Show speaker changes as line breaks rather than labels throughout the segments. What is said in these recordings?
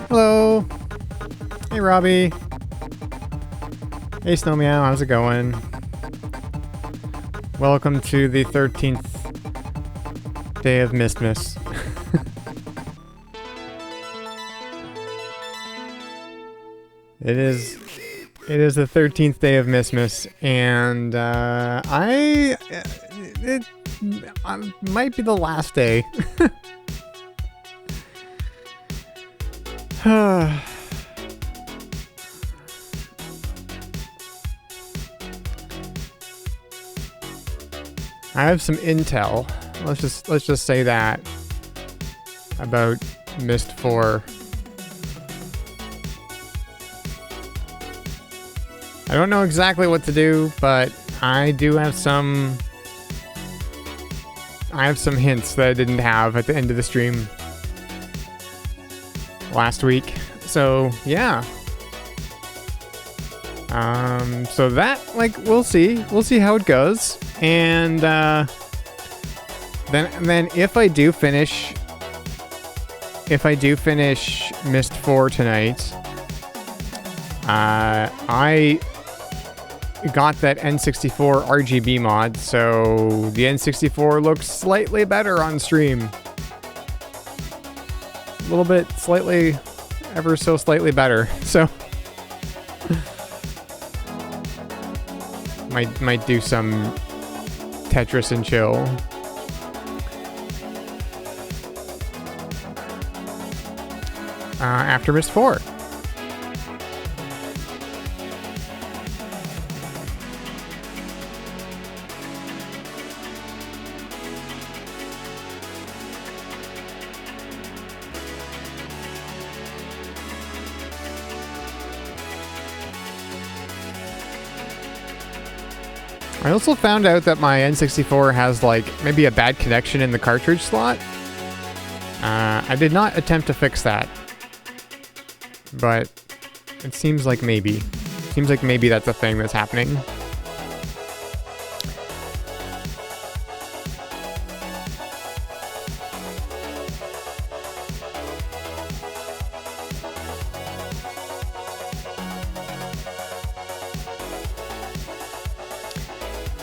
Hello. Hey, Robbie. Hey, Snowmeow. How's it going? Welcome to the 13th day of Mistmas. It is the 13th day of Mistmas, and it might be the last day. I have some intel. Let's just say that about Myst IV. I don't know exactly what to do, but I do have some hints that I didn't have at the end of the stream last week. So, yeah. So that, like, we'll see how it goes. And then if I do finish Myst IV tonight, I got that N64 RGB mod, so the N64 looks slightly better on stream. A little bit, slightly, ever so slightly better. So might do some Tetris and chill. After Myst IV. I also found out that my N64 has, like, maybe a bad connection in the cartridge slot. I did not attempt to fix that, but it seems like maybe. Seems like maybe that's a thing that's happening.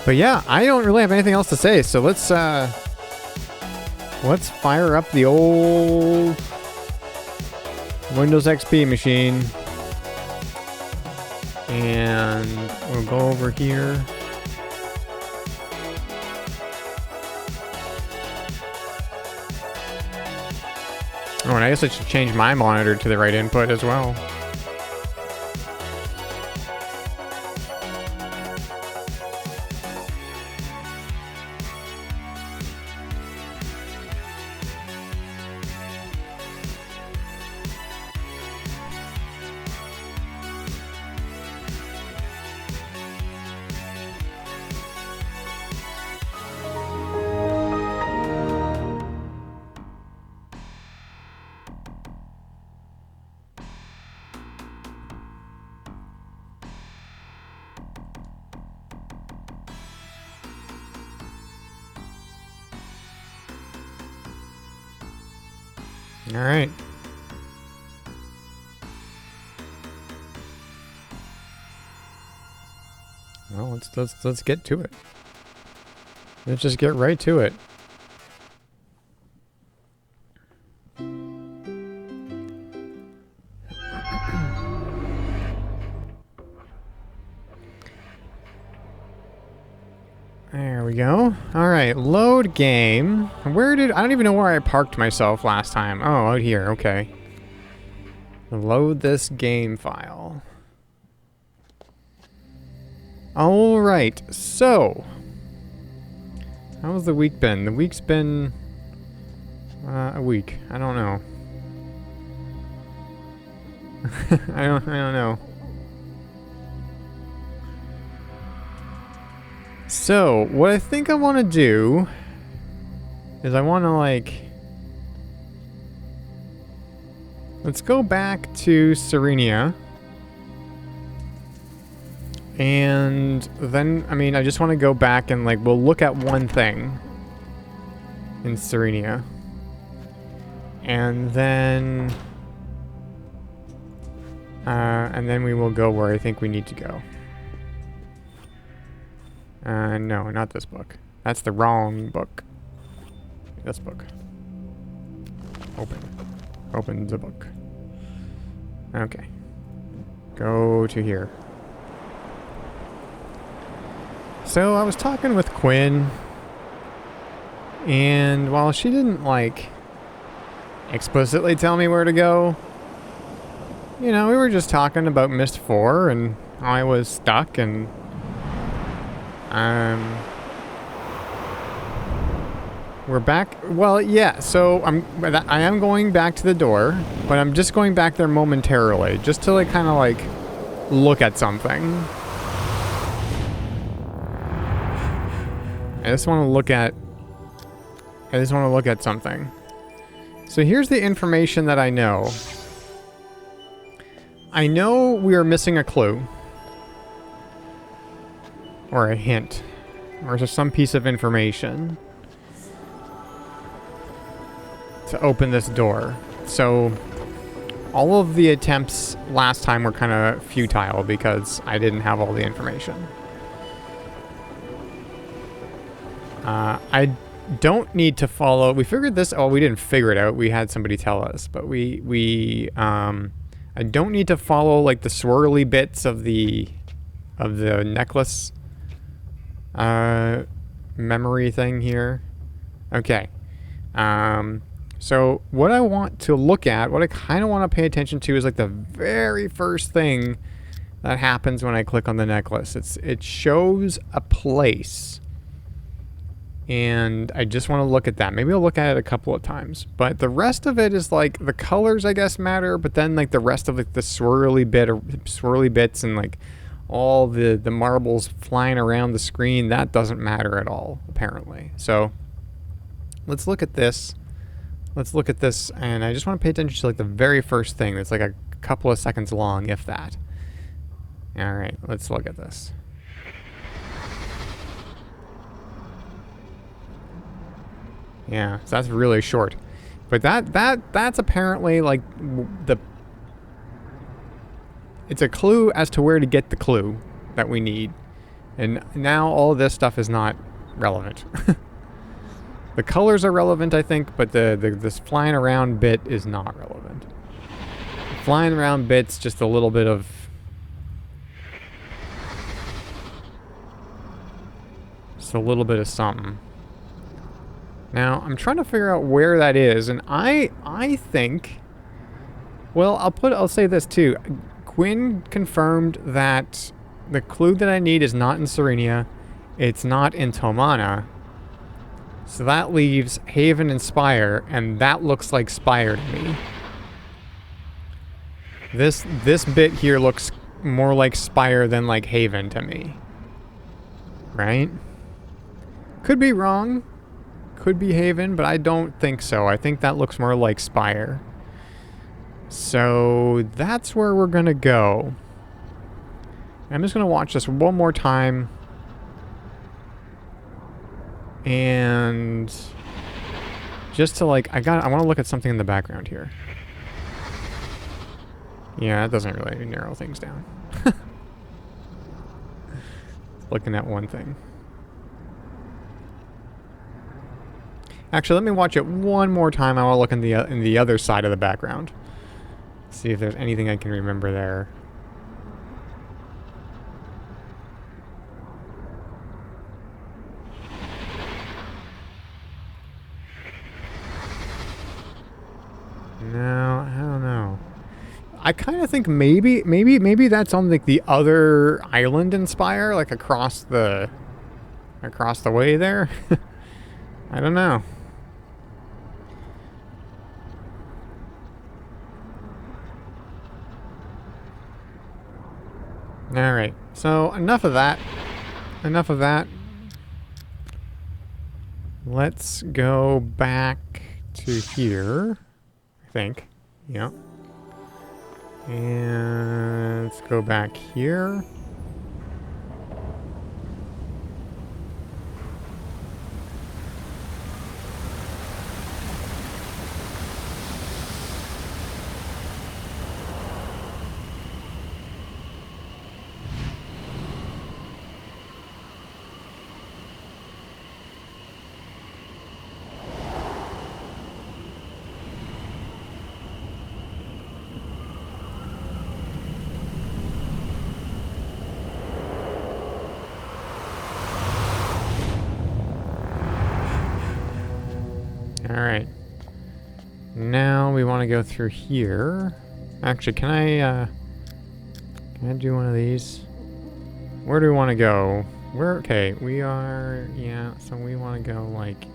But yeah, I don't really have anything else to say, so let's fire up the old Windows XP machine. And we'll go over here. Oh, and I guess I should change my monitor to the right input as well. All right. Well, let's get to it. Let's just get right to it. There we go. All right, load game. I don't even know where I parked myself last time. Oh, out here. Okay. Load this game file. All right. So, how's the week been? The week's been a week. I don't know. I don't know. So, what I think I want to do is I want to, like, let's go back to Serenia. And then, I mean, I just want to go back and, like, we'll look at one thing in Serenia. And then And then we will go where I think we need to go. No, not this book. That's the wrong book. This book. Open. Open the book. Okay. Go to here. So I was talking with Quinn, and while she didn't, like, explicitly tell me where to go, you know, we were just talking about Myst IV, and I was stuck, and we're back. Well, yeah, so I am going back to the door, but I'm just going back there momentarily, just to, like, kind of, like, look at something. I just want to look at something. So here's the information that I know. I know we are missing a clue. Or a hint. Or just some piece of information to open this door. So all of the attempts last time were kind of futile because I didn't have all the information. I don't need to follow. We figured this. Oh, we didn't figure it out. We had somebody tell us, but I don't need to follow like the swirly bits of the necklace memory thing here. Okay. So what I want to look at, what I kind of want to pay attention to, is like the very first thing that happens when I click on the necklace. It shows a place. And I just want to look at that. Maybe I'll look at it a couple of times. But the rest of it is like the colors, I guess, matter. But then like the rest of like the swirly bits and like all the marbles flying around the screen, that doesn't matter at all, apparently. So let's look at this. Let's look at this. And I just want to pay attention to like the very first thing. That's like a couple of seconds long, if that. All right, let's look at this. Yeah, so that's really short. But that's apparently like it's a clue as to where to get the clue that we need. And now all this stuff is not relevant. The colors are relevant, I think, but this flying around bit is not relevant. The flying around bit's just a little bit of something. Now, I'm trying to figure out where that is, and I think, well, I'll say this too. Quinn confirmed that the clue that I need is not in Serenia, it's not in Tomana. So that leaves Haven and Spire, and that looks like Spire to me. This bit here looks more like Spire than like Haven to me. Right? Could be wrong. Could be Haven, but I don't think so. I think that looks more like Spire. So that's where we're gonna go. I'm just gonna watch this one more time. And just to like, I want to look at something in the background here. Yeah, that doesn't really narrow things down. Looking at one thing. Actually, let me watch it one more time. I want to look in the other side of the background. See if there's anything I can remember there. No, I don't know. I kind of think maybe that's on like the other island in Spire, like across the way there. I don't know. Alright, so enough of that. Let's go back to here, I think. Yeah. And let's go back here. to go through here. Actually, can I do one of these? Where do we want to go? Okay, we are, yeah, so we want to go like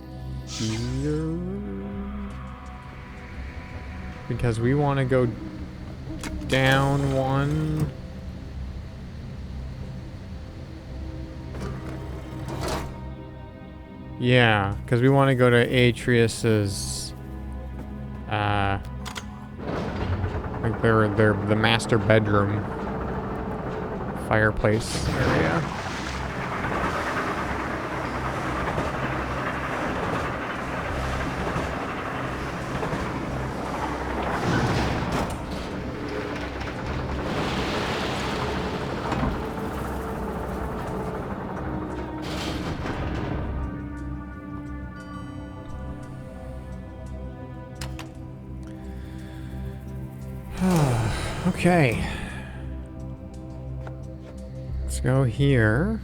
here. Because we want to go down one. Yeah, because we want to go to Atreus's, like the master bedroom fireplace area. Okay. Let's go here.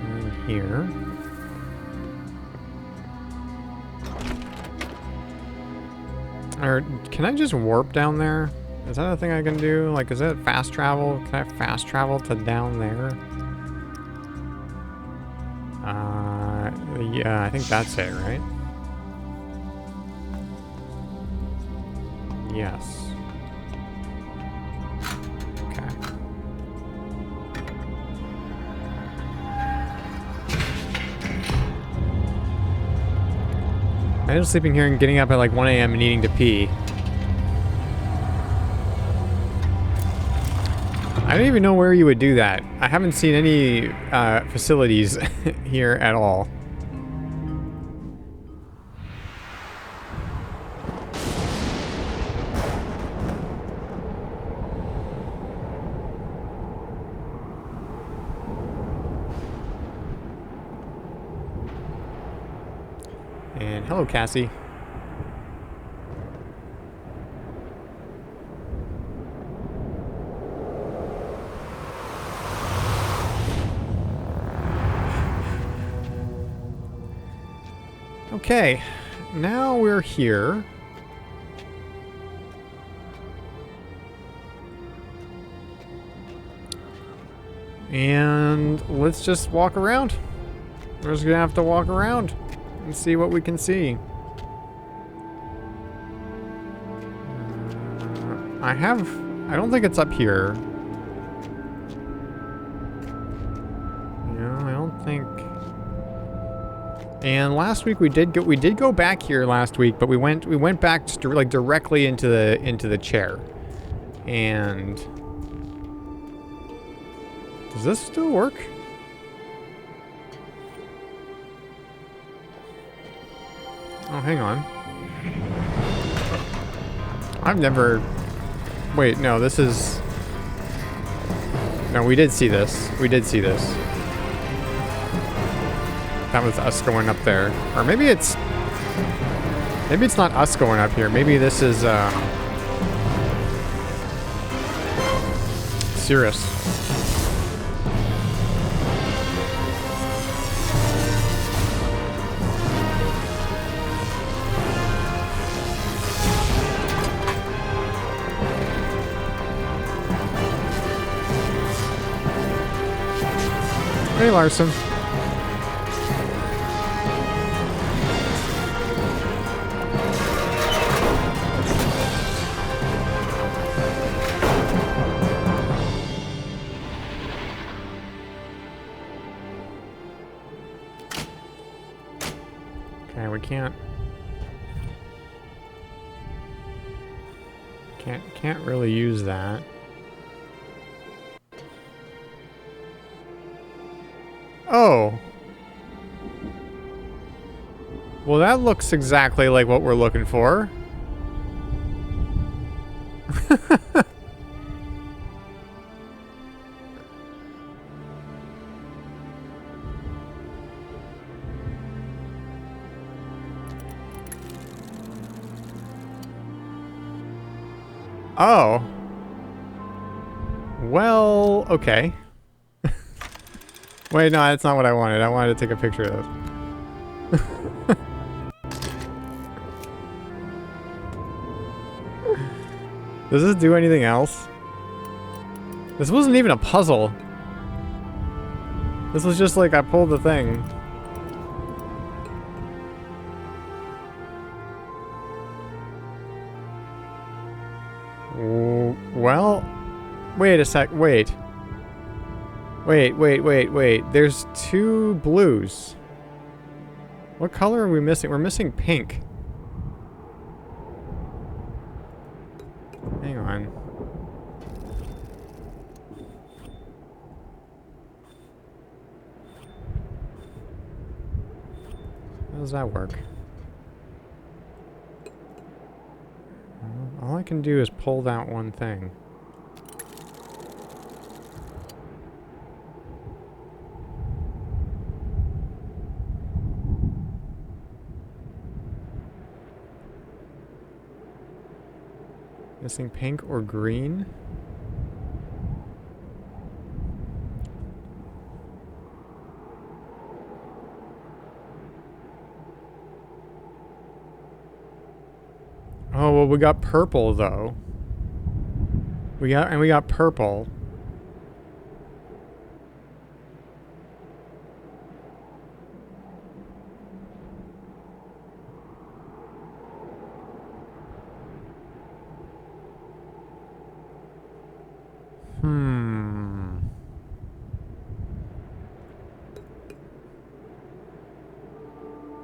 And here. Or can I just warp down there? Is that a thing I can do? Like, is that fast travel? Can I fast travel to down there? Yeah, I think that's it, right? Yes. Okay. I'm just sleeping here and getting up at like 1 a.m. and needing to pee. I don't even know where you would do that. I haven't seen any facilities here at all. And hello, Cassie. Okay, now we're here. And let's just walk around. We're just gonna have to walk around and see what we can see. I don't think it's up here. No, I don't think. And last week we did go back here last week, but we went back just like directly into the chair. And does this still work? Oh, hang on. I've never... Wait, no, this is... No, we did see this. We did see this. That was us going up there. Or maybe it's... Maybe it's not us going up here. Maybe this is, Cirrus. Hey, Larson. Okay, we can't really use that. Oh. Well, that looks exactly like what we're looking for. Oh. Well, okay. Wait, no, that's not what I wanted. I wanted to take a picture of this. Does this do anything else? This wasn't even a puzzle. This was just like I pulled the thing. Well, wait a sec. Wait. Wait. There's two blues. What color are we missing? We're missing pink. Hang on. How does that work? All I can do is pull that one thing. Missing pink or green? Oh, well, we got purple though. We got purple.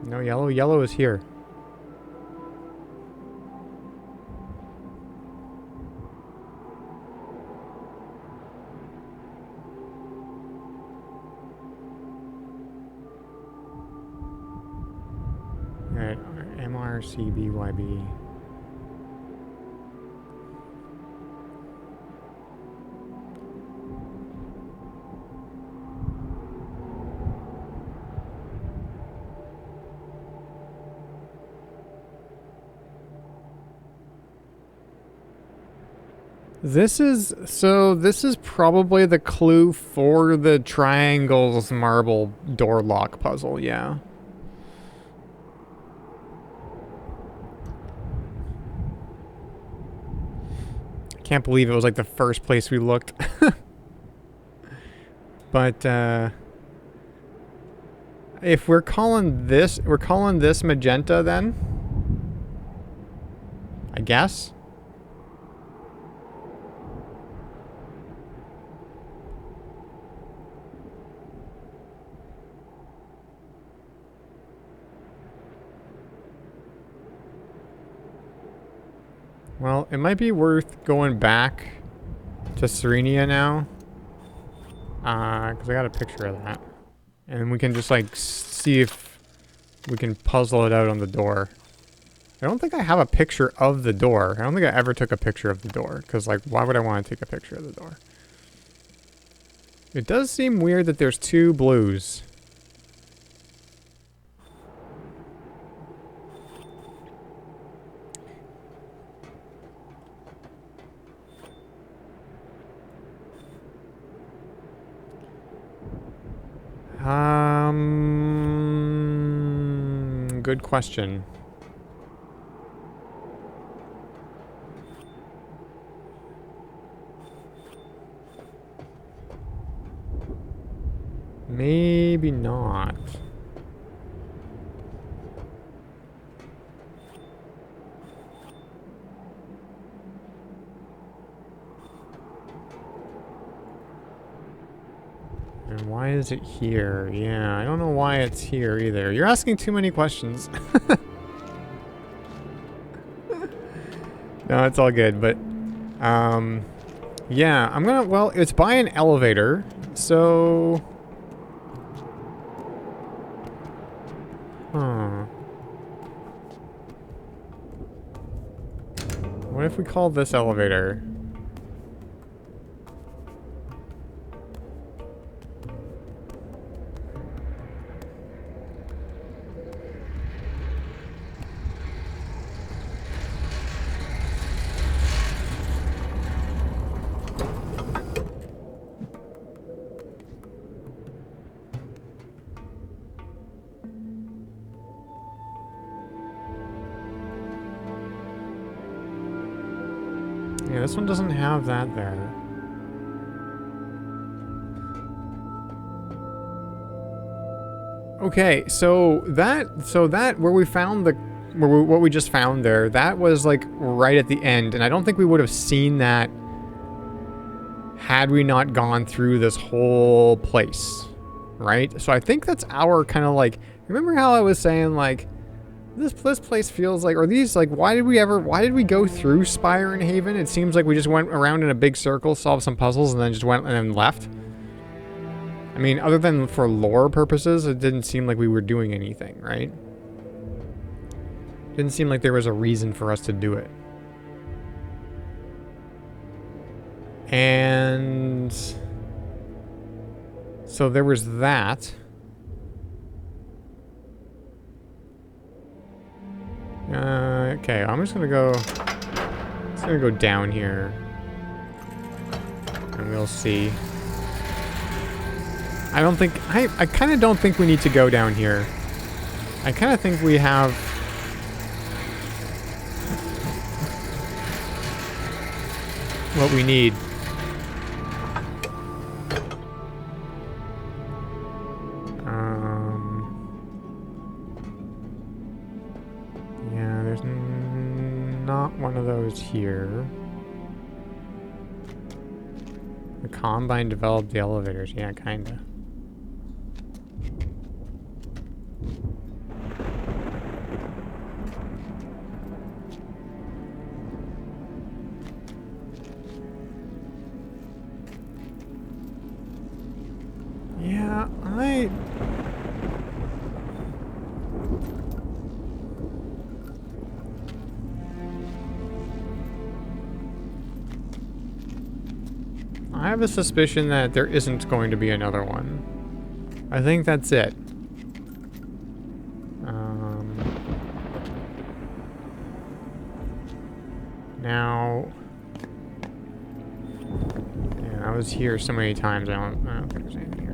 No, yellow. Yellow is here. Alright, MRCBYB. This is probably the clue for the triangles marble door lock puzzle, yeah. Can't believe it was like the first place we looked. But if we're calling this magenta then? I guess. Well, it might be worth going back to Serenia now. Because I got a picture of that. And we can just, like, see if we can puzzle it out on the door. I don't think I have a picture of the door. I don't think I ever took a picture of the door. Because, like, why would I want to take a picture of the door? It does seem weird that there's two blues. Good question. Maybe not. And why is it here? Yeah, I don't know why it's here either. You're asking too many questions. No, it's all good, but yeah, I'm gonna, well, it's by an elevator, so what if we call this elevator? Yeah, this one doesn't have that there. Okay, so that where we found what we just found there, that was like right at the end, and I don't think we would have seen that had we not gone through this whole place, right? So I think that's our kind of like, remember how I was saying like this place feels like, or these like, why did we go through Spire and Haven? It seems like we just went around in a big circle, solved some puzzles, and then just went and then left. I mean, other than for lore purposes, it didn't seem like we were doing anything, right? Didn't seem like there was a reason for us to do it. And so there was that. Okay, I'm just gonna go down here. And we'll see. I kind of don't think we need to go down here. I kind of think we have what we need. Yeah, there's not one of those here. The Combine developed the elevators. Yeah, kinda. Yeah, I have a suspicion that there isn't going to be another one. I think that's it. Now, yeah, I was here so many times. I don't think there's anything here.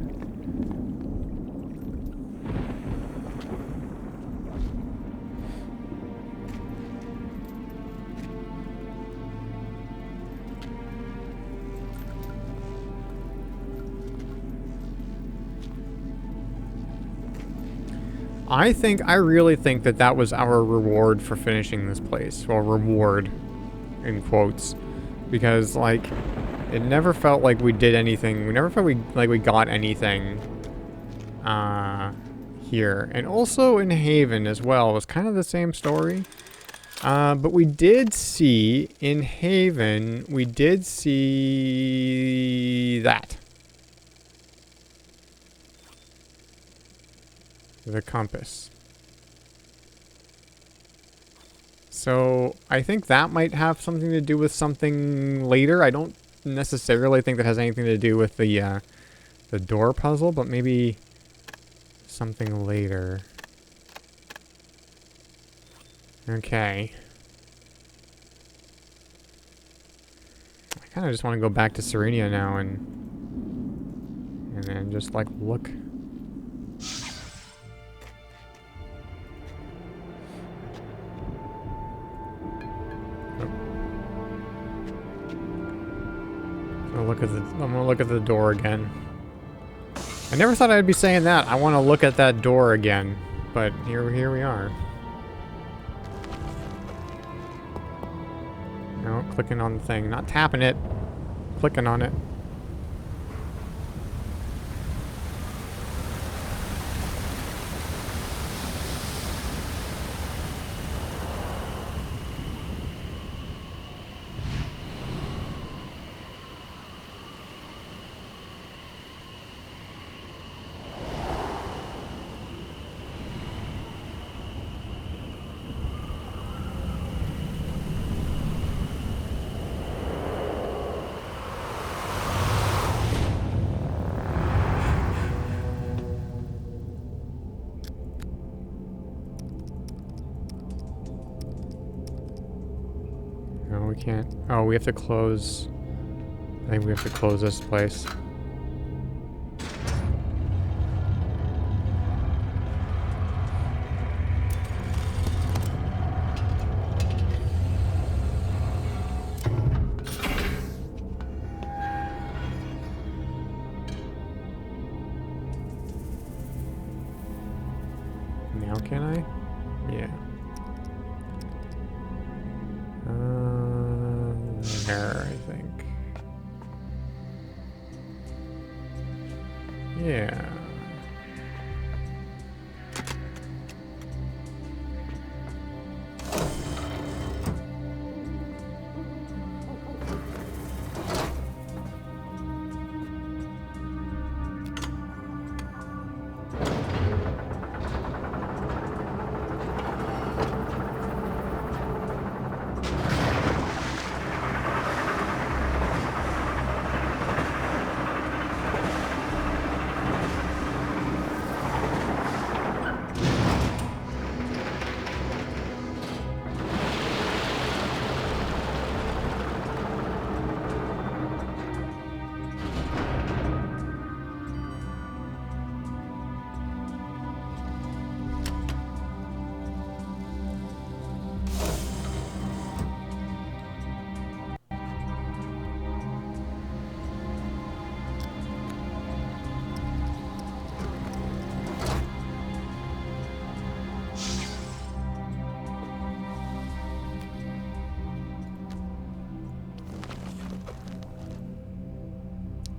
I really think that was our reward for finishing this place. Well, reward, in quotes. Because, like, it never felt like we did anything. We never felt like we got anything, here. And also in Haven as well. It was kind of the same story. But we did see, in Haven, we did see that. The compass. So I think that might have something to do with something later. I don't necessarily think that has anything to do with the door puzzle, but maybe something later. Okay. I kind of just want to go back to Serenia now and then just like look. I'm gonna look at the door again. I never thought I'd be saying that. I want to look at that door again, but here we are. No, clicking on the thing, not tapping it, clicking on it. No, we can't. Oh, we have to close. I think we have to close this place. Now can I? Yeah. There, I think. Yeah.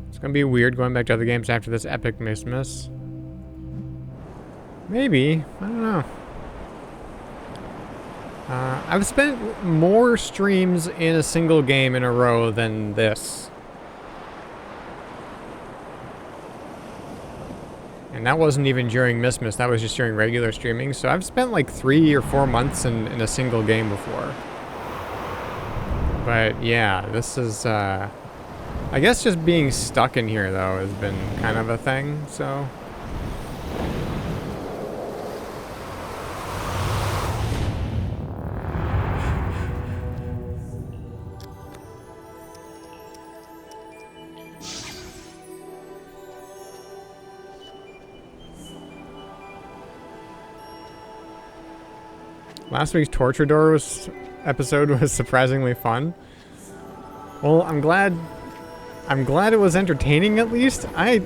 It's gonna be weird going back to other games after this epic miss. Maybe. I don't know. I've spent more streams in a single game in a row than this. And that wasn't even during Miss, that was just during regular streaming. So I've spent like 3 or 4 months in a single game before. But yeah, this is, I guess just being stuck in here though has been kind of a thing, so. Last week's Torture Door episode was surprisingly fun. Well, I'm glad it was entertaining at least. I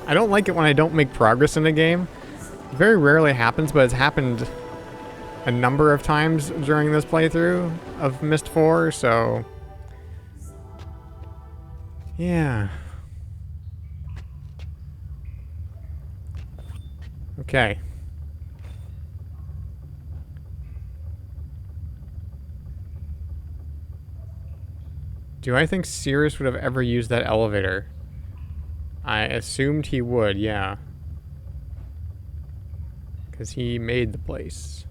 don't like it when I don't make progress in a game. It very rarely happens, but it's happened a number of times during this playthrough of Myst IV, so yeah. Okay. Do I think Cirrus would have ever used that elevator? I assumed he would, yeah. Because he made the place.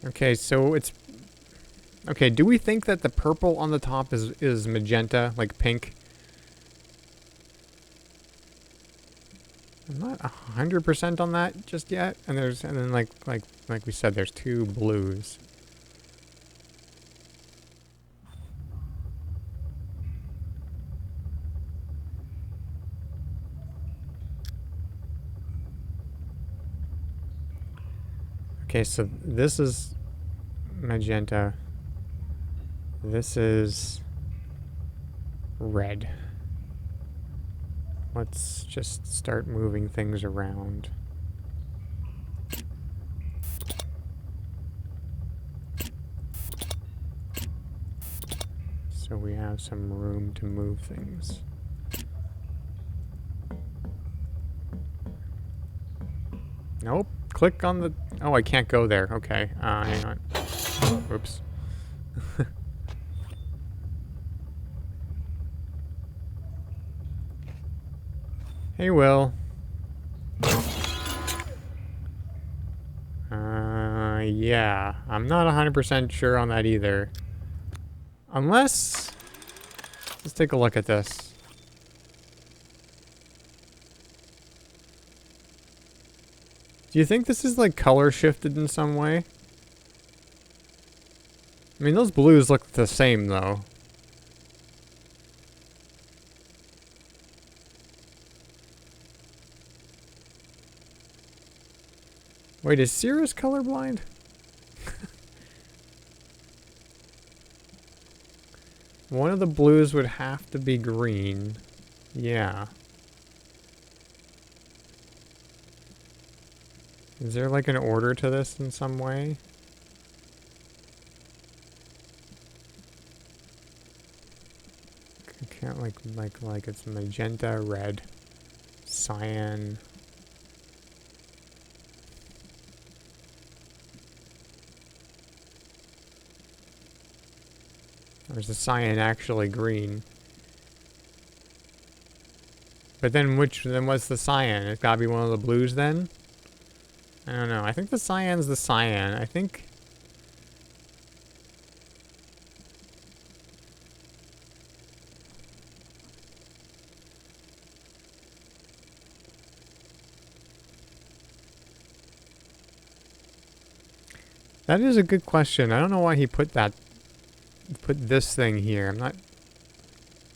Okay, so it's... Okay, do we think that the purple on the top is magenta, like pink? I'm not 100% on that just yet. And then like we said, there's 2 blues. Okay, so this is magenta. This is red. Let's just start moving things around. So we have some room to move things. Nope. Click on the... Oh, I can't go there. Okay. Hang on. Oops. Hey, Will. Yeah. I'm not 100% sure on that either. Unless... Let's take a look at this. Do you think this is, like, color shifted in some way? I mean, those blues look the same, though. Wait, is Cirrus colorblind? One of the blues would have to be green. Yeah. Is there like an order to this in some way? I can't like it's magenta, red, cyan. Or is the cyan actually green? But then what's the cyan? It's gotta be one of the blues then? I don't know. I think the cyan's the cyan. I think... That is a good question. I don't know why he put this thing here. I'm not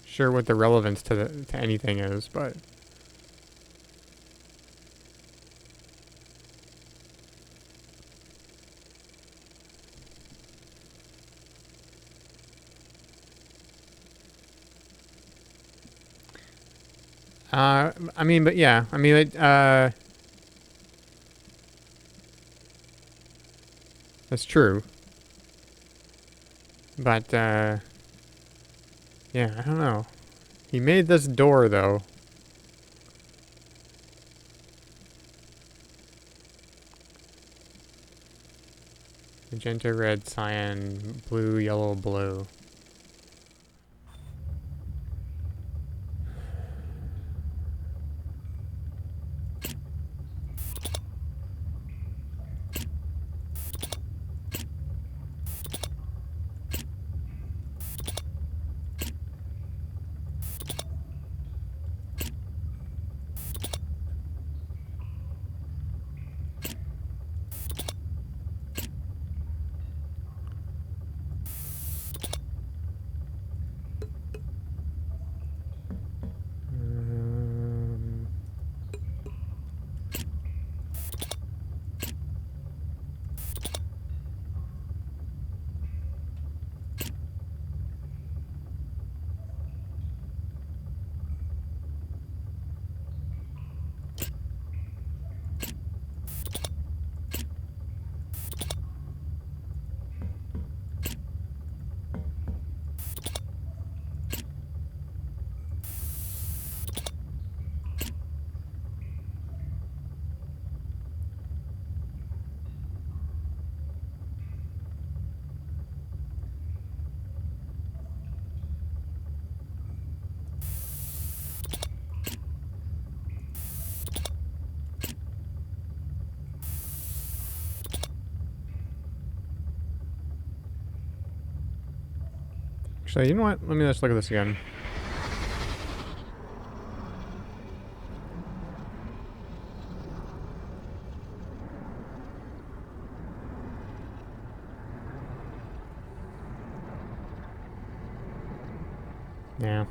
sure what the relevance to anything is, but... I mean, but yeah. I mean, that's true. But, yeah, I don't know. He made this door, though. Magenta, red, cyan, blue, yellow, blue. Actually, you know what? Let me just look at this again. Yeah.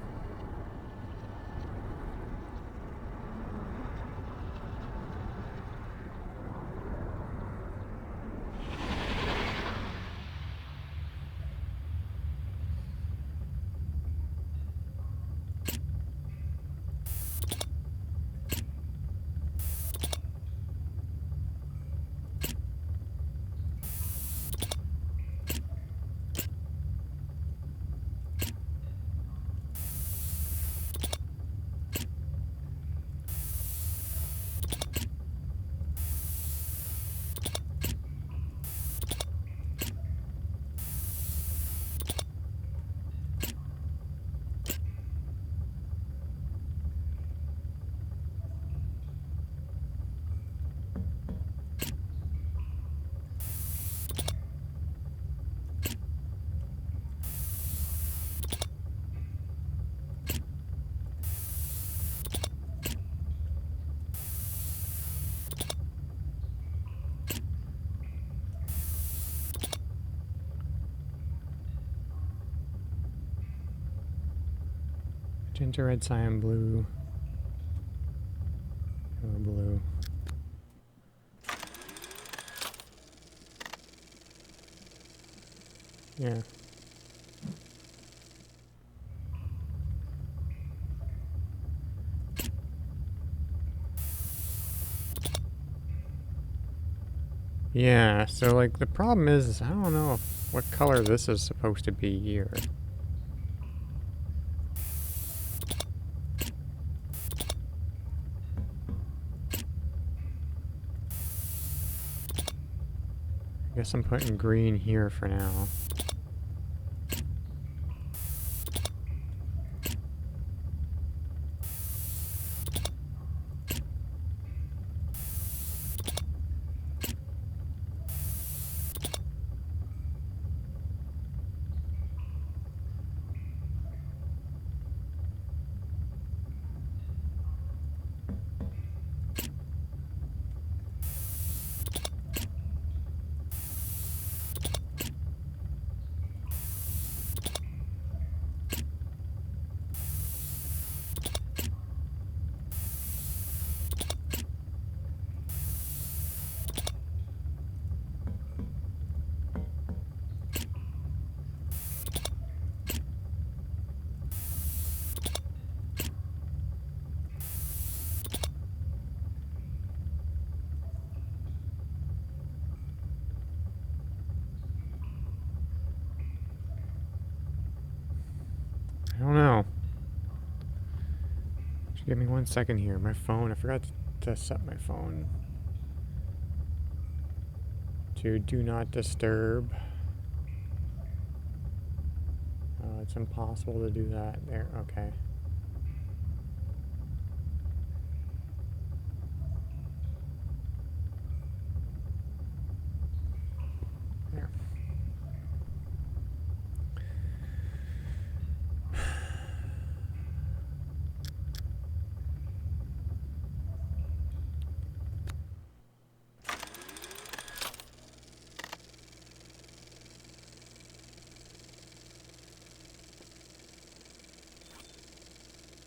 Magenta, red, cyan, blue. Yellow, blue. Yeah. Yeah, so like the problem is I don't know what color this is supposed to be here. I guess I'm putting green here for now. I don't know. Just give me 1 second here. My phone, I forgot to set my phone to do not disturb. Oh, it's impossible to do that. There, okay. There.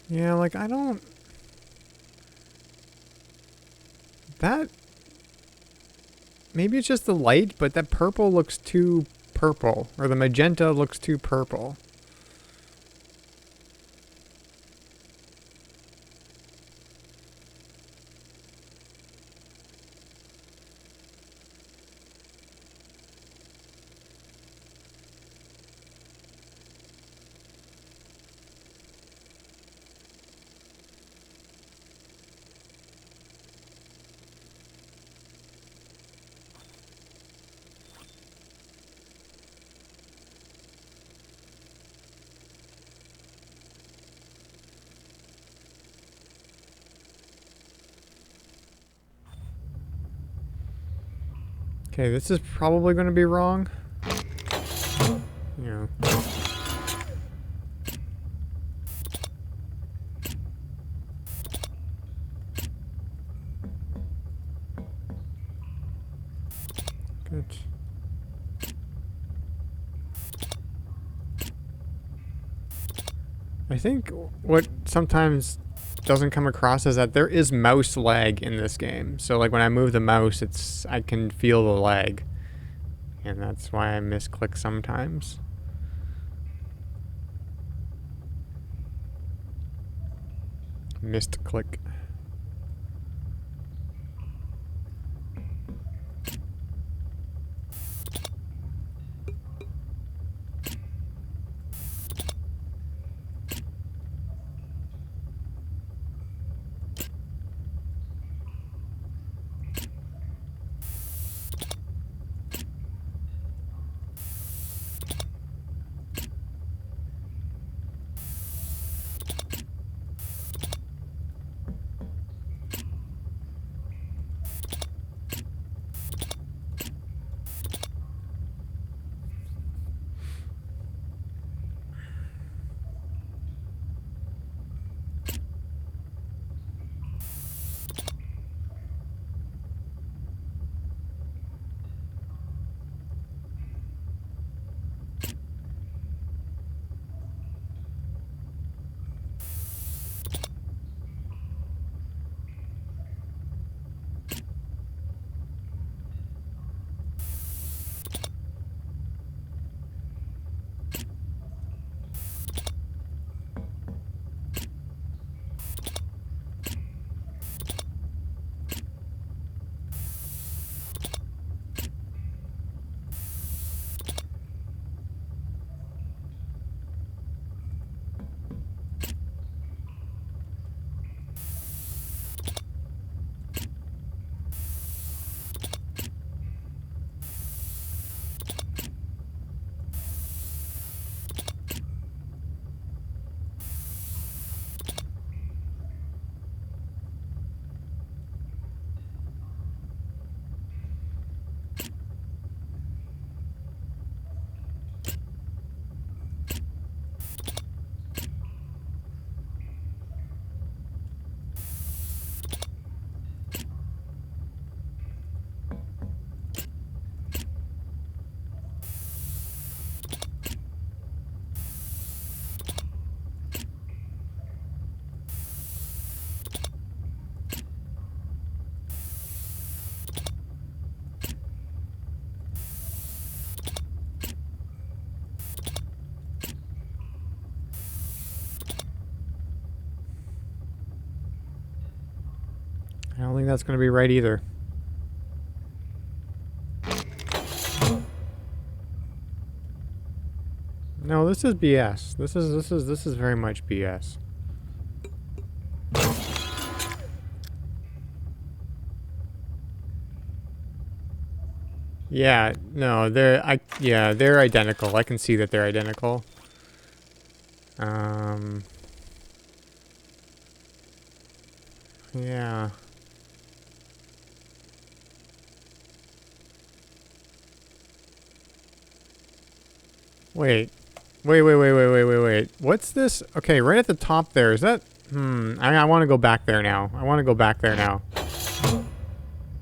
Yeah, like I don't... That... Maybe it's just the light, but that purple looks too purple. Or the magenta looks too purple. Okay, this is probably going to be wrong. Yeah. Good. I think what sometimes doesn't come across is that there is mouse lag in this game. So like when I move the mouse, I can feel the lag. And that's why I misclick sometimes. Missed click. I don't think that's going to be right either. No, this is BS. This is very much BS. Yeah, no, they're identical. I can see that they're identical. Yeah. Wait. Wait. What's this? Okay, right at the top there. Is that... I want to go back there now. I want to go back there now.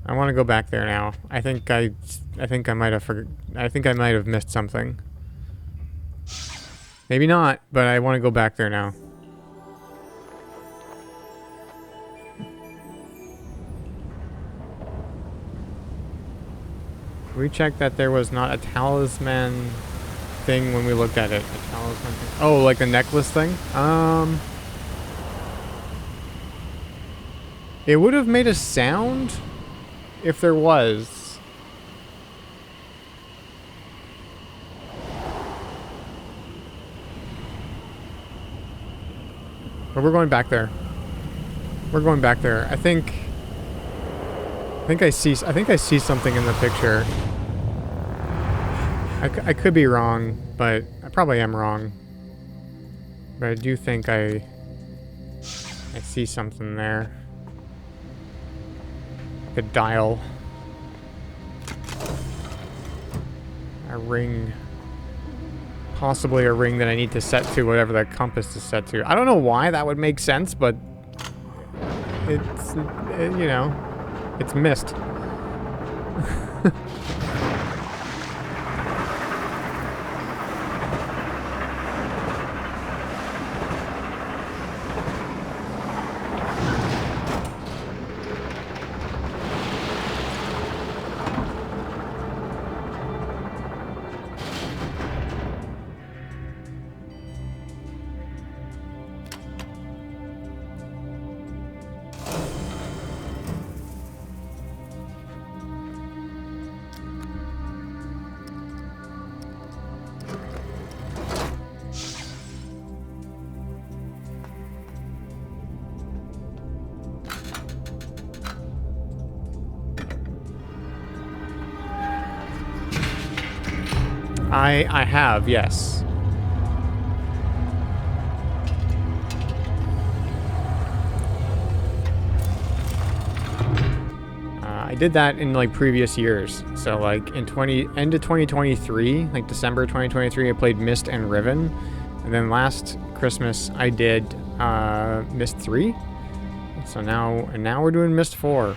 I think I might have missed something. Maybe not, but I want to go back there now. We checked that there was not a talisman thing when we looked at it. A talisman thing. Oh, like the necklace thing? It would have made a sound if there was. But we're going back there. I think I see something in the picture. I could be wrong, but I probably am wrong. But I do think I see something there. The dial. A ring. Possibly a ring that I need to set to whatever the compass is set to. I don't know why that would make sense, but it's, you know, it's Myst. I have, yes. I did that in like previous years. So like in end of 2023, like December 2023, I played Myst and Riven. And then last Christmas I did Myst 3. So now we're doing Myst 4.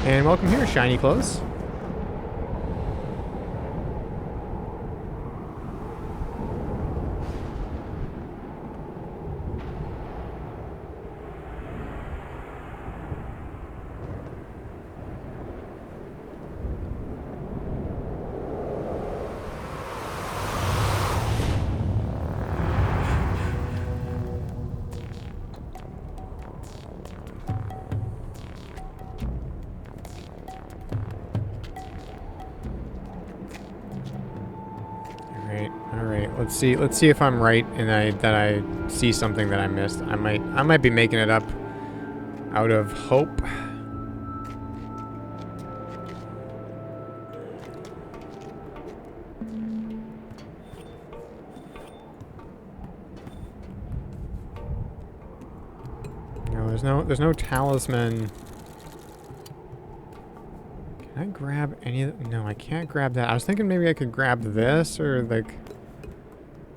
And welcome here, Shiny Clothes. Let's see if I'm right and that I see something that I missed. I might be making it up out of hope. No, there's no talisman. Can I grab any of the, no, I can't grab that. I was thinking maybe I could grab this or like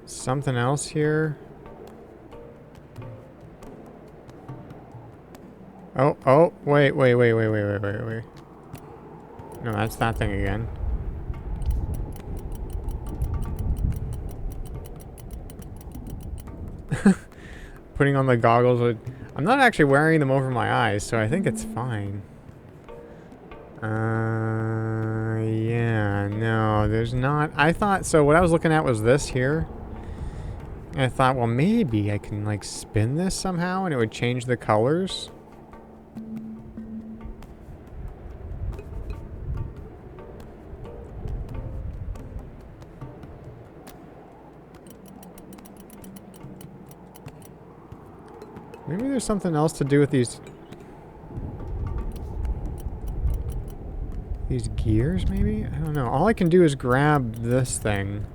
something else here. Oh, wait. No, that's that thing again. Putting on the goggles would... I'm not actually wearing them over my eyes, so I think it's fine. Yeah, no, there's not... I thought... So what I was looking at was this here. And I thought, well, maybe I can like spin this somehow and it would change the colors. Maybe there's something else to do with these gears, maybe? I don't know. All I can do is grab this thing.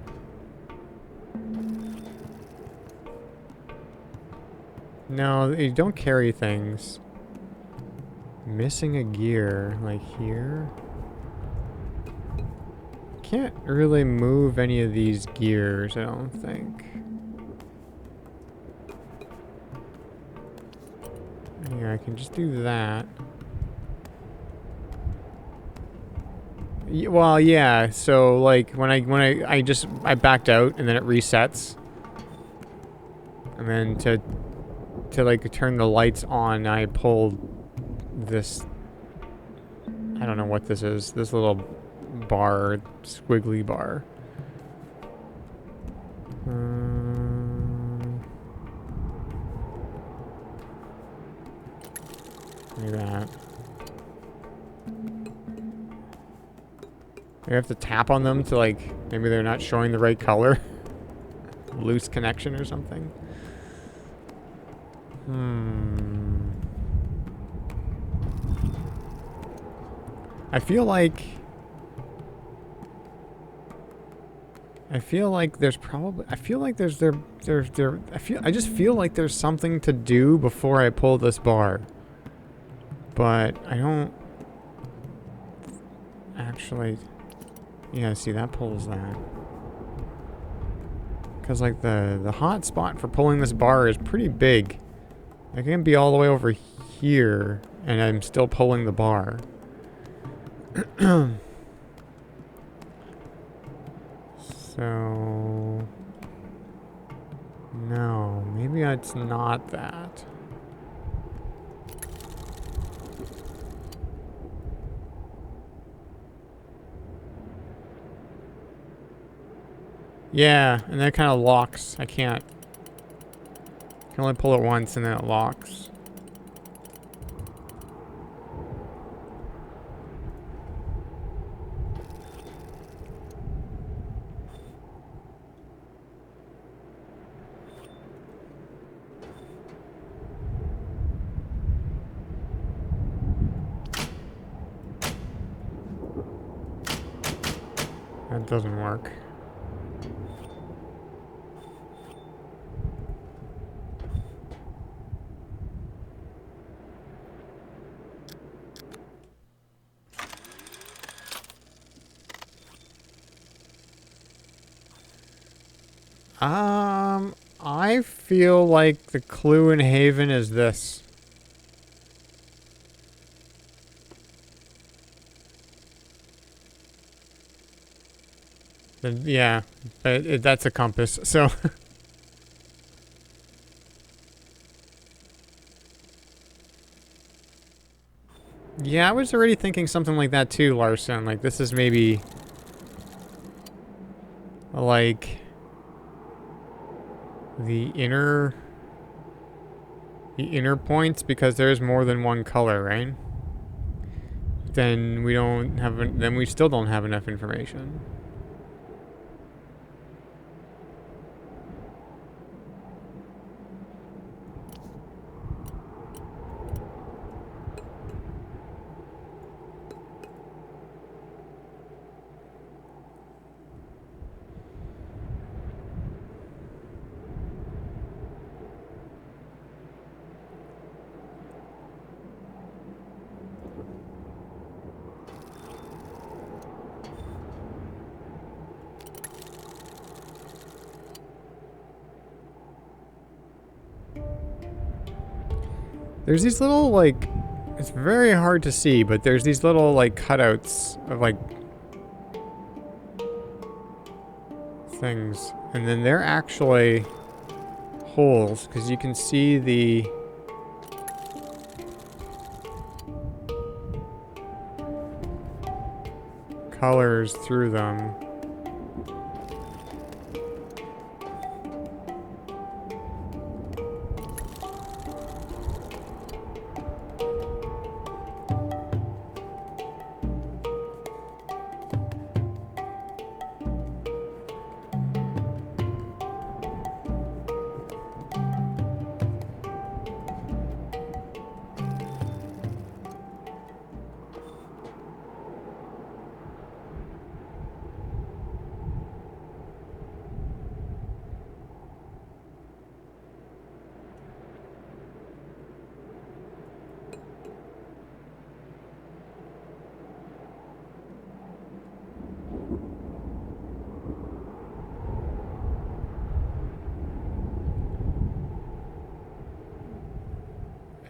No, you don't carry things. Missing a gear, like here. Can't really move any of these gears, I don't think. Here, I can just do that. Well, yeah, so like when I backed out and then it resets. And then to like turn the lights on, I pulled this, I don't know what this is, this little bar, squiggly bar. Maybe that. You have to tap on them to like, maybe they're not showing the right color. Loose connection or something. I feel like there's probably, I just feel like there's something to do before I pull this bar. But I don't actually, yeah, see that pulls that. Because like the hot spot for pulling this bar is pretty big. I can be all the way over here and I'm still pulling the bar. So no, maybe it's not that. Yeah, and that kind of locks. I can't. I can only pull it once and then it locks. That doesn't work. I feel like the clue in Haven is this. Yeah, but that's a compass, so. Yeah, I was already thinking something like that too, Larson. Like, this is maybe like the inner points, because there's more than one color, right? Then we still don't have enough information. There's these little, like, it's very hard to see, but there's these little, like, cutouts of, like, things. And then they're actually holes, because you can see the colors through them.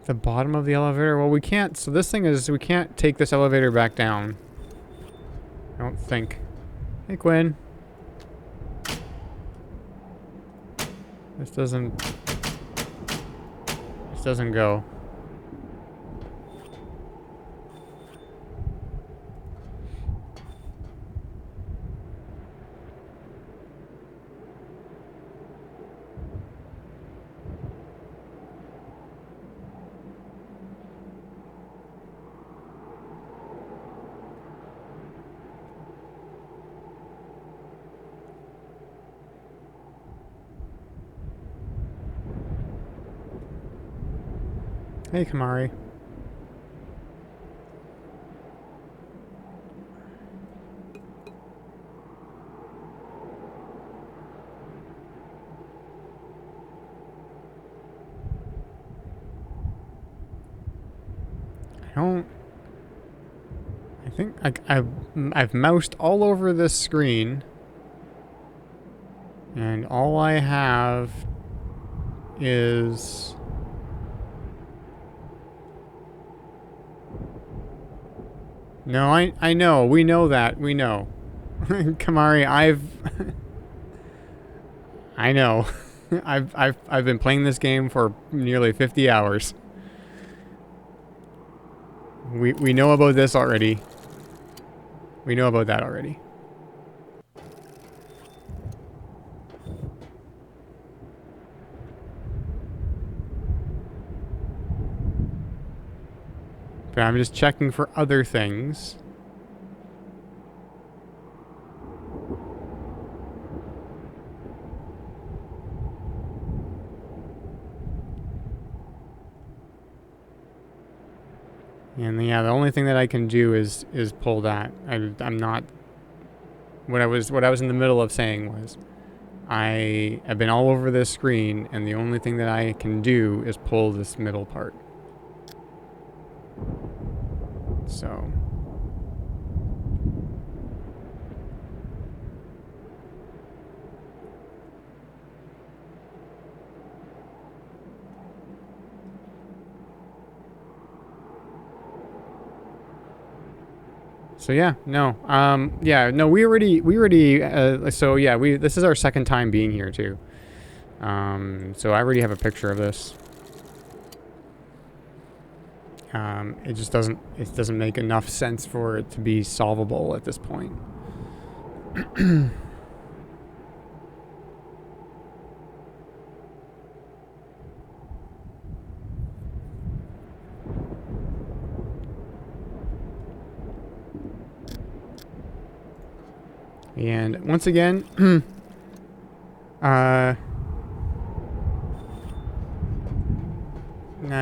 The bottom of the elevator? Well, we can't. So this thing is, we can't take this elevator back down. I don't think. Hey, Quinn. This doesn't go. Hey, Kamari. I think I've moused all over this screen, and all I have is no. I know. We know that. We know. Kamari, I know. I've been playing this game for nearly 50 hours. We know about this already. We know about that already. But I'm just checking for other things. And yeah, the only thing that I can do is pull that. I'm not. What I was in the middle of saying was, I have been all over this screen, and the only thing that I can do is pull this middle part. So. So yeah, no, yeah, no, we already, so yeah, this is our second time being here too. So I already have a picture of this. It just doesn't make enough sense for it to be solvable at this point. And once again, nah,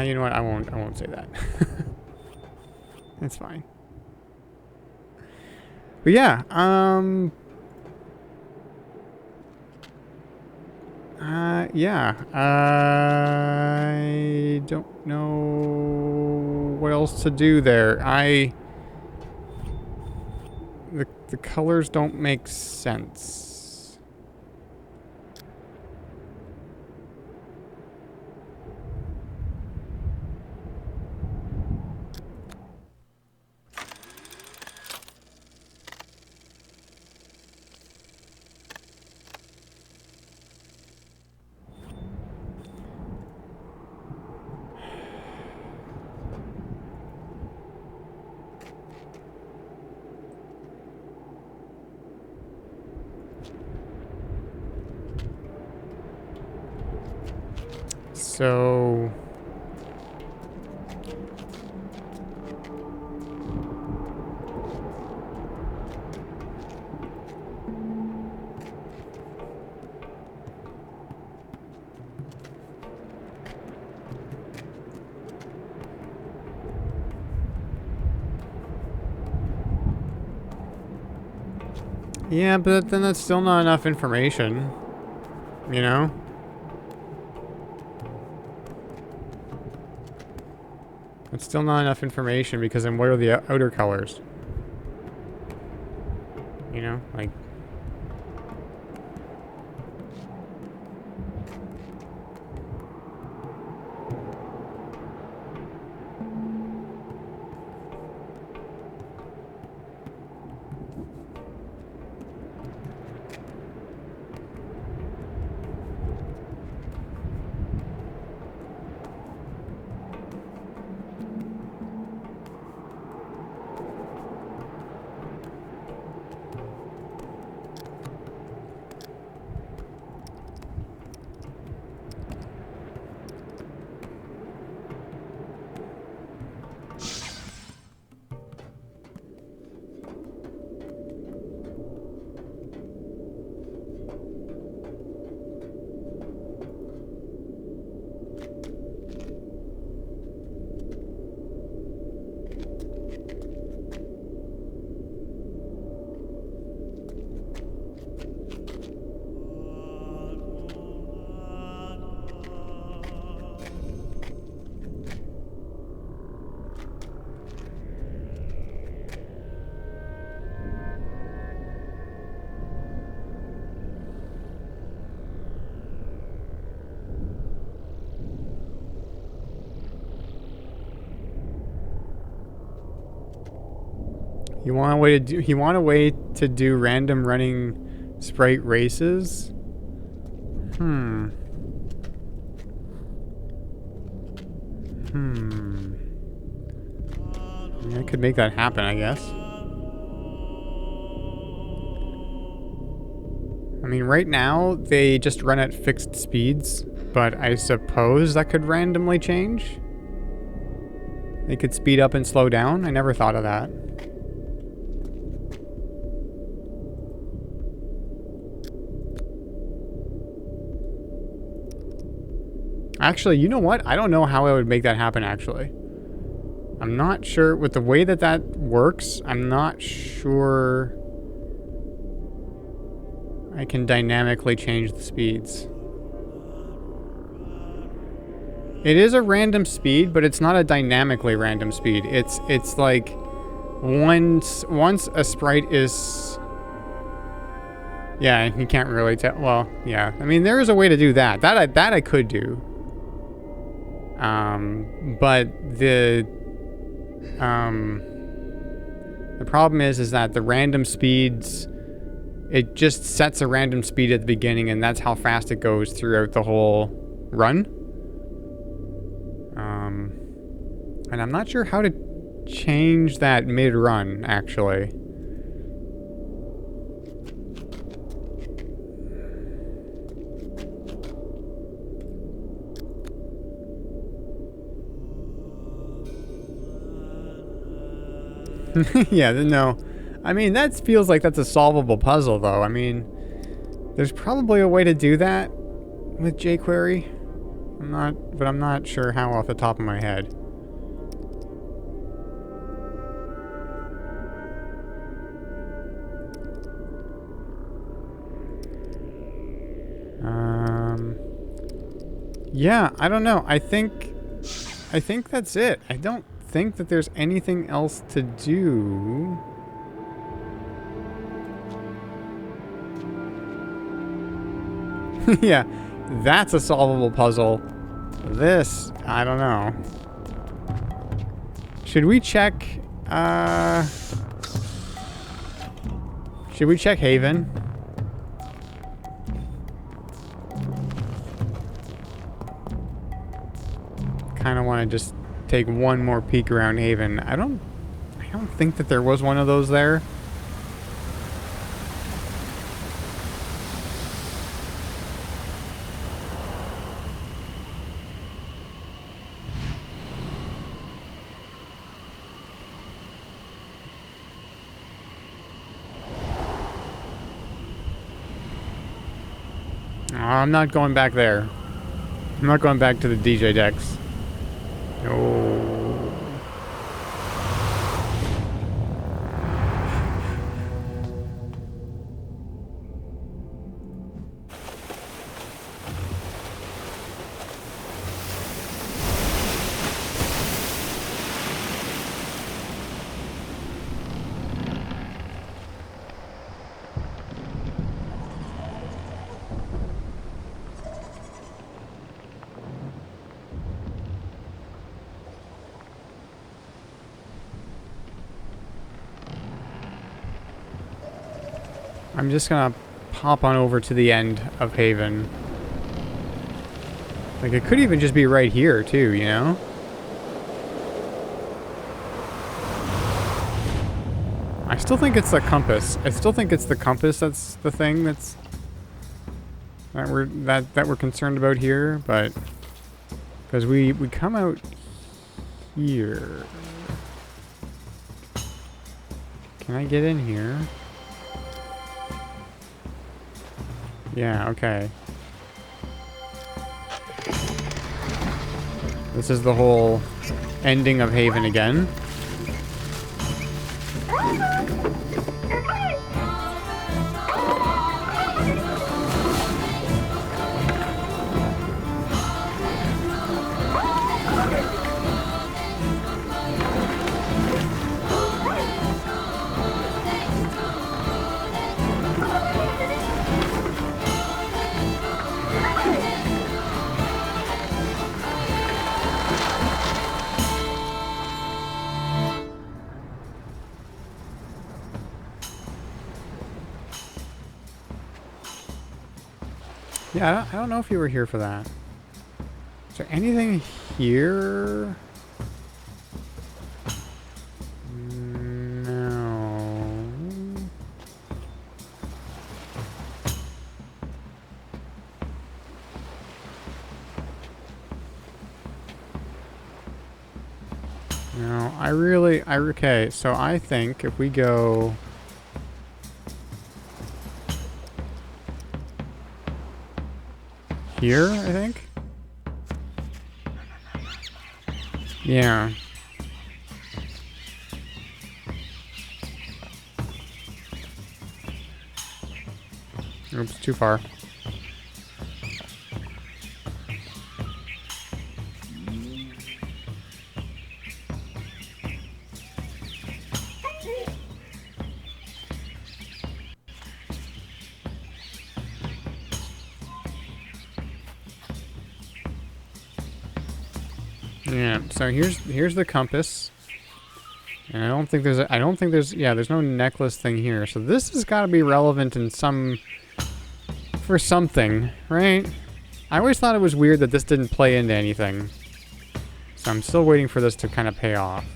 you know what? I won't say that. It's fine. But yeah, yeah, I don't know what else to do there. The colors don't make sense. So yeah, but then that's still not enough information, you know? It's still not enough information because then what are the outer colors? You know, like. You want a way to do random running sprite races? I could make that happen, I guess. I mean, right now, they just run at fixed speeds, but I suppose that could randomly change. They could speed up and slow down. I never thought of that. Actually, you know what? I don't know how I would make that happen, actually. I'm not sure. With the way that that works, I'm not sure I can dynamically change the speeds. It is a random speed, but it's not a dynamically random speed. It's like once a sprite is... Yeah, you can't really tell. Well, yeah. I mean, there is a way to do that. That I could do. But the problem is that the random speeds, it just sets a random speed at the beginning, and that's how fast it goes throughout the whole run. And I'm not sure how to change that mid-run, actually. Yeah, no. I mean, that feels like that's a solvable puzzle, though. I mean, there's probably a way to do that with jQuery. I'm not sure how off the top of my head. Yeah, I don't know. I think that's it. I don't think that there's anything else to do. Yeah, that's a solvable puzzle. This, I don't know. Should we check, should we check Haven? Kind of want to just take one more peek around Haven. I don't think that there was one of those there. I'm not going back there. I'm not going back to the DJ decks. No. I'm just gonna pop on over to the end of Haven. Like, it could even just be right here, too, you know? I still think it's the compass. I still think it's the compass that's the thing that we're concerned about here, but because we come out here. Can I get in here? Yeah, okay. This is the whole ending of Haven again. Yeah, I don't know if you were here for that. Is there anything here? No. No, okay, so I think if we go... here, I think? Yeah. Oops, too far. Yeah, so here's the compass. And I don't think there's yeah, there's no necklace thing here. So this has got to be relevant in for something, right? I always thought it was weird that this didn't play into anything. So I'm still waiting for this to kind of pay off.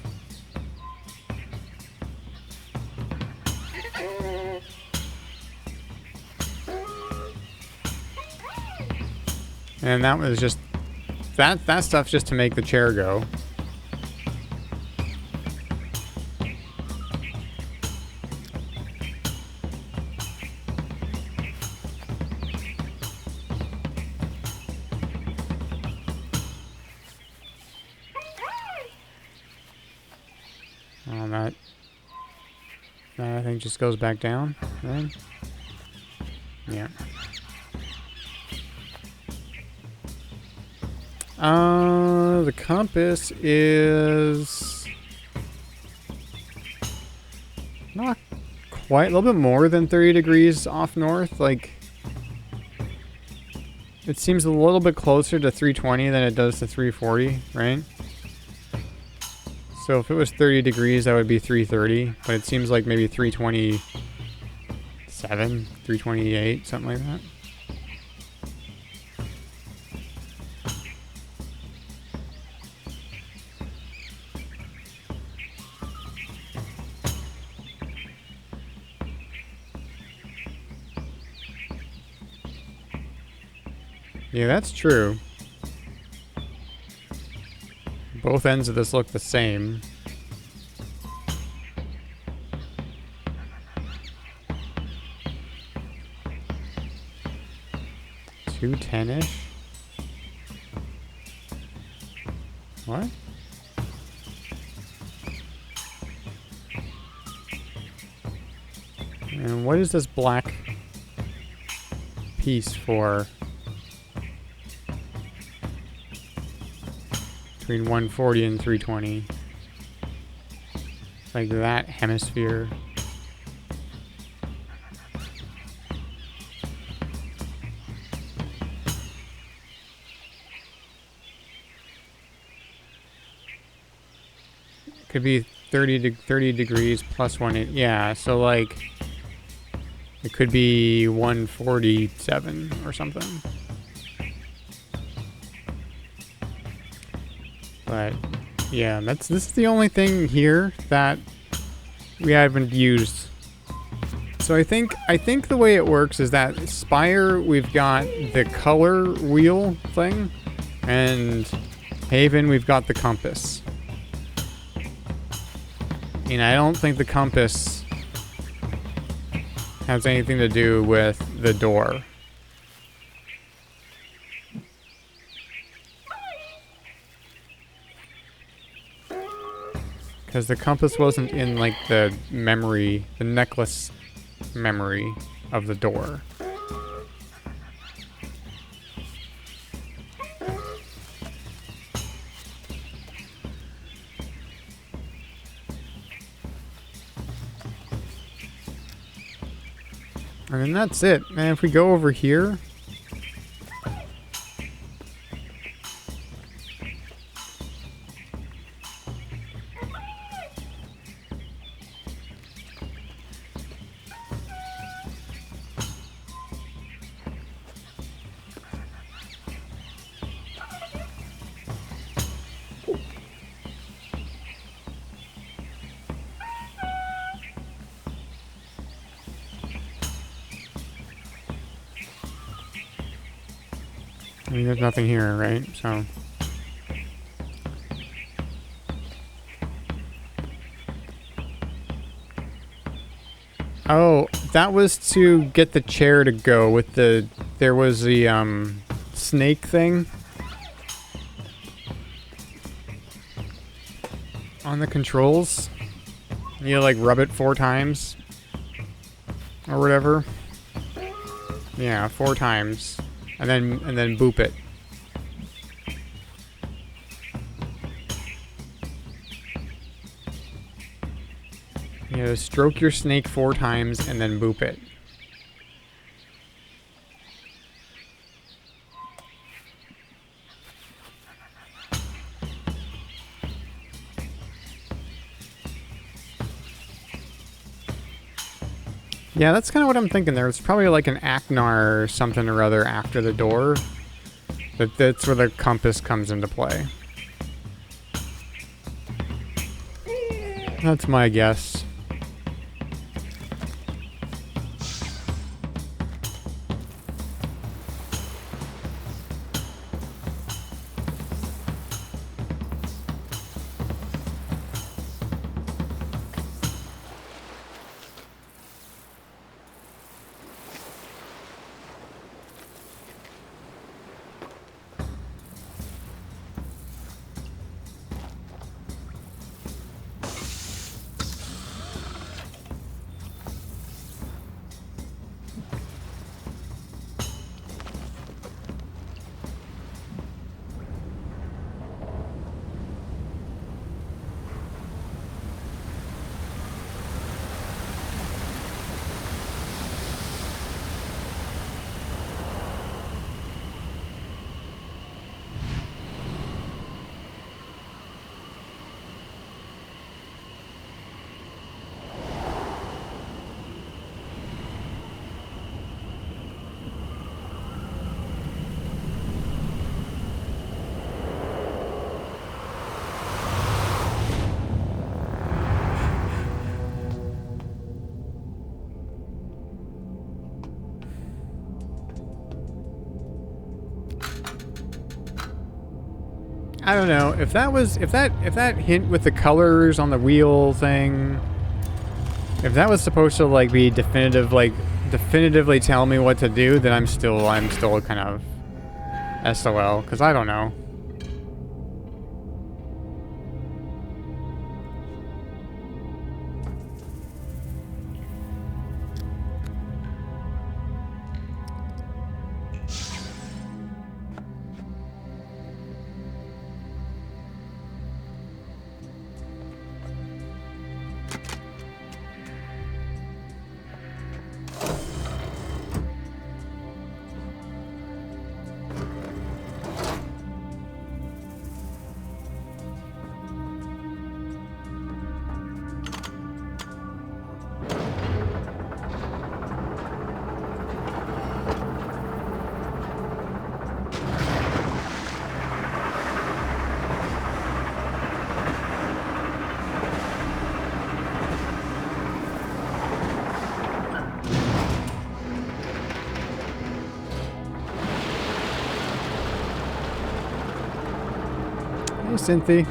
And that was just that stuff's just to make the chair go. Oh, that I think just goes back down, right? Yeah. The compass is not quite, a little bit more than 30 degrees off north. Like, it seems a little bit closer to 320 than it does to 340, right? So if it was 30 degrees, that would be 330, but it seems like maybe 327, 328, something like that. Yeah, that's true. Both ends of this look the same. $210-ish? What? And what is this black piece for? Between 140 and 320. Like that hemisphere. Could be 30 degrees plus one. Yeah, so like it could be 147 or something. But yeah, this is the only thing here that we haven't used. So I think the way it works is that Spire, we've got the color wheel thing, and Haven, we've got the compass. And I don't think the compass has anything to do with the door. Because the compass wasn't in, like, the memory, the necklace memory of the door. And then that's it. And if we go over here... mean, there's nothing here, right? So... Oh, that was to get the chair to go with the... There was the, snake thing on the controls. You, like, rub it 4 times. Or whatever. Yeah, 4 times. And then boop it. You know, stroke your snake 4 times and then boop it. Yeah, that's kind of what I'm thinking there. It's probably like an Aknar or something or other after the door. That's where the compass comes into play. That's my guess. I don't know if that hint with the colors on the wheel thing, if that was supposed to like be definitively tell me what to do, then I'm still kind of SOL, because I don't know. Cynthia.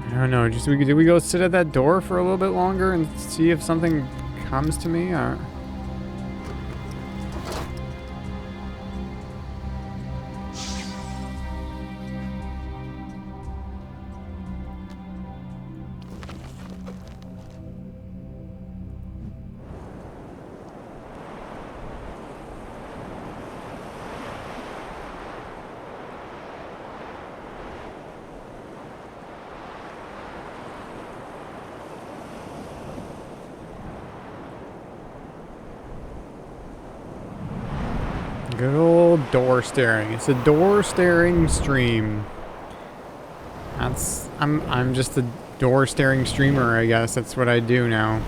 I don't know. Did we go sit at that door for a little bit longer and see if something comes to me? Or... Good old door staring. It's a door staring stream. I'm just a door staring streamer, I guess. That's what I do now.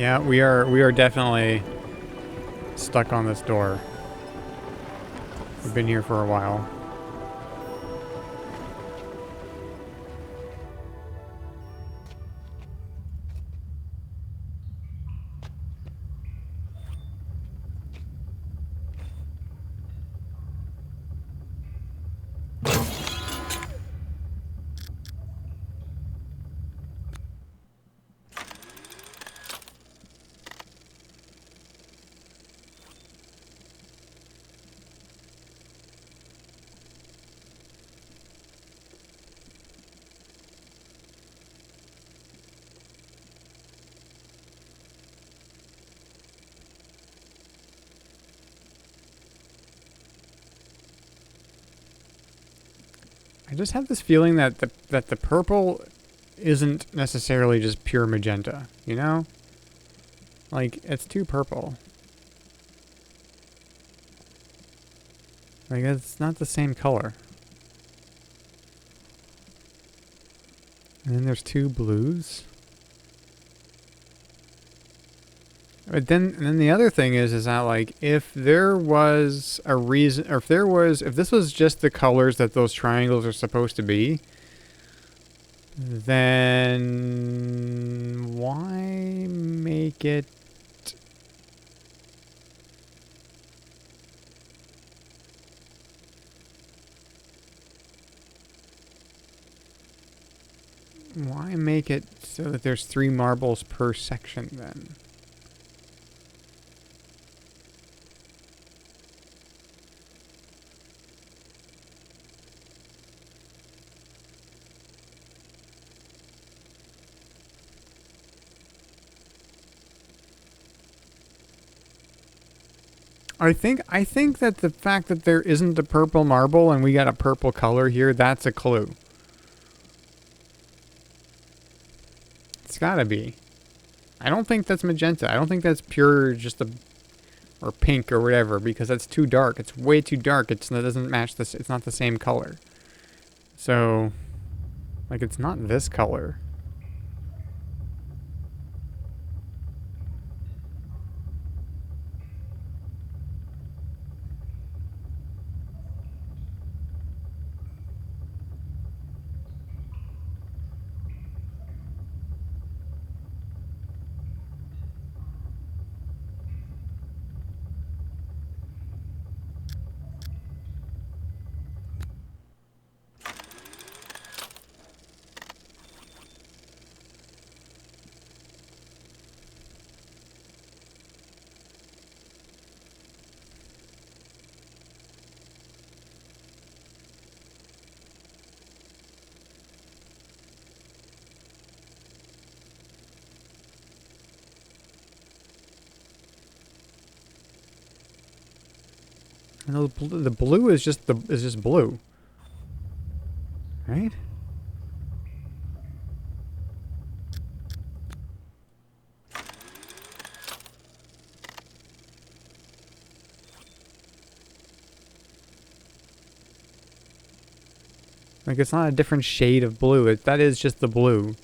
Yeah, we are definitely stuck on this door. We've been here for a while. I just have this feeling that the purple isn't necessarily just pure magenta, you know? Like, it's too purple. Like, it's not the same color. And then there's two blues. But then the other thing is that, like, if there was a reason, or if this was just the colors that those triangles are supposed to be, then why make it? Why make it so that there's 3 marbles per section then? I think that the fact that there isn't a purple marble and we got a purple color here, that's a clue. It's gotta be. I don't think that's magenta. I don't think that's pure just or pink or whatever, because that's too dark. It's way too dark. It doesn't match this. It's not the same color. So, like, it's not this color. And the blue is just blue, right? Like, it's not a different shade of blue. That is just the blue.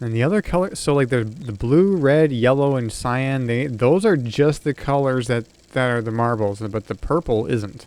And the other color, so like the blue, red, yellow, and cyan, those are just the colors that are the marbles, but the purple isn't.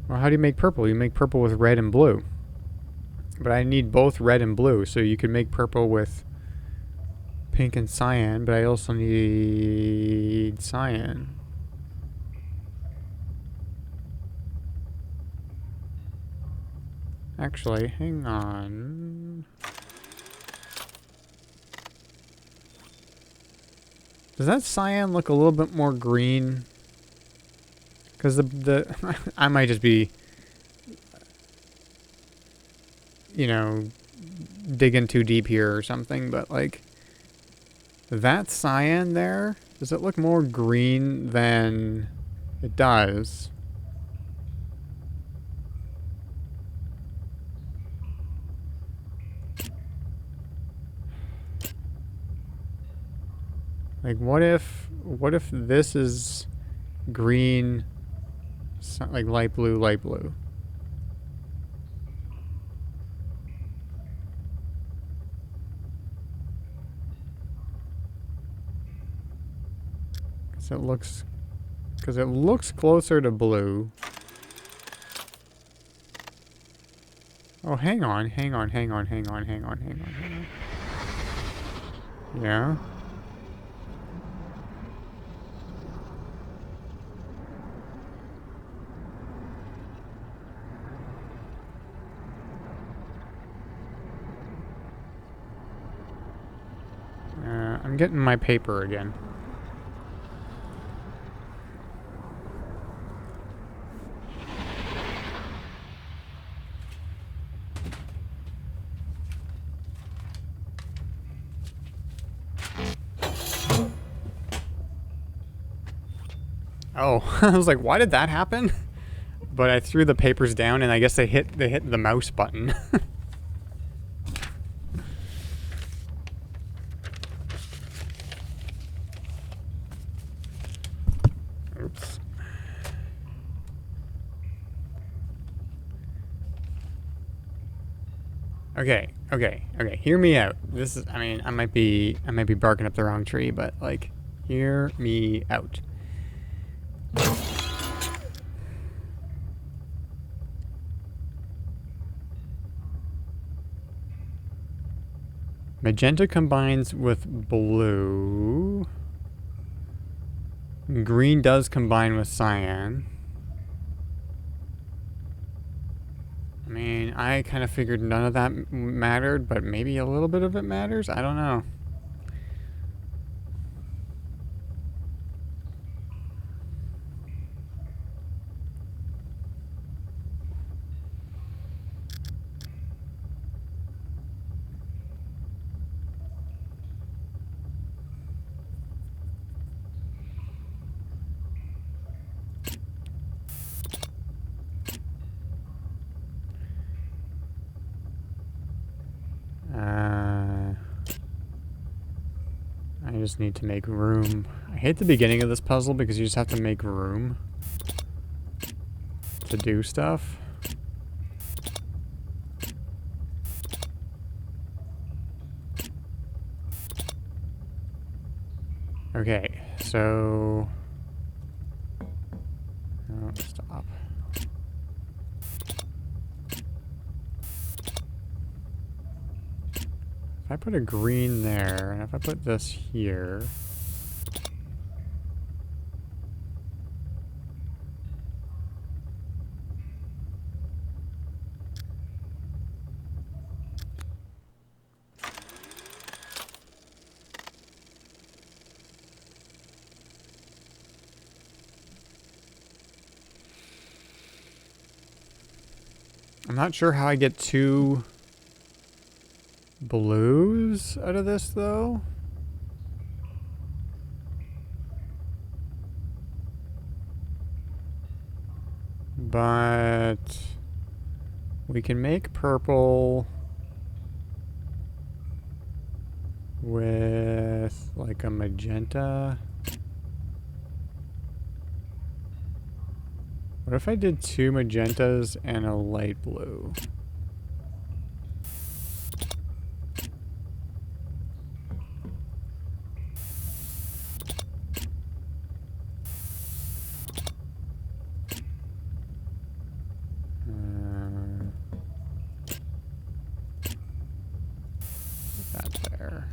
Well, how do you make purple? You make purple with red and blue. But I need both red and blue, so you could make purple with pink and cyan, but I also need cyan. Actually, hang on. Does that cyan look a little bit more green? Because the I might just be, you know, digging too deep here or something, but like that cyan there, does it look more green than it does? Like what if this is green, like light blue, light blue? Because it looks closer to blue. Oh, hang on. Yeah. I'm getting my paper again. Oh, I was like, why did that happen? But I threw the papers down, and I guess they hit the mouse button. Oops. Okay. Hear me out. This is, I mean, I might be barking up the wrong tree, but like, hear me out. Magenta combines with blue. Green does combine with cyan. I mean, I kind of figured none of that mattered, but maybe a little bit of it matters? I don't know. I just need to make room. I hate the beginning of this puzzle because you just have to make room to do stuff. Okay, so... Oh, stop. If I put a green there, and if I put this here... I'm not sure how I get two blues out of this, though. But we can make purple with like a magenta. What if I did two magentas and a light blue? Put that there.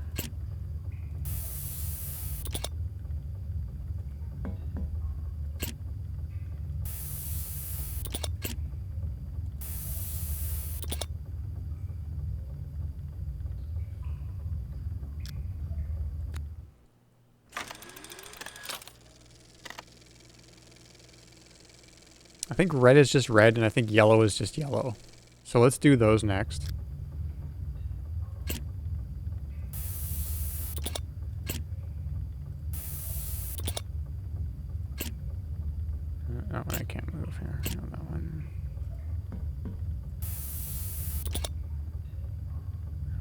I think red is just red, and I think yellow is just yellow. So let's do those next. Oh, I can't move here. No, that one.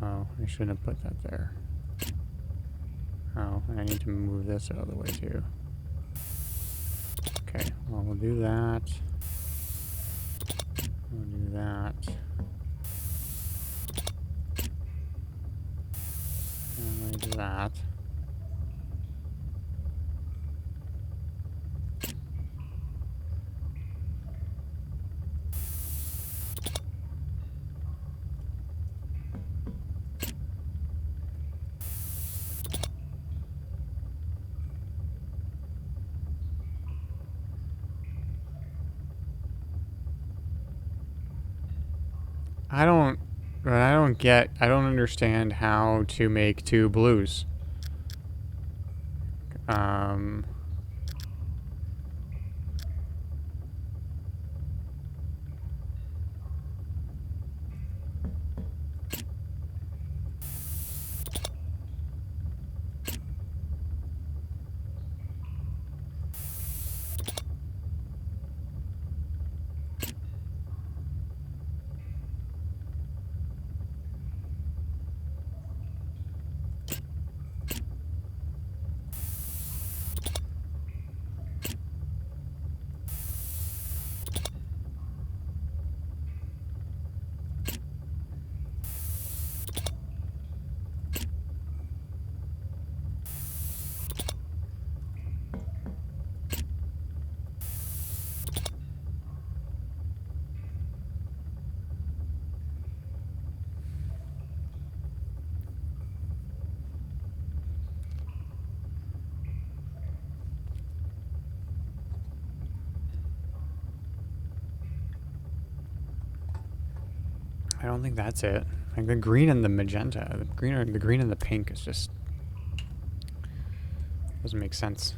Oh, I shouldn't have put that there. Oh, and I need to move this out of the way too. Okay, well, we'll do that. We'll do that. And we'll do that. I don't understand how to make two blues. Um, I don't think that's it. Like the green and the magenta, the green and the pink is just doesn't make sense.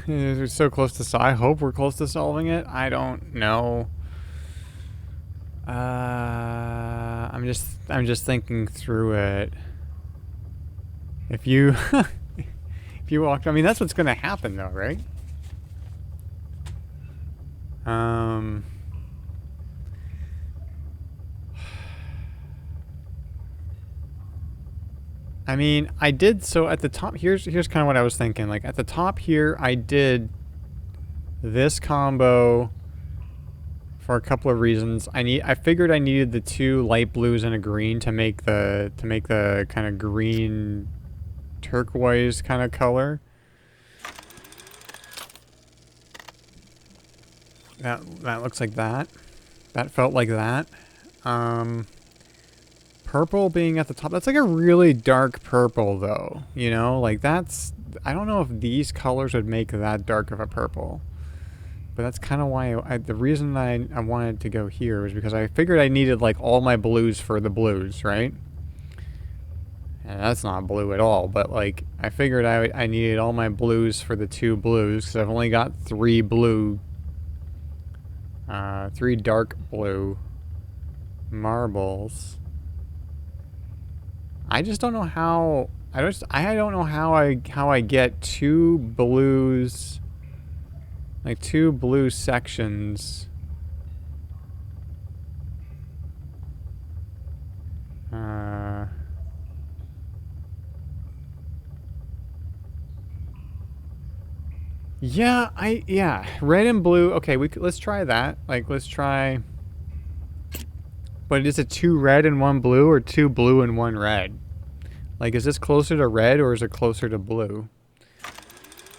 We're so close to. I hope we're close to solving it. I don't know. I'm just thinking through it. If you if you walked, I mean that's what's gonna happen though, right? I mean, I did so at the top. Here's kind of what I was thinking. Like at the top here, I did this combo for a couple of reasons. I figured I needed the two light blues and a green to make the kind of green turquoise kind of color. That looks like that. That felt like that. Purple being at the top. That's like a really dark purple though. You know, like that's. I don't know if these colors would make that dark of a purple. But that's kind of why the reason I wanted to go here was because I figured I needed like all my blues for the blues, right? And that's not blue at all, but like I figured I needed all my blues for the two blues because I've only got three dark blue marbles. I just don't know how. I don't know how I get two blues. Like two blue sections. Yeah, red and blue. Okay, let's try that. Like, let's try. But is it 2 red and 1 blue, or 2 blue and 1 red? Like, is this closer to red, or is it closer to blue?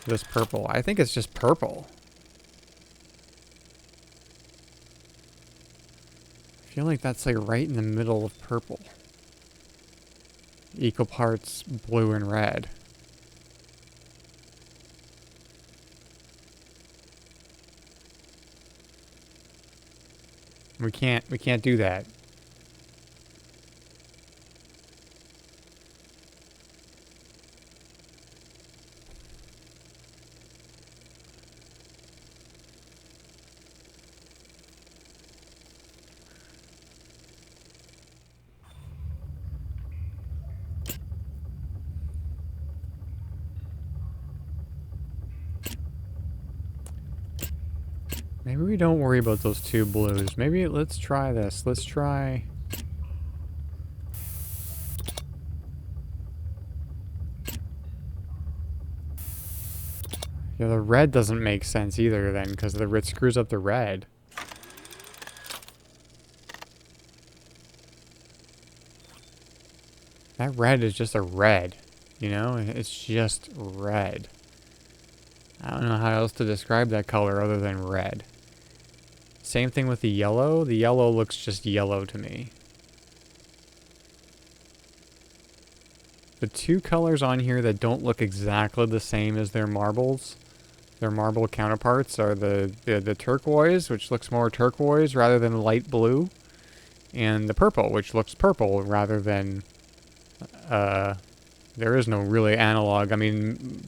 This purple. I think it's just purple. I feel like that's like right in the middle of purple. Equal parts blue and red. We can't do that. Maybe we don't worry about those 2 blues. Maybe let's try this. Let's try... Yeah, the red doesn't make sense either then, because the red screws up the red. That red is just a red, you know? It's just red. I don't know how else to describe that color other than red. Same thing with the yellow. The yellow looks just yellow to me. The 2 colors on here that don't look exactly the same as their marbles, their marble counterparts, are the turquoise, which looks more turquoise rather than light blue, and the purple, which looks purple rather than... there is no really analog. I mean,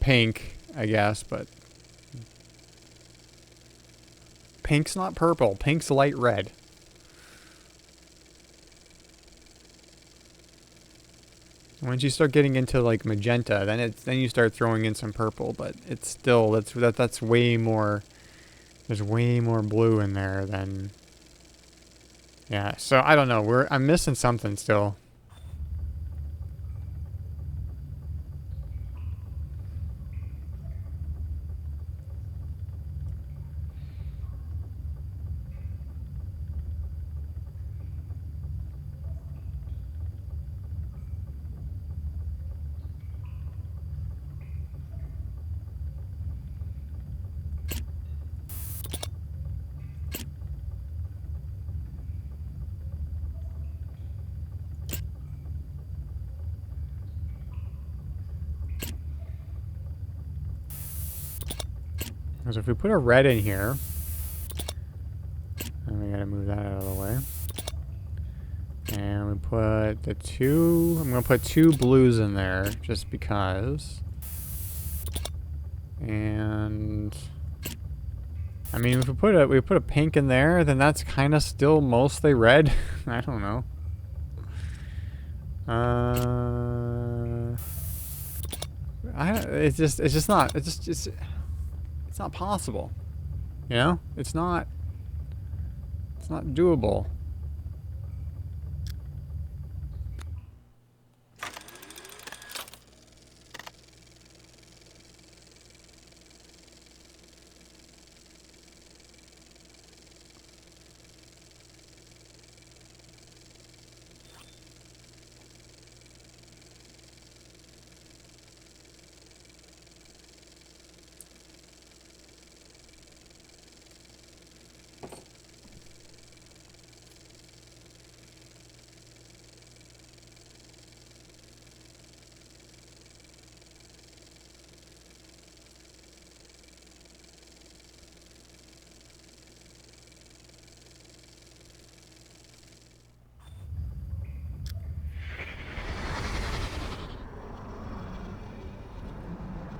pink, I guess, but... Pink's not purple. Pink's light red. Once you start getting into like magenta, then you start throwing in some purple, but it's still that's way more. There's way more blue in there than. Yeah, so I don't know. I'm missing something still. Because if we put a red in here, and we gotta move that out of the way. And we put the 2, I'm gonna put 2 blues in there, just because. And I mean, if we put a pink in there, then that's kind of still mostly red. I don't know. It's not possible. You know? It's not doable.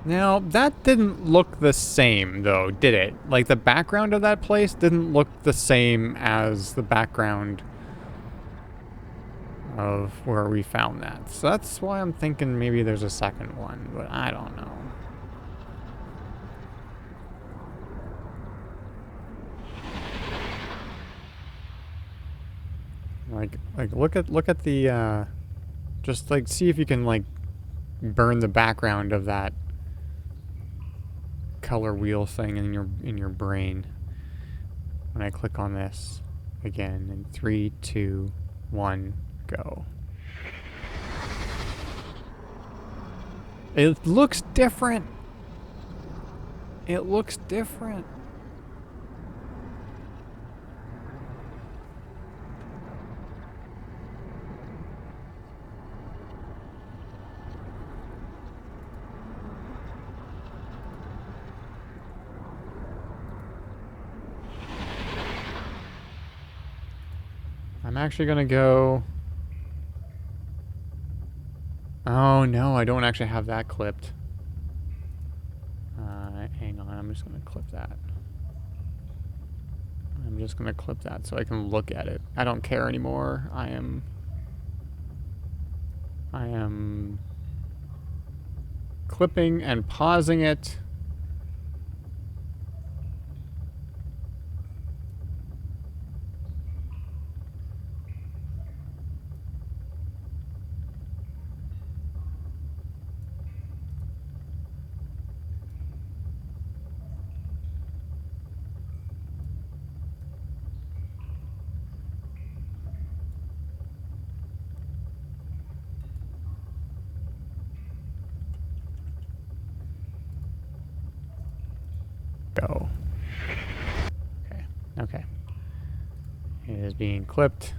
Now, that didn't look the same, though, did it? Like, the background of that place didn't look the same as the background of where we found that. So that's why I'm thinking maybe there's a second one, but I don't know. Like look at the, just, like, see if you can, like, burn the background of that color wheel thing in your brain when I click on this again in 3, 2, 1, go. It looks different. It looks different. I'm actually gonna go... Oh no, I don't actually have that clipped. Hang on, I'm just gonna clip that. I'm just gonna clip that so I can look at it. I don't care anymore. I am clipping and pausing it. Go. Okay. Okay. It is being clipped.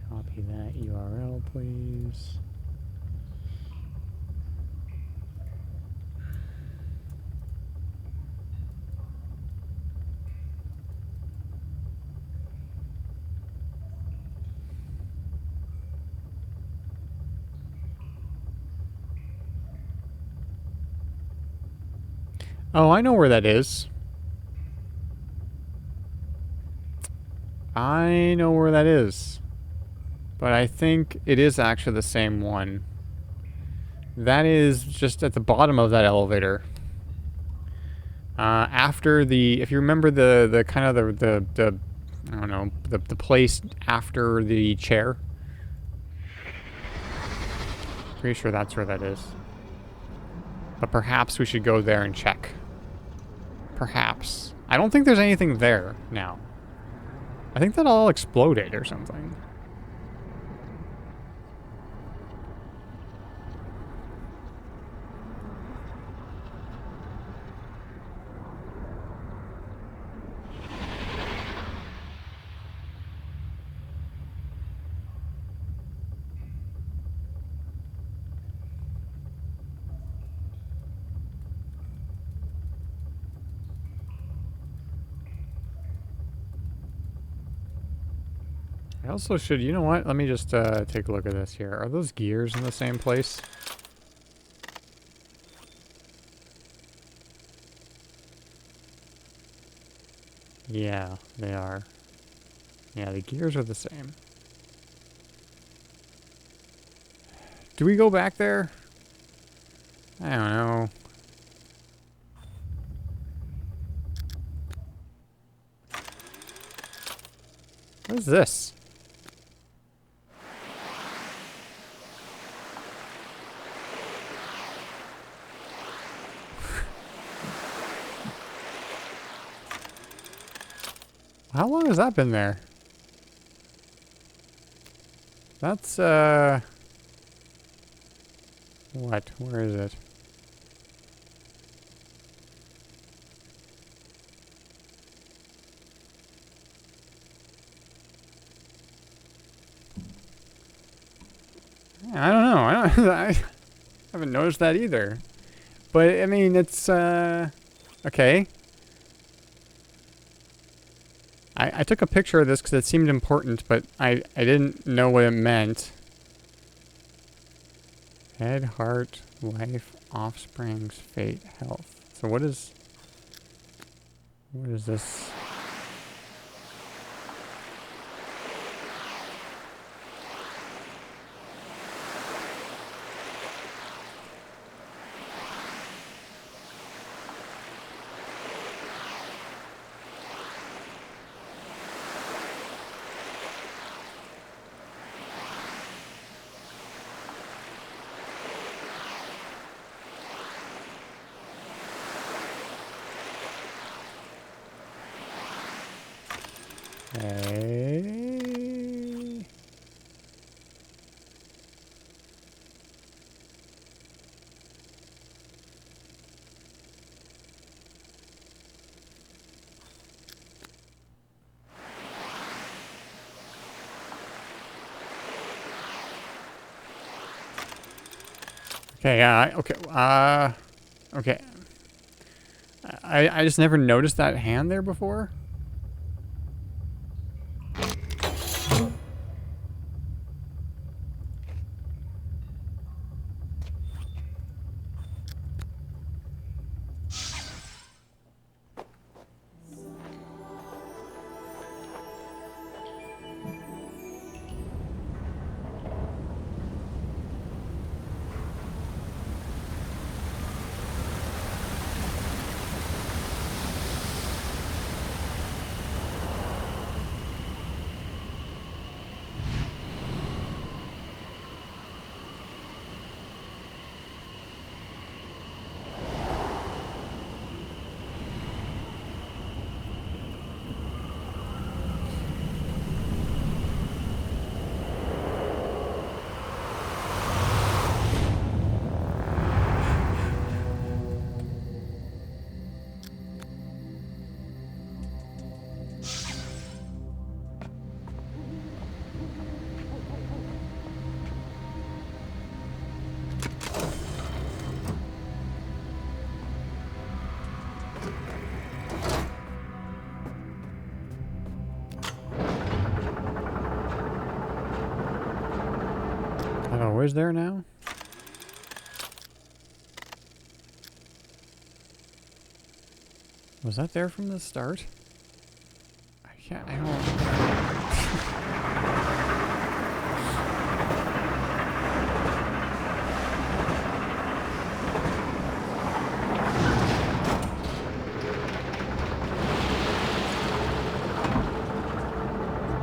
Copy that URL, please. Oh, I know where that is. I know where that is. But I think it is actually the same one. That is just at the bottom of that elevator. After the, if you remember the kind of the I don't know, the place after the chair. Pretty sure that's where that is. But perhaps we should go there and check. Perhaps. I don't think there's anything there now. I think that all exploded or something. I also should, you know what? Let me just take a look at this here. Are those gears in the same place? Yeah, they are. Yeah, the gears are the same. Do we go back there? I don't know. What is this? How long has that been there? That's, what? Where is it? I don't know. I haven't noticed that either. But, I mean, it's, okay. I took a picture of this because it seemed important, but I didn't know what it meant. Head, heart, life, offsprings, fate, health. So what is this? Okay. Okay, okay. I just never noticed that hand there before. Oh, where's there now? Was that there from the start? I don't...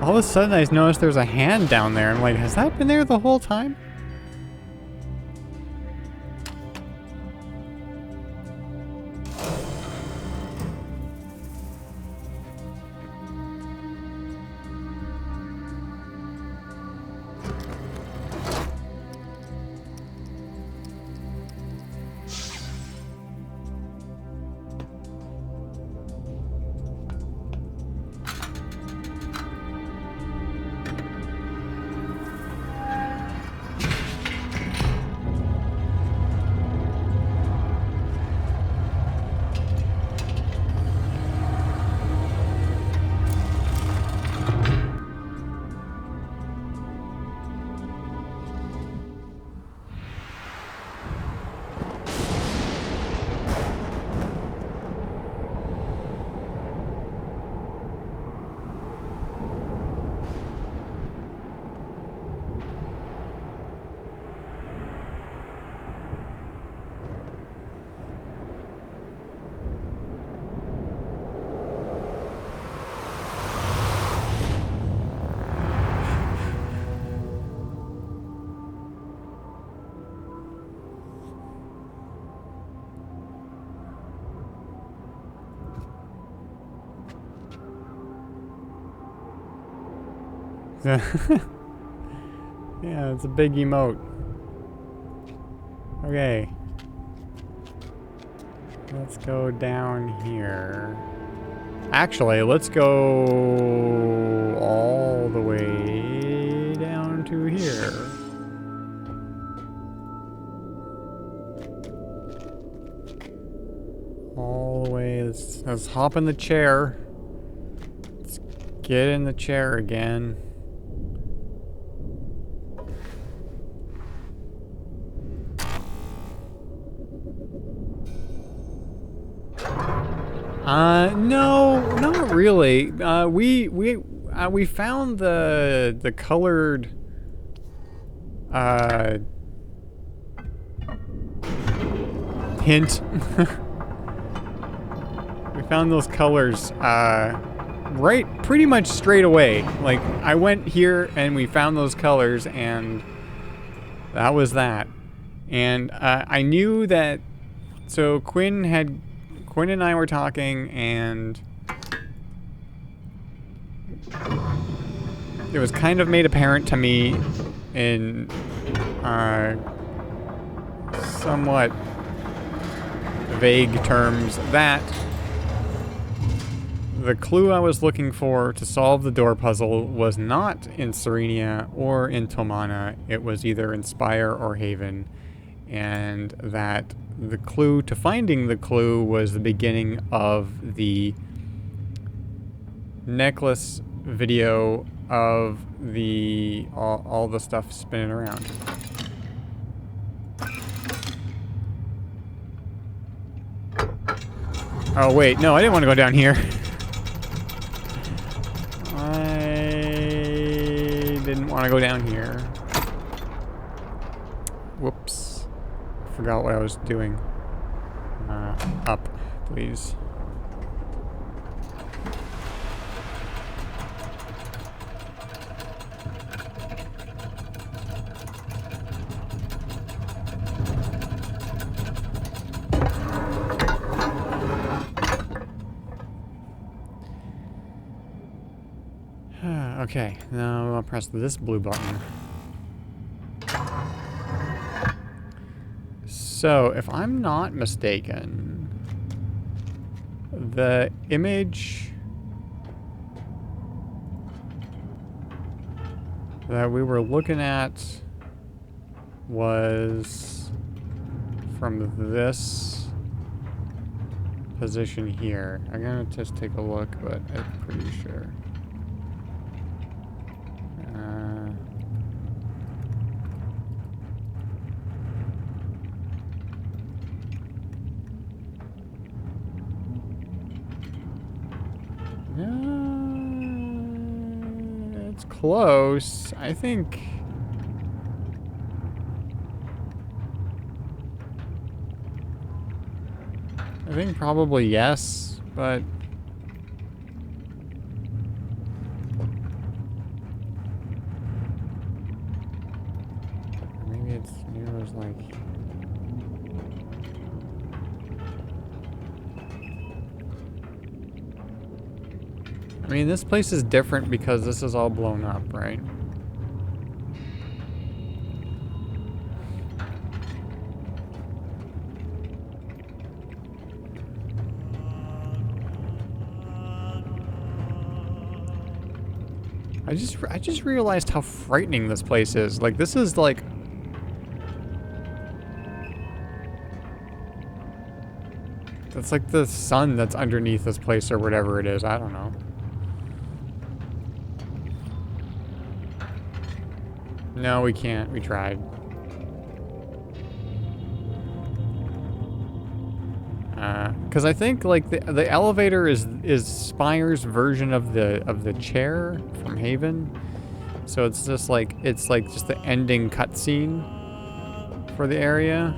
All of a sudden I noticed there's a hand down there. I'm like, has that been there the whole time? Yeah, it's a big emote. Okay. Let's go down here. Actually, let's go all the way down to here. All the way. Let's hop in the chair. Let's get in the chair again. No, not really. We found the colored hint. We found those colors right pretty much straight away. Like I went here and we found those colors and that was that. And I knew that. So Quinn and I were talking, and It was kind of made apparent to me in somewhat vague terms that the clue I was looking for to solve the door puzzle was not in Serenia or in Tomana. It was either in Spire or Haven. And that the clue to finding the clue was the beginning of the necklace video of the all the stuff spinning around. Oh wait, no, I didn't want to go down here. I didn't want to go down here. Whoops. Forgot what I was doing. Up, please. Okay, now I'll press this blue button. So, if I'm not mistaken, the image that we were looking at was from this position here. I'm gonna just take a look, but I'm pretty sure. It's close. I think probably yes, but maybe it's like I mean, this place is different because this is all blown up, right? I just realized how frightening this place is. Like, this is like that's like the sun that's underneath this place or whatever it is. I don't know. No, we can't. We tried. Because I think like the elevator is Spire's version of the chair from Haven, so it's just like just the ending cutscene for the area.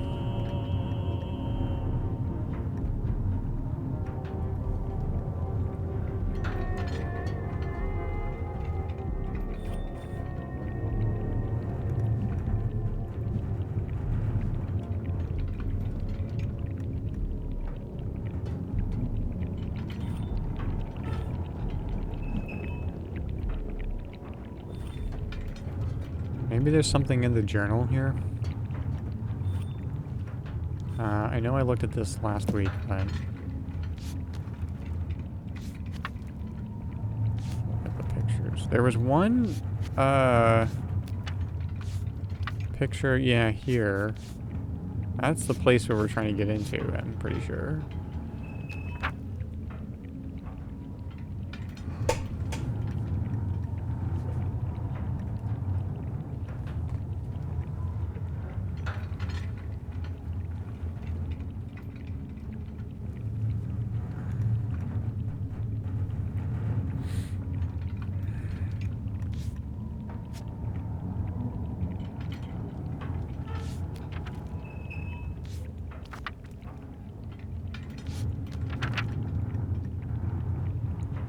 Maybe there's something in the journal here. I know I looked at this last week, but look at the pictures. There was one picture, yeah, here. That's the place where we're trying to get into, I'm pretty sure.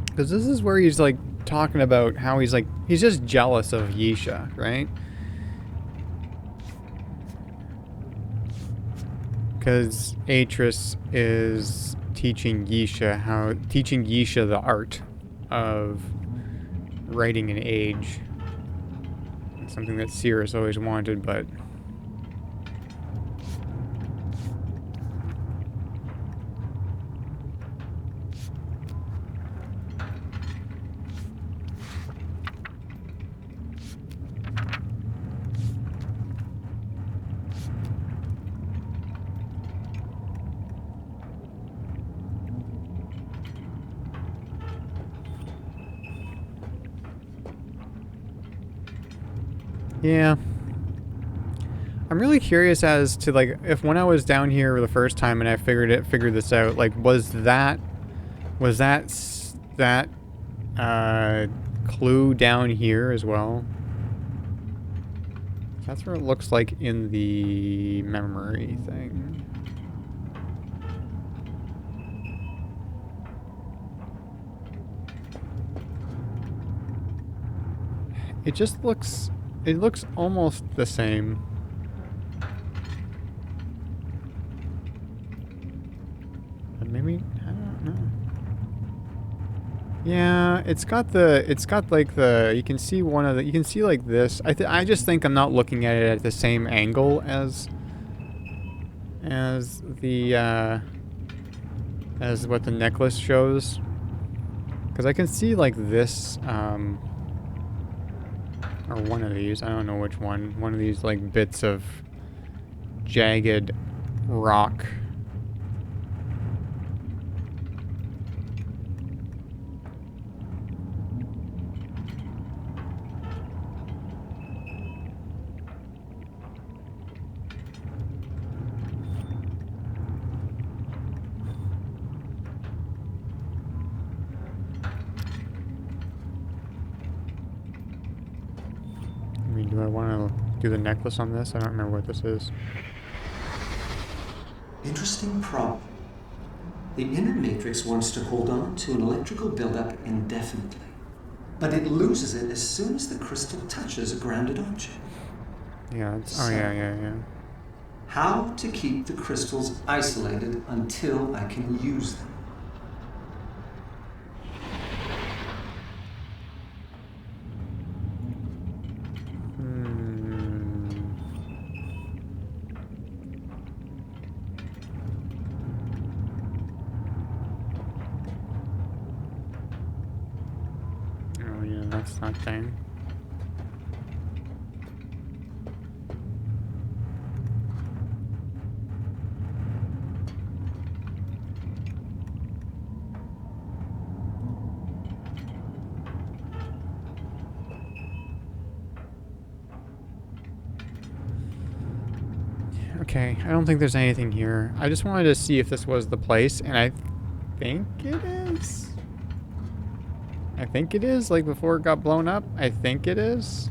Because this is where he's like talking about how he's just jealous of Yisha, right? Because Atris is teaching Yisha the art of writing an age. It's something that Sears always wanted, but... Yeah. I'm really curious as to, like, if when I was down here the first time and I figured this out, like, was that clue down here as well? That's what it looks like in the memory thing. It just looks... It looks almost the same. But maybe... I don't know. Yeah, it's got like the... You can see one of the... You can see like this. I just think I'm not looking at it at the same angle as the... as what the necklace shows. Because I can see like this... or one of these, I don't know which one. One of these, like, bits of jagged rock. Do I want to do the necklace on this? I don't remember what this is.
Interesting problem. The inner matrix wants to hold on to an electrical buildup indefinitely, but it loses it as soon as the crystal touches a grounded object.
Yeah, it's... Oh, yeah.
How to keep the crystals isolated until I can use them.
That's that thing. Okay, I don't think there's anything here. I just wanted to see if this was the place, and I think it is. I think it is, like before it got blown up. I think it is.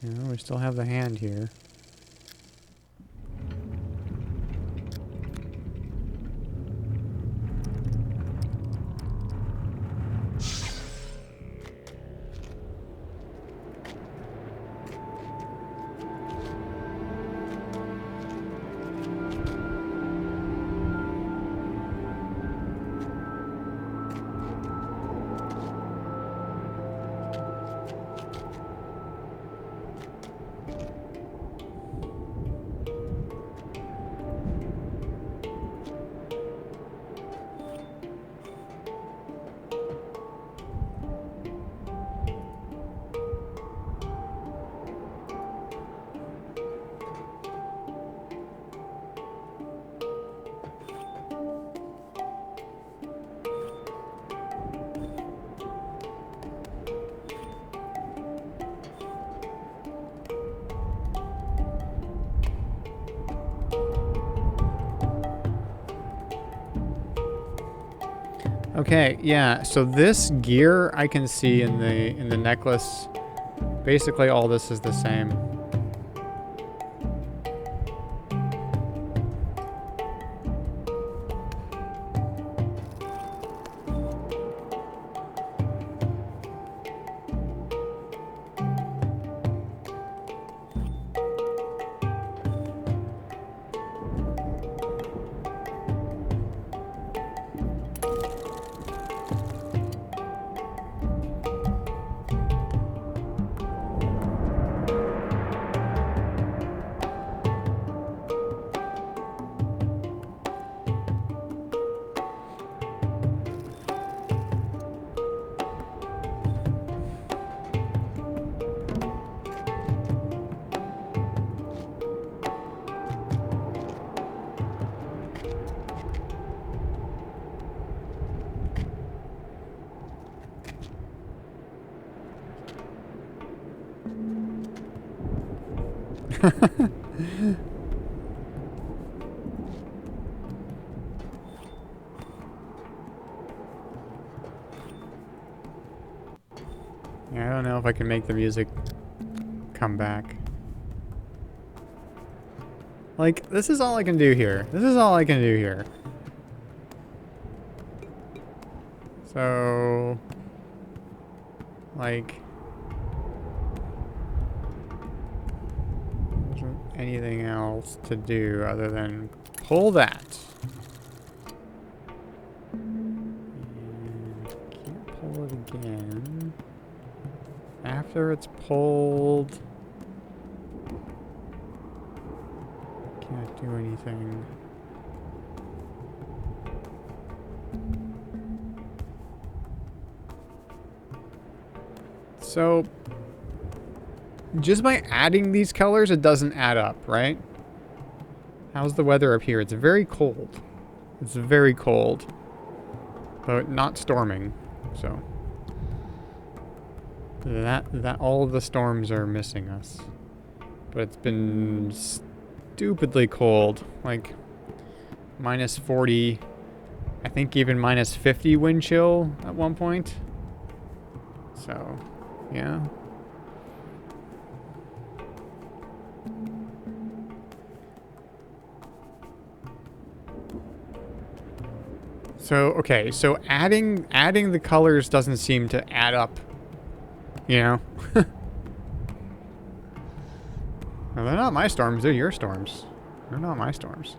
Yeah, we still have the hand here. Okay, yeah, so this gear I can see in the necklace. Basically all this is the same. Yeah, I don't know if I can make the music come back. Like, this is all I can do here. This is all I can do here. So... like... there isn't anything else to do other than pull that. And can't pull it again. After it's pulled... can't do anything. So, just by adding these colors, it doesn't add up, right? How's the weather up here? It's very cold. It's very cold. But not storming, so. That all of the storms are missing us. But it's been stupidly cold. Like, minus 40, I think even minus 50 wind chill at one point. So, yeah. So, okay, so adding the colors doesn't seem to add up, you know? Well, they're not my storms, they're your storms. They're not my storms.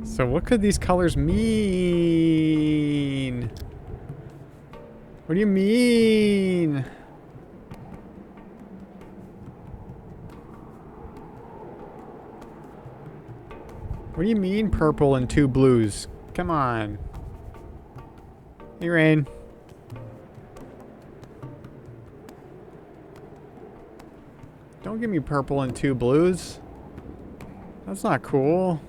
So what could these colors mean? What do you mean? What do you mean purple and 2 blues? Come on. Hey, Rain. Don't give me purple and 2 blues. That's not cool.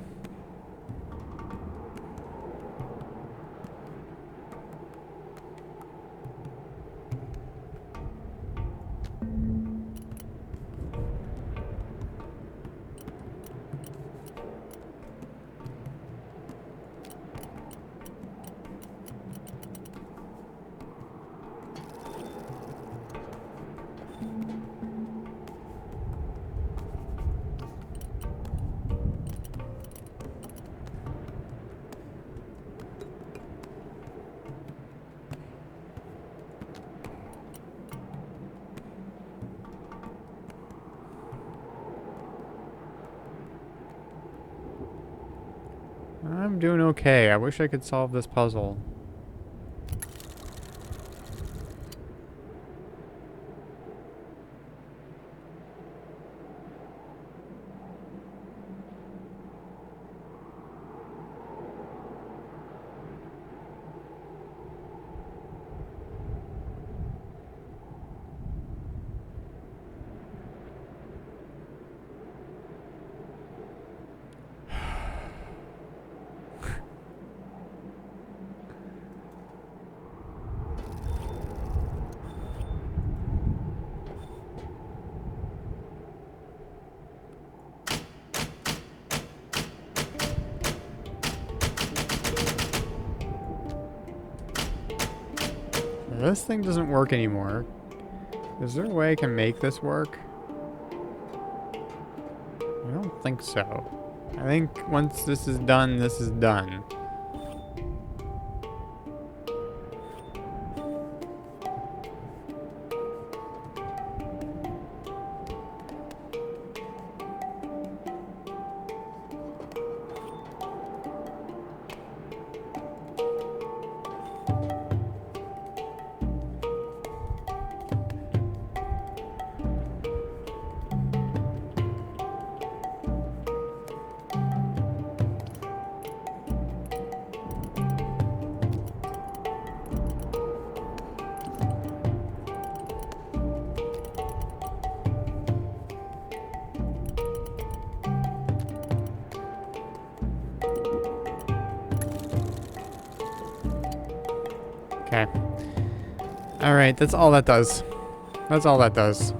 I'm doing okay. I wish I could solve this puzzle. This thing doesn't work anymore. Is there a way I can make this work? I don't think so. I think once this is done, this is done. Okay. Alright, that's all that does. That's all that does.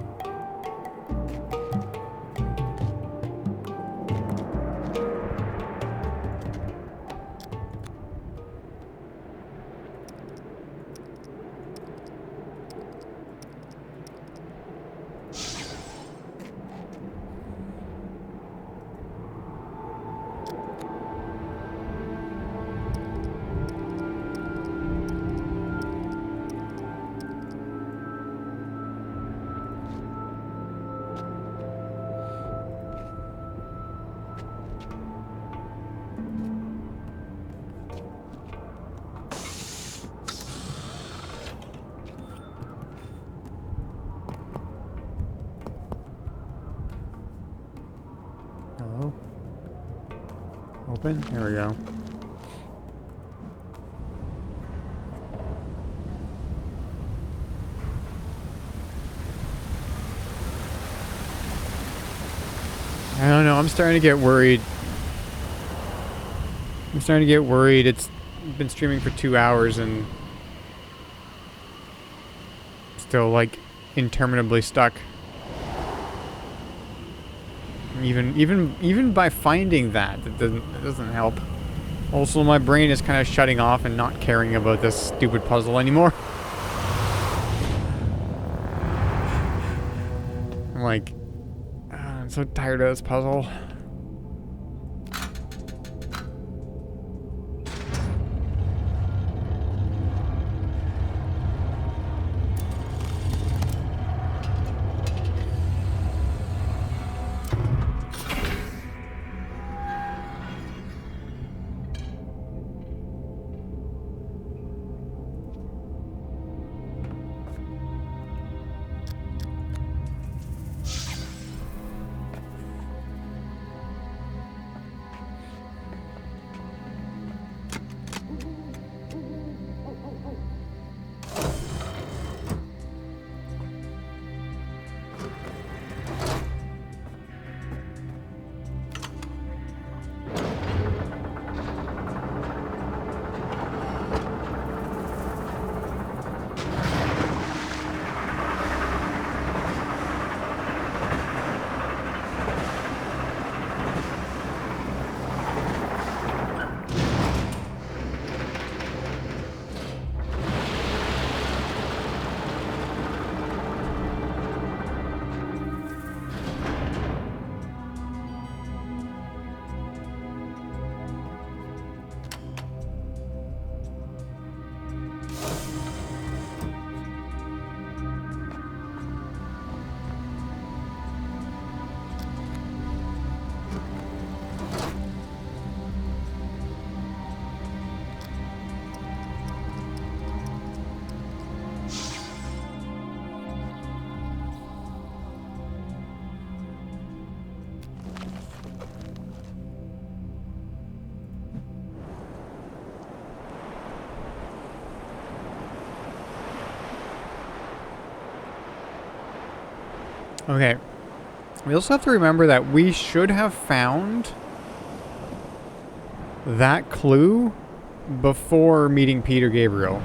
Hello? Open? There we go. I don't know, I'm starting to get worried. It's been streaming for 2 hours and still, like, interminably stuck. Even by finding that, it doesn't help. Also, my brain is kind of shutting off and not caring about this stupid puzzle anymore. I'm like, I'm so tired of this puzzle. Okay. We also have to remember that we should have found that clue before meeting Peter Gabriel.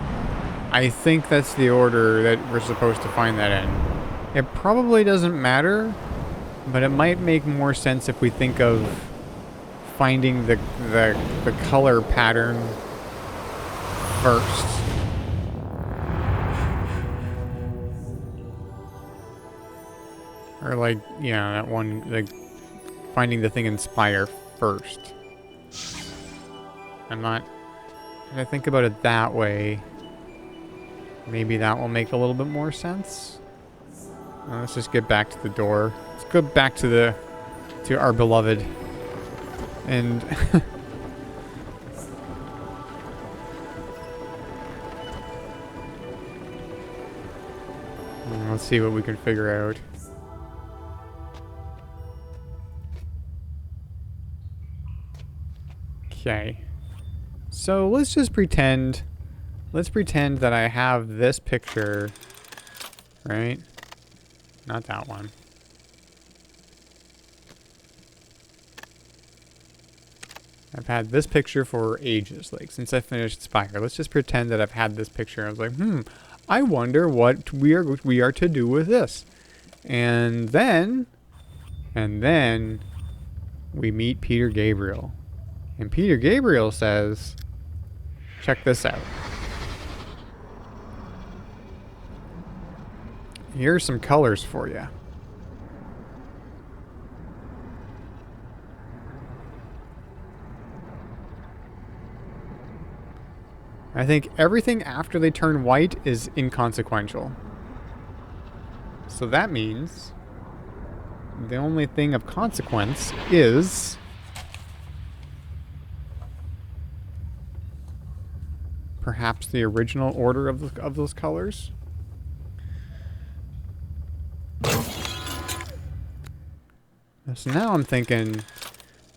I think that's the order that we're supposed to find that in. It probably doesn't matter, but it might make more sense if we think of finding the color pattern first. Or like, yeah, that one, like, finding the thing in Spire first. I'm not... If I think about it that way, maybe that will make a little bit more sense. Let's just get back to the door. Let's go back to our beloved. And... let's see what we can figure out. Okay. So let's just pretend... Let's pretend that I have this picture, right? Not that one. I've had this picture for ages, like since I finished Spire. Let's just pretend that I've had this picture. I was like, I wonder what we are to do with this. And then we meet Peter Gabriel. And Peter Gabriel says, check this out. Here's some colors for you. I think everything after they turn white is inconsequential. So that means the only thing of consequence is perhaps the original order of those colors. So now I'm thinking,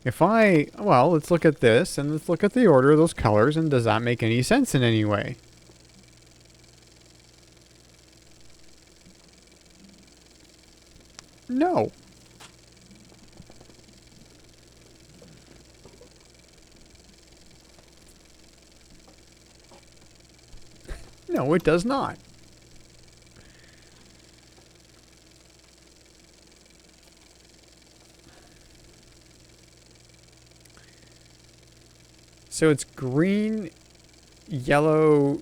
let's look at this and let's look at the order of those colors, and does that make any sense in any way? No. No, it does not. So it's green, yellow,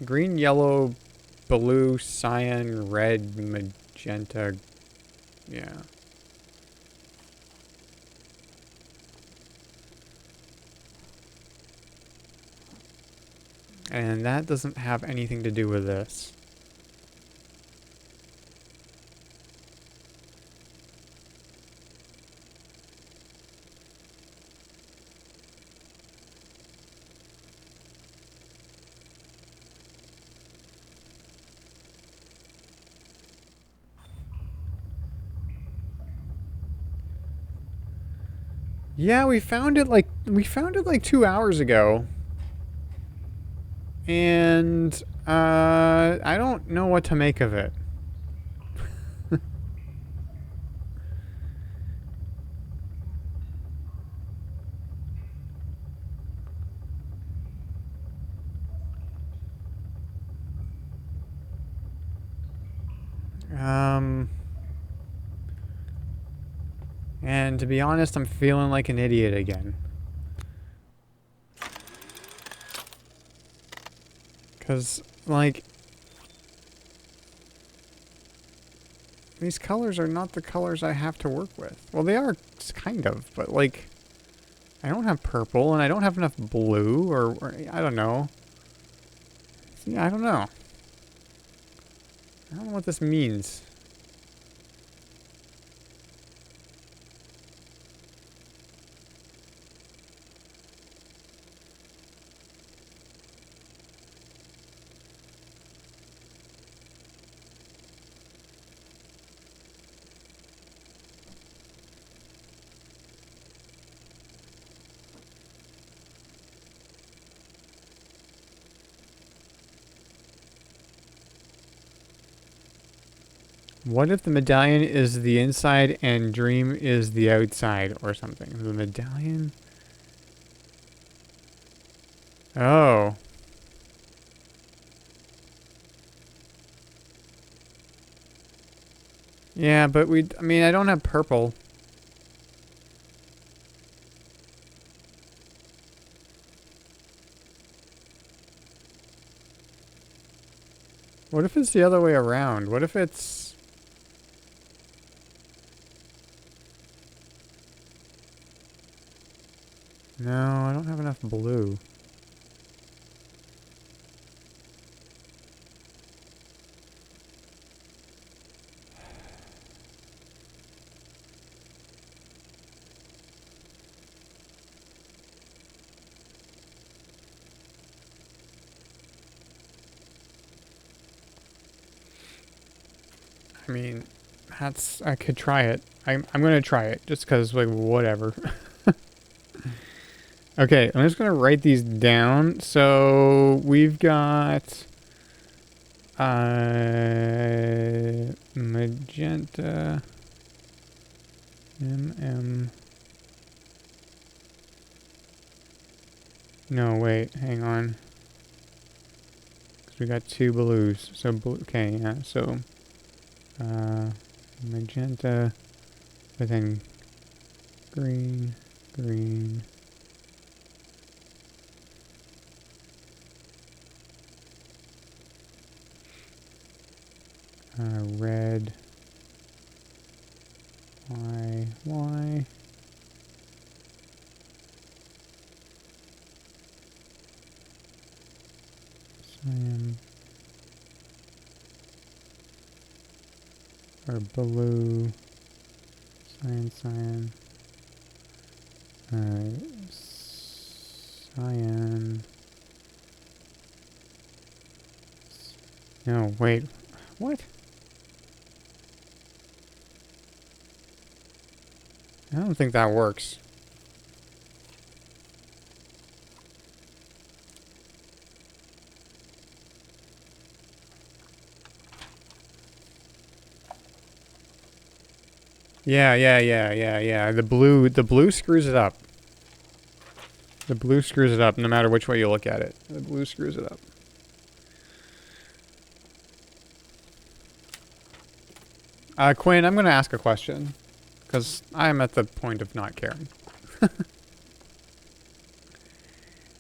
green, yellow, blue, cyan, red, magenta. Yeah. And that doesn't have anything to do with this. Yeah, we found it like 2 hours ago. And I don't know what to make of it. And to be honest, I'm feeling like an idiot again. Because, like, these colors are not the colors I have to work with. Well, they are, kind of, but, like, I don't have purple, and I don't have enough blue, or I don't know. Yeah, I don't know. I don't know what this means. What if the medallion is the inside and dream is the outside or something? The medallion? Oh. Yeah, but I don't have purple. What if it's the other way around? What if it's... No, I don't have enough blue. I mean, I could try it. I'm gonna try it, just because, like, whatever. Okay, I'm just gonna write these down. So, we've got... magenta... MM... No, wait, hang on. Because we got 2 blues. So, okay, yeah, so... magenta, but then green, green. Red, Y. Cyan. Or blue. Cyan. Cyan. No, wait. What? I don't think that works. Yeah. The blue screws it up. The blue screws it up no matter which way you look at it. The blue screws it up. Quinn, I'm going to ask a question. Because I'm at the point of not caring.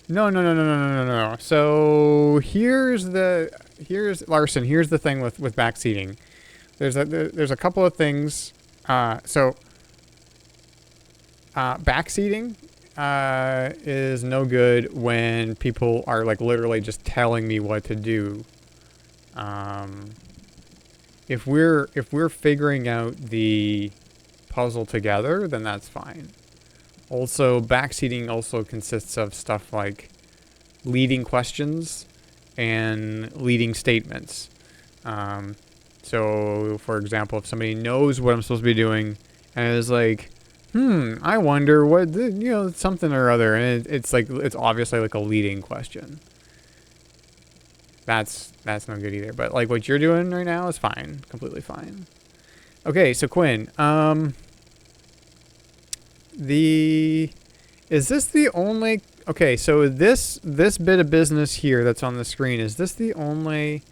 No. So here's Larson. Here's the thing with backseating. There's a couple of things. Backseating is no good when people are like literally just telling me what to do. If we're figuring out the puzzle together, then that's fine. Also, backseating also consists of stuff like leading questions and leading statements. So, for example, if somebody knows what I'm supposed to be doing and is like, I wonder what, something or other, and it's obviously like a leading question. That's no good either. But like what you're doing right now is fine, completely fine. Okay, so Quinn, is this the only? Okay, so this bit of business here that's on the screen, is this the only?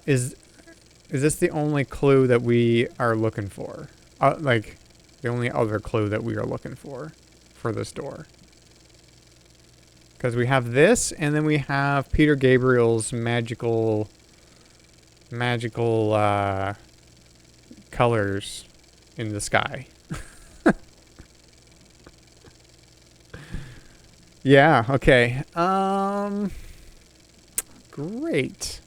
Is this the only clue that we are looking for? Like the only other clue that we are looking for this door? Because we have this, and then we have Peter Gabriel's magical colors in the sky. Yeah, okay. Great.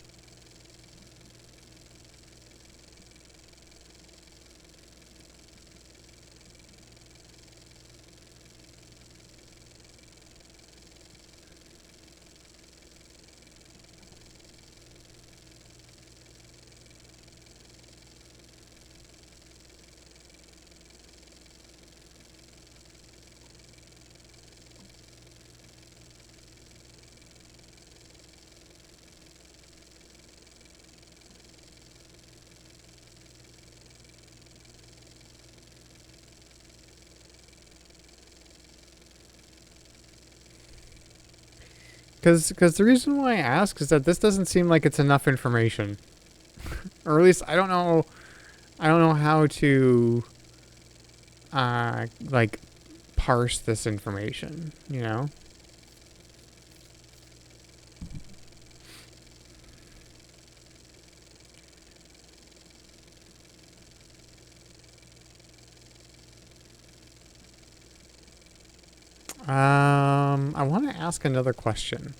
Because the reason why I ask is that this doesn't seem like it's enough information. Or at least I don't know how to like parse this information, you know? I want to ask another question.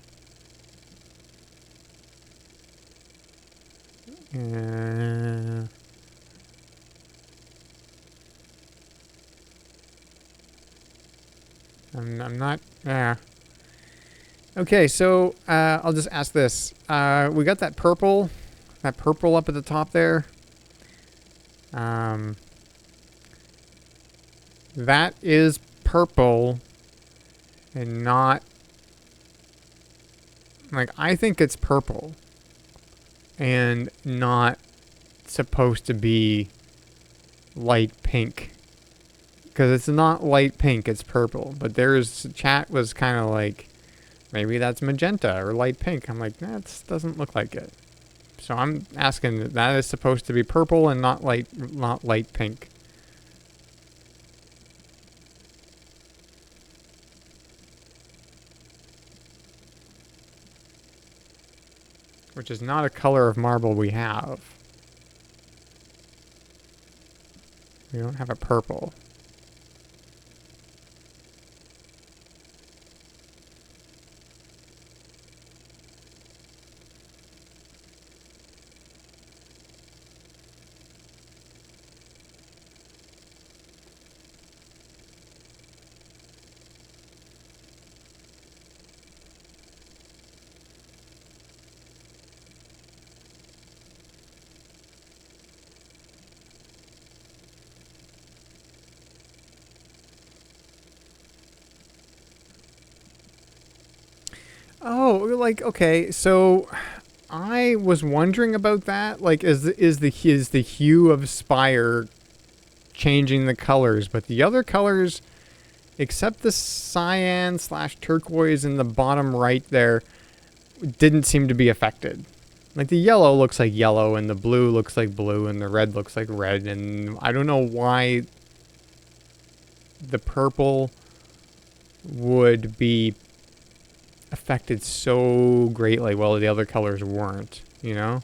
I'm not. Okay, so I'll just ask this. We got that purple up at the top there. That is purple. And not, like, I think it's purple and not supposed to be light pink, because it's not light pink, it's purple. But chat was kind of like maybe that's magenta or light pink. I'm like, that doesn't look like it. So I'm asking that is supposed to be purple and not light pink. Which is not a color of marble we have. We don't have a purple. Oh, like, okay, so I was wondering about that. Like, is the hue of Spire changing the colors? But the other colors, except the cyan slash turquoise in the bottom right there, didn't seem to be affected. Like, the yellow looks like yellow, and the blue looks like blue, and the red looks like red, and I don't know why the purple would be affected so greatly while the other colors weren't, you know?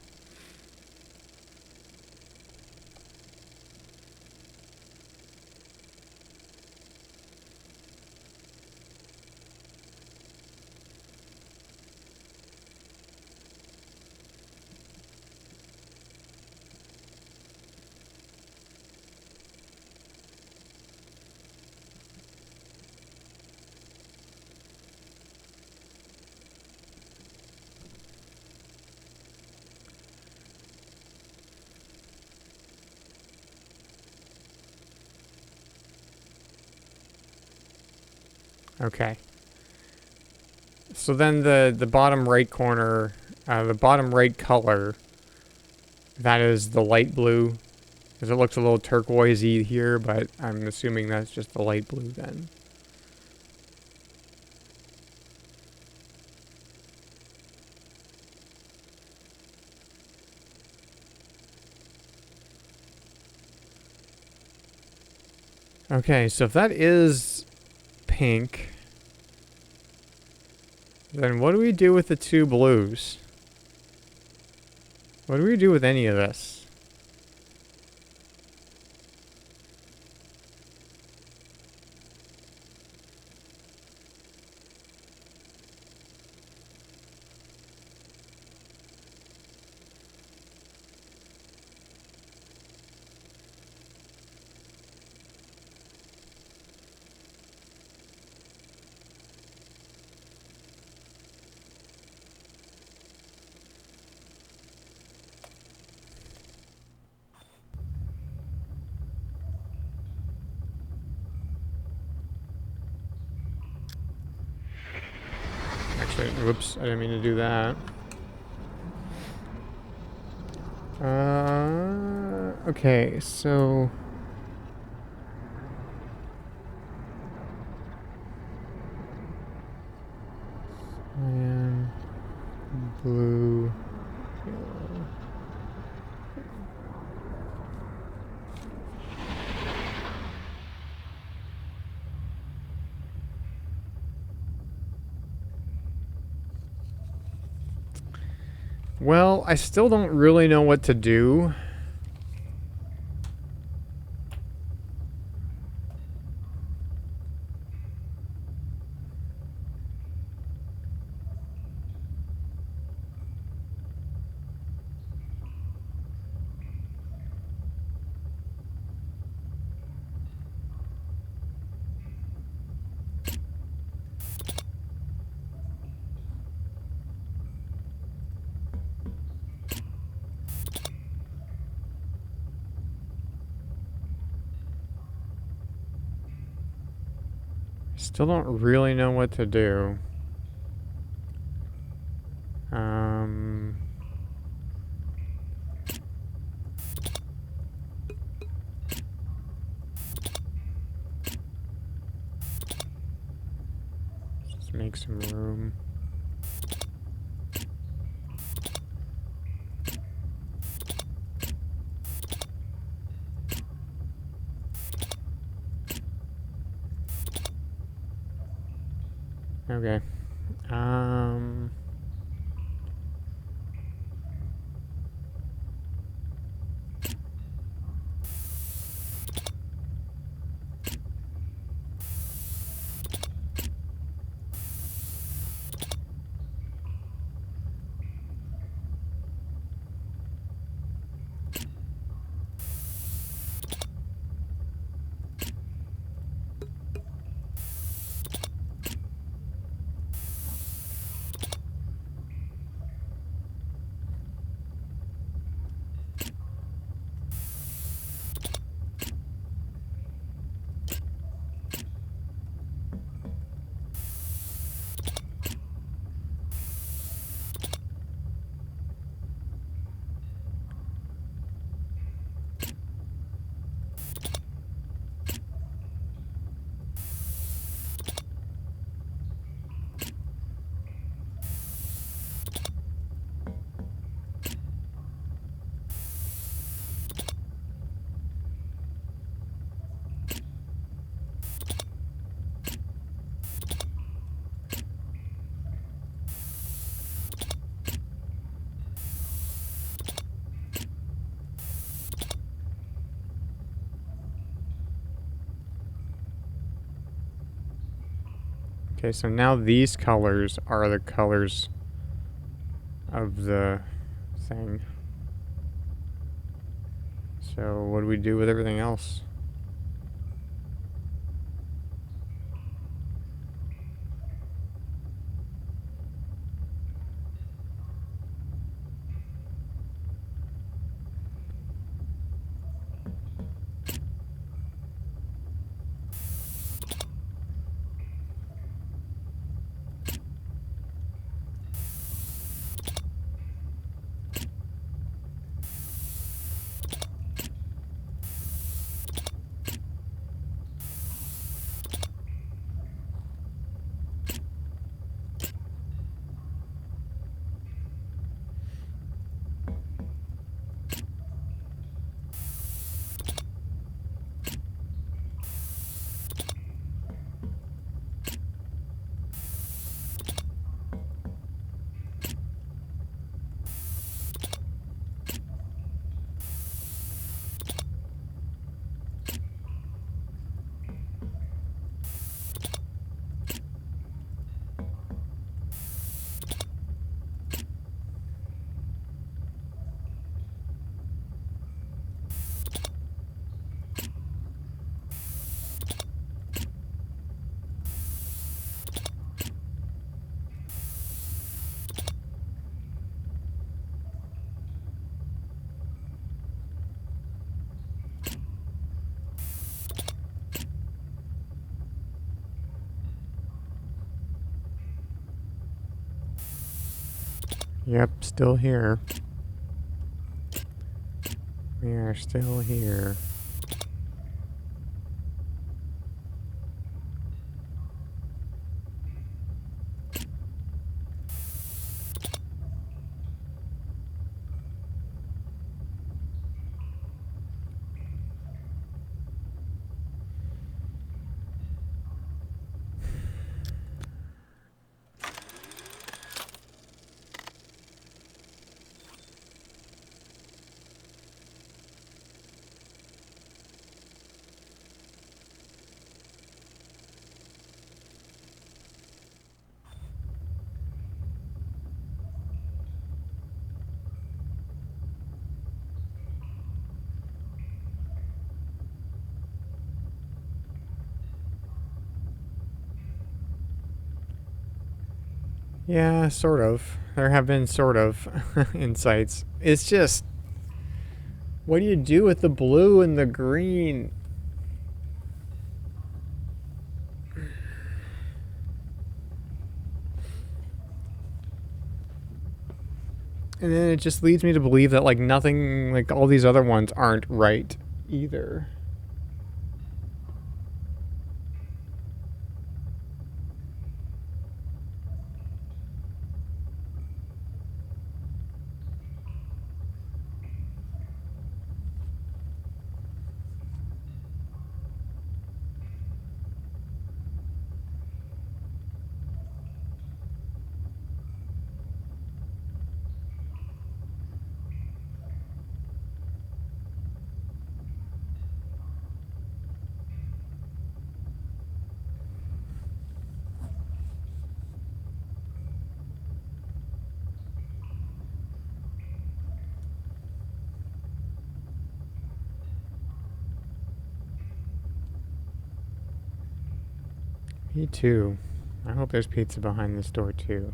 Okay. So then the bottom right corner, the bottom right color, that is the light blue. Because it looks a little turquoisey here, but I'm assuming that's just the light blue then. Okay, so if that is pink, then what do we do with the two blues? What do we do with any of this? Actually, whoops, I didn't mean to do that. Okay, so... cyan, blue, yellow. Well, I still don't really know what to do. Still don't really know what to do. Just make some room. Okay. Okay, so now these colors are the colors of the thing. So what do we do with everything else? Yep, still here. We are still here. Yeah, sort of. There have been sort of insights. It's just, what do you do with the blue and the green? And then it just leads me to believe that, like, nothing, like, all these other ones aren't right either. Me too. I hope there's pizza behind this door too.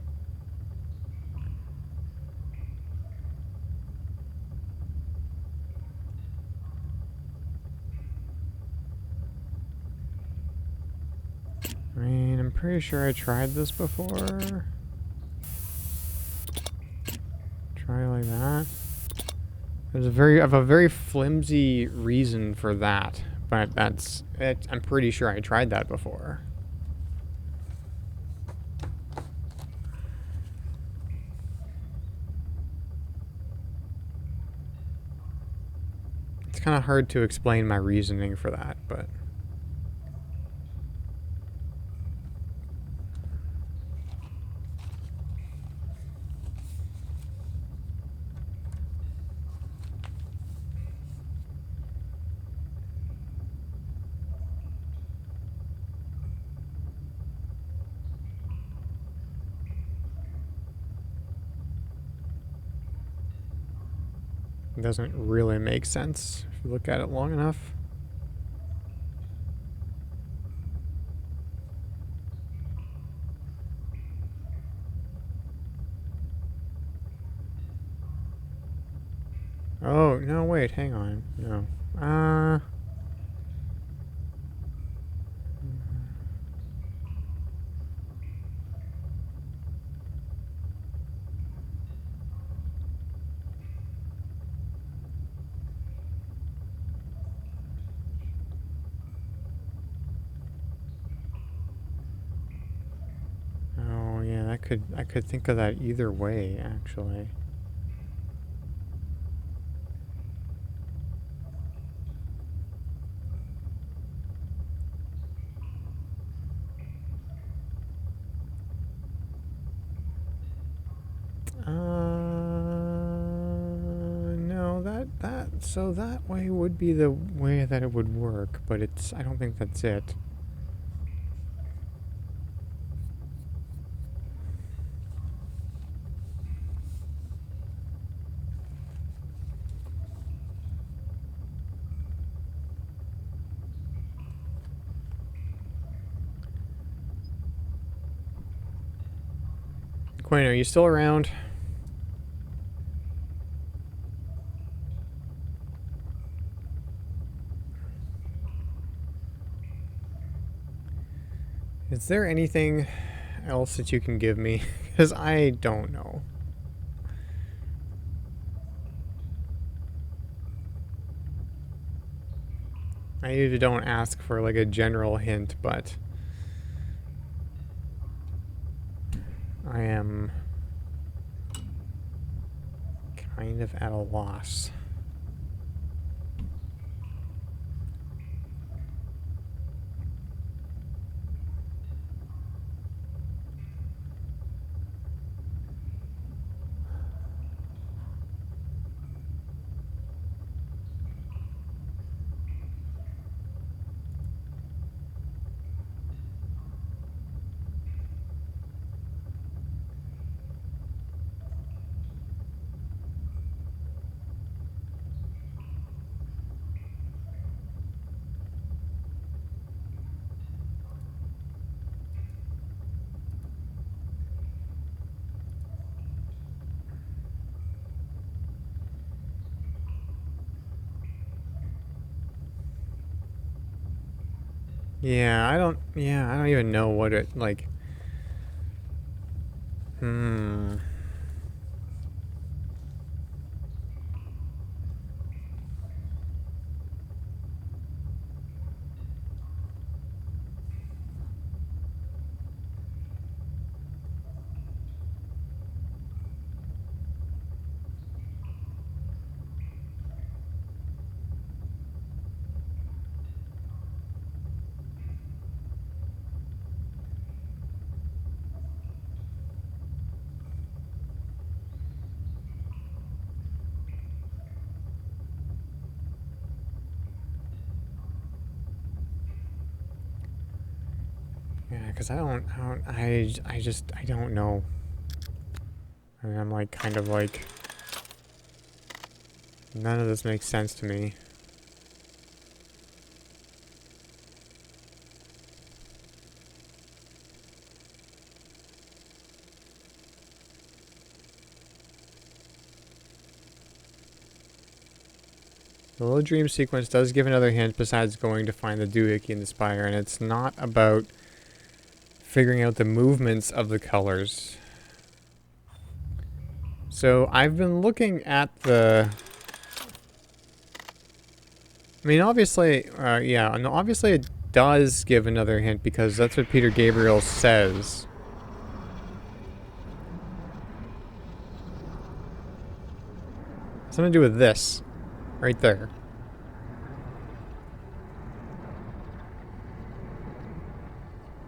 I mean, I'm pretty sure I tried this before. Try like that. I have a very flimsy reason for that, but that's it. I'm pretty sure I tried that before. It's kind of hard to explain my reasoning for that, but it doesn't really make sense if you look at it long enough. Oh, no, wait, hang on. No. Oh, yeah, I could think of that either way, actually. No, so that way would be the way that it would work, but I don't think that's it. Quinn, are you still around? Is there anything else that you can give me? Because I don't know. I usually don't ask for like a general hint, but I am kind of at a loss. Yeah, I don't even know what it, like, hmm. Yeah, because I don't know. I mean, I'm like, kind of like, none of this makes sense to me. The little dream sequence does give another hint besides going to find the doohickey in the spire, and it's not about figuring out the movements of the colors. So I've been looking at the... I mean, obviously, yeah, and obviously it does give another hint because that's what Peter Gabriel says. Something to do with this, right there.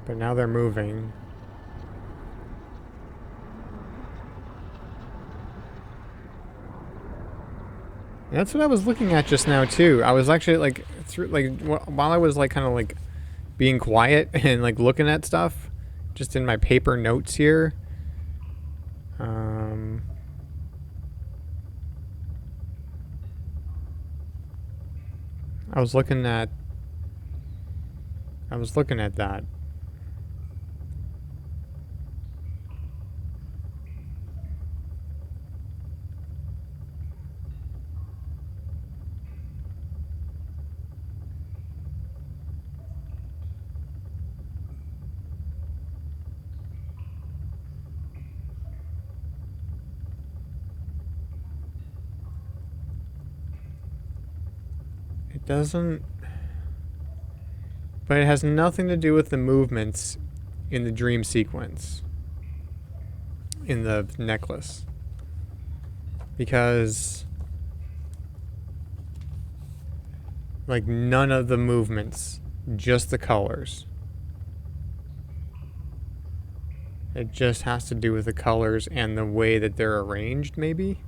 But now they're moving. And that's what I was looking at just now too. I was actually like while I was like kind of like being quiet and like looking at stuff, just in my paper notes here. I was looking at that. It doesn't... But it has nothing to do with the movements in the dream sequence. In the necklace. Because... like, none of the movements. Just the colors. It just has to do with the colors and the way that they're arranged, maybe?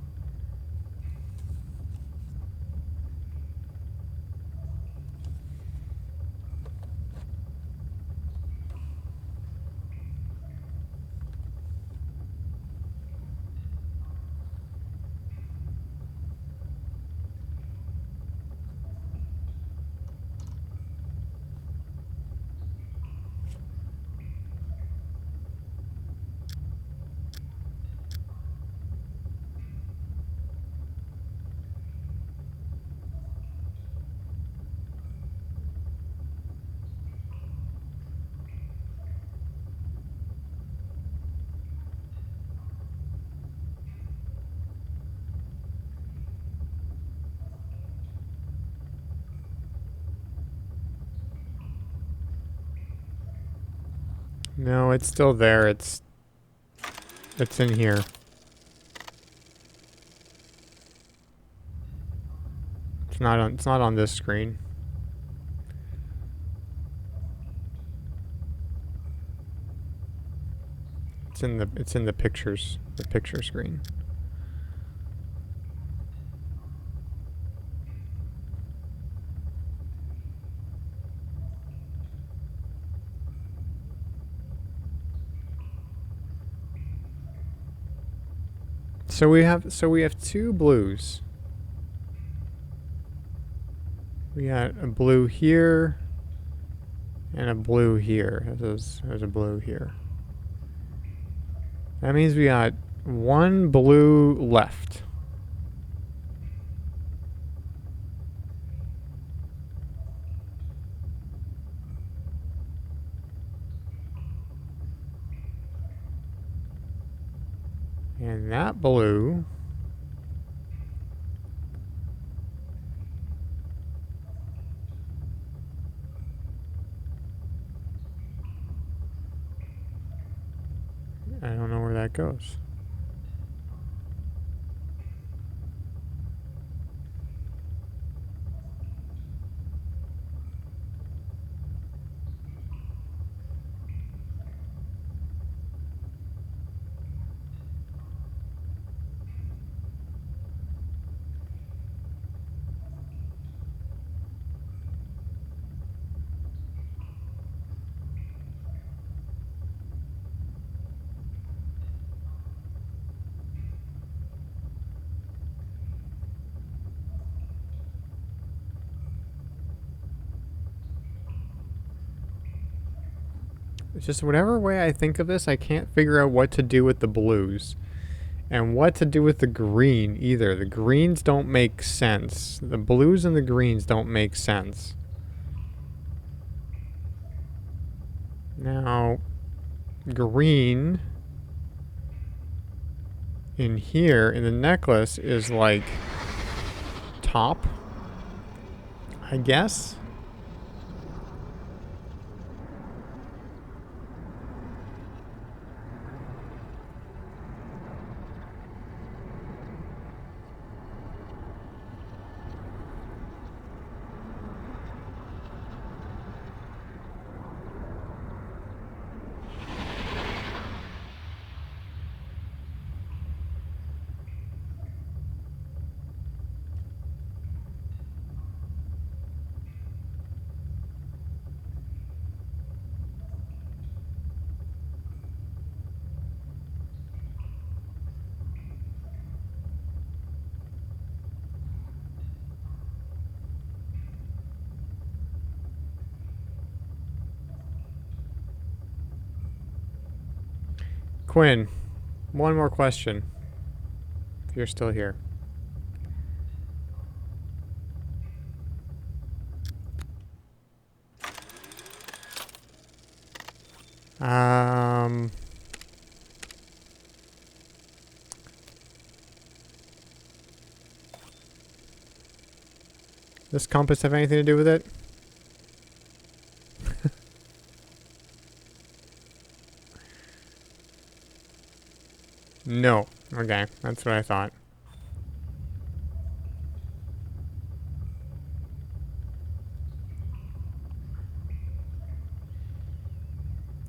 No, it's still there. It's in here. It's not on this screen. It's in the pictures, the picture screen. So we have two blues. We got a blue here and a blue here. There's a blue here. That means we got one blue left. And that blue I don't know where that goes. It's just whatever way I think of this, I can't figure out what to do with the blues. And what to do with the green either. The greens don't make sense. The blues and the greens don't make sense. Now, green in here in the necklace is like top, I guess. Quinn, one more question. If you're still here. This compass have anything to do with it? No. Okay, that's what I thought.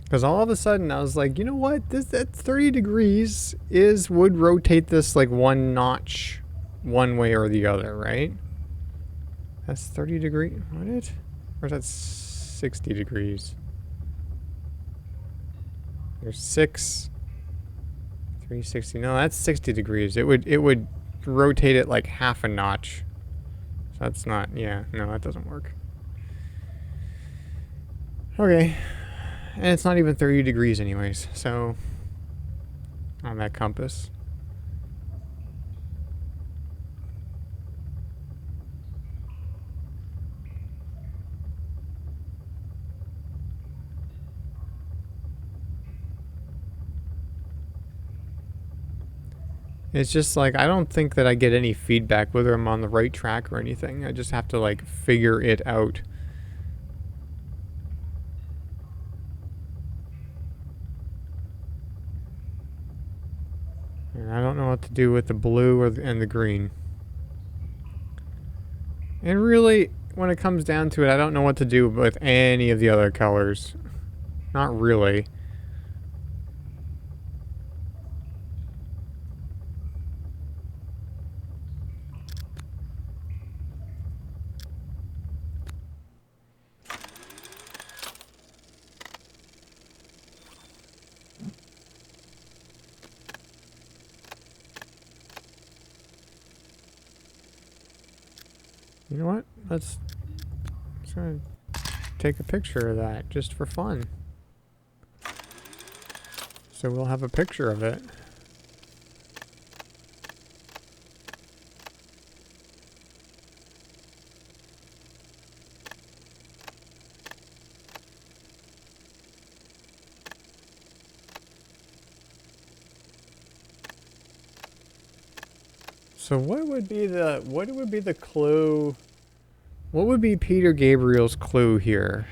Because all of a sudden I was like, you know what? This at 30 degrees would rotate this like one notch one way or the other, right? That's 30 degrees. What? Or is that 60 degrees? There's 360. No, that's 60 degrees. It would rotate it like half a notch. So that's not, yeah, no, that doesn't work. Okay. And it's not even 30 degrees anyways, so on that compass. It's just like, I don't think that I get any feedback whether I'm on the right track or anything. I just have to like figure it out. And I don't know what to do with the blue and the green. And really, when it comes down to it, I don't know what to do with any of the other colors. Not really. You know what? Let's try to take a picture of that just for fun. So we'll have a picture of it. So what would be the clue? What would be Peter Gabriel's clue here?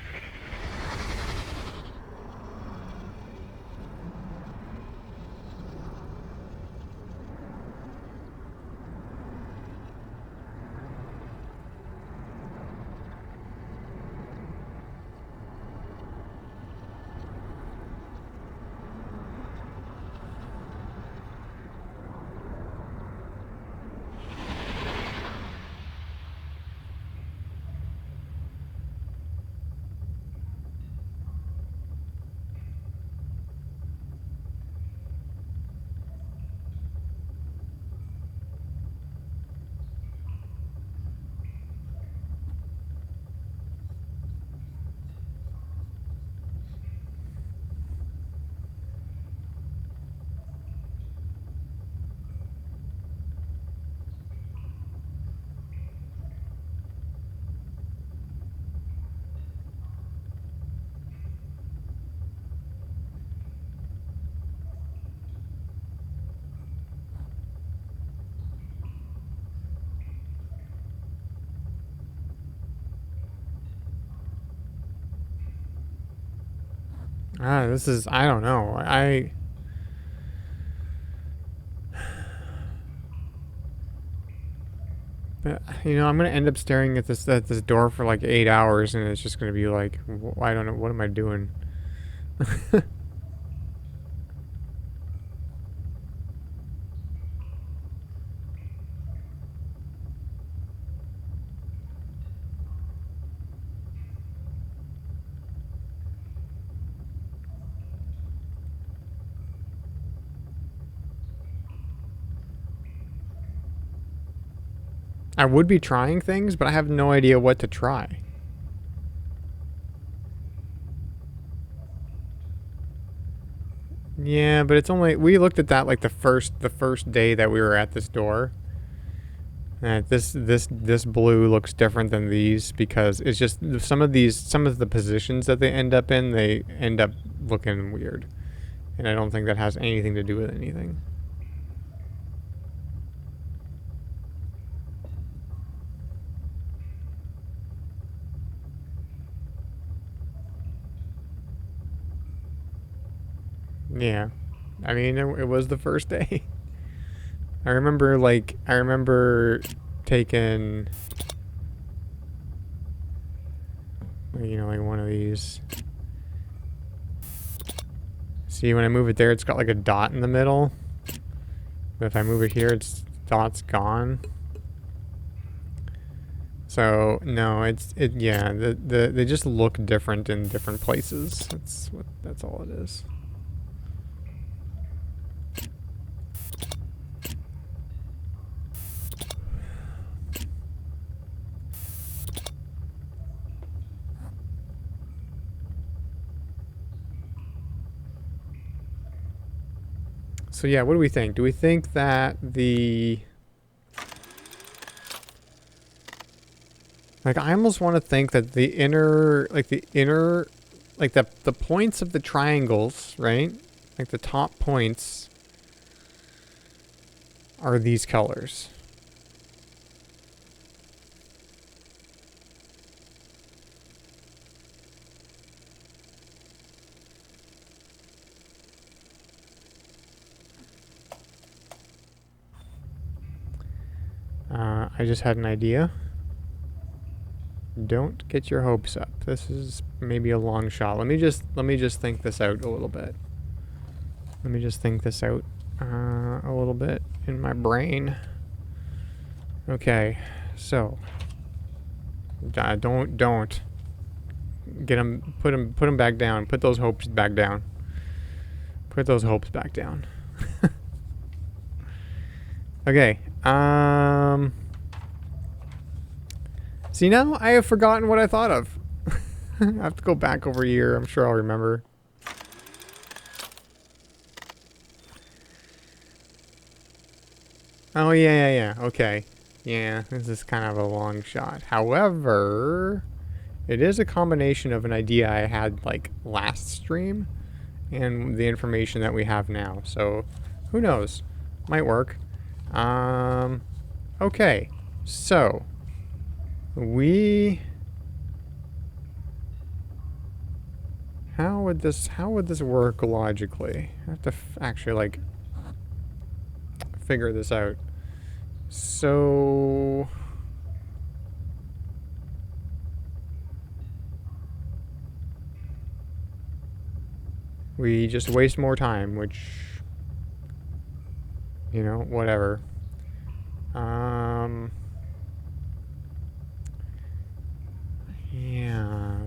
This is, I don't know. You know, I'm gonna end up staring at this door for like 8 hours, and it's just gonna be like, I don't know, what am I doing? I would be trying things, but I have no idea what to try. Yeah, but it's only, we looked at that like the first day that we were at this door. This blue looks different than these because it's just some of the positions that they end up in, they end up looking weird, and I don't think that has anything to do with anything. Yeah, I mean it was the first day. I remember taking, you know, like one of these. See, when I move it there, it's got like a dot in the middle. But if I move it here, it's dot's gone. So no, yeah, they just look different in different places. That's all it is. So yeah, what do we think? Do we think that like, I almost want to think that the inner, like the points of the triangles, right? Like the top points are these colors. I just had an idea. Don't get your hopes up. This is maybe a long shot. Let me just think this out a little bit. Let me just think this out a little bit in my brain. Okay, so don't get them. Put them back down. Put those hopes back down. Put those hopes back down. Okay. See, now I have forgotten what I thought of. I have to go back over here. I'm sure I'll remember. Oh, yeah. Okay. Yeah, this is kind of a long shot. However, it is a combination of an idea I had, like, last stream and the information that we have now. So, who knows? Might work. Okay. So, how would this work logically? I have to actually, like, figure this out. So we just waste more time, which, you know, whatever. Yeah.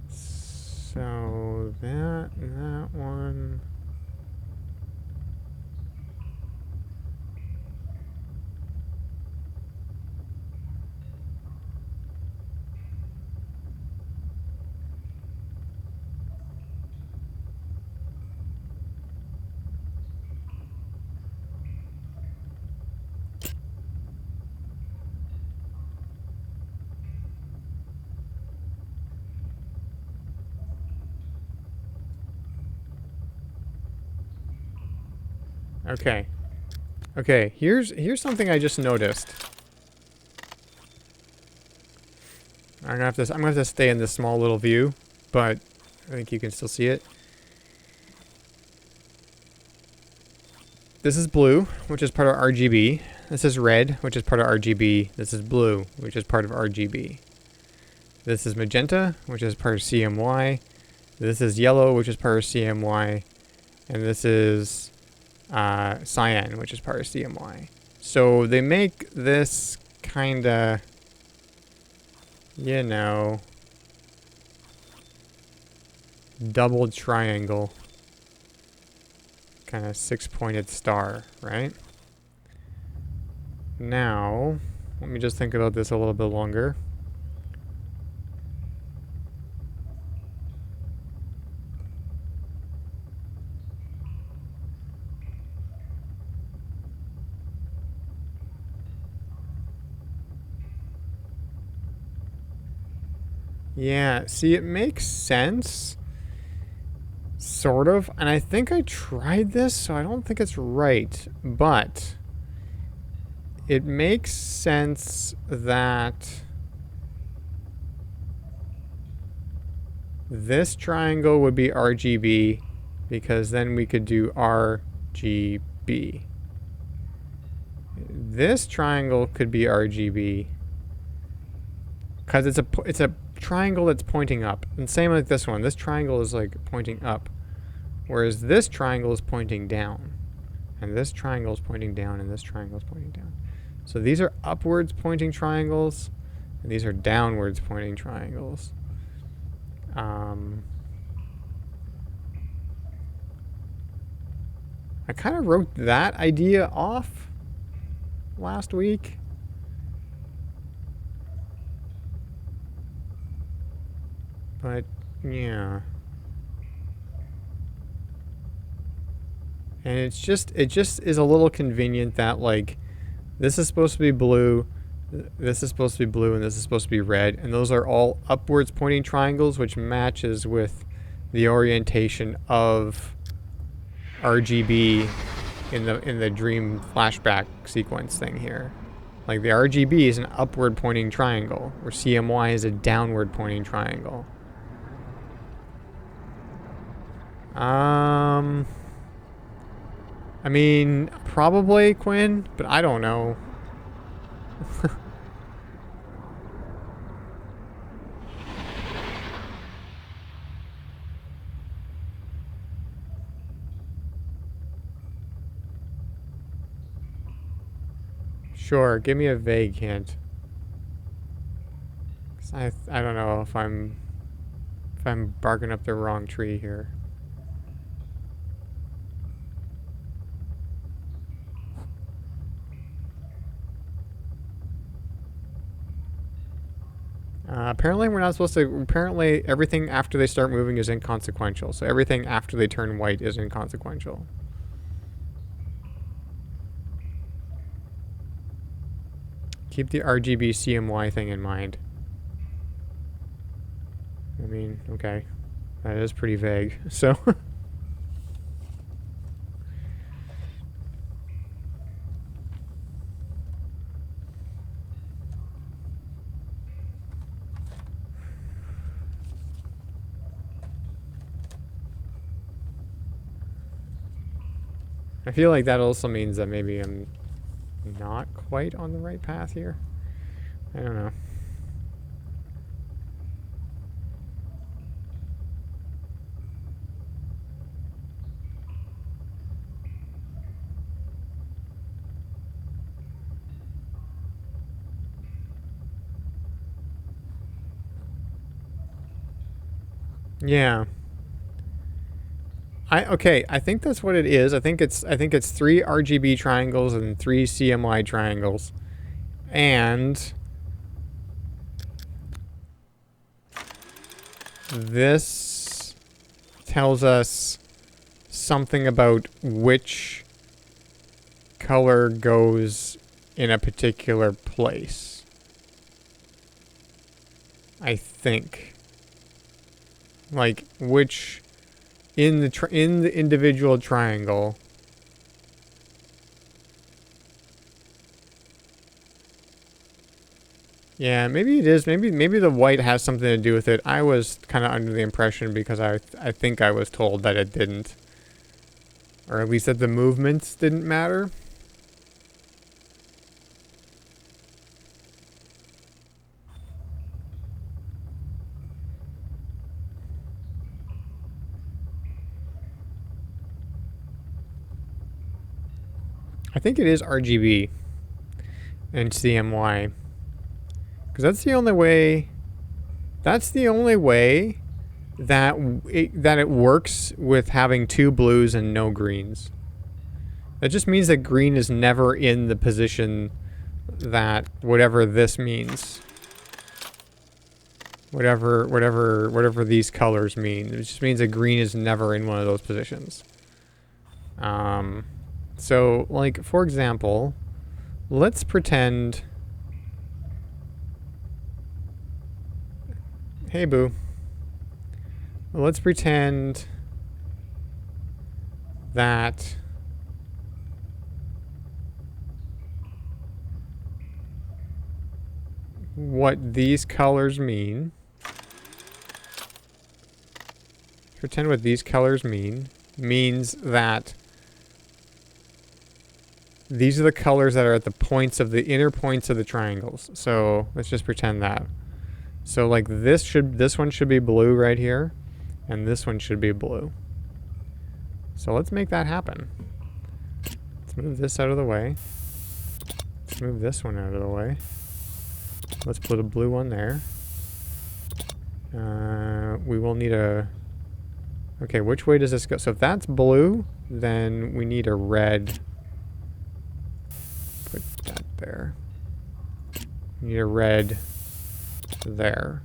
So that one. Okay. Okay, here's something I just noticed. I'm gonna have to stay in this small little view, but I think you can still see it. This is blue, which is part of RGB. This is red, which is part of RGB. This is blue, which is part of RGB. This is magenta, which is part of CMY. This is yellow, which is part of CMY. And this is cyan, which is part of CMY. So they make this kind of, you know, double triangle. Kind of 6-pointed star, right? Now, let me just think about this a little bit longer. Yeah, see, it makes sense. Sort of. And I think I tried this, so I don't think it's right. But it makes sense that this triangle would be RGB, because then we could do RGB. This triangle could be RGB, because it's a triangle that's pointing up. And same like this one. This triangle is like pointing up, whereas this triangle is pointing down. And this triangle is pointing down, and this triangle is pointing down. So these are upwards pointing triangles, and these are downwards pointing triangles. I kind of wrote that idea off last week. But, yeah. And it just is a little convenient that, like, this is supposed to be blue, this is supposed to be blue, and this is supposed to be red. And those are all upwards pointing triangles, which matches with the orientation of RGB in the dream flashback sequence thing here. Like, the RGB is an upward pointing triangle, where CMY is a downward pointing triangle. I mean, probably Quinn, but I don't know. Sure, give me a vague hint. 'Cause I don't know if I'm barking up the wrong tree here. Apparently we're not supposed to. Apparently everything after they start moving is inconsequential. So everything after they turn white is inconsequential. Keep the RGB CMY thing in mind. I mean, okay. That is pretty vague. So. I feel like that also means that maybe I'm not quite on the right path here. I don't know. Yeah. Okay, I think that's what it is. I think it's 3 RGB triangles and 3 CMY triangles. And this tells us something about which color goes in a particular place. I think. Like, which in the individual triangle Yeah, maybe it is. Maybe the white has something to do with it. I was kind of under the impression because I think I was told that it didn't. Or at least that the movements didn't matter. I think it is RGB and CMY. Because that's the only way... That's the only way that it works with having 2 blues and no greens. That just means that green is never in the position that whatever this means. Whatever these colors mean. It just means that green is never in one of those positions. So, like, for example, let's pretend... Hey, boo. Let's pretend that what these colors mean. Pretend what these colors means that these are the colors that are at the points of the inner points of the triangles. So let's just pretend that. So like this one should be blue right here, and this one should be blue. So let's make that happen. Let's move this out of the way. Let's move this one out of the way. Let's put a blue one there. We will need a... Okay, which way does this go? So if that's blue, then we need a red. Put that there. We need a red there.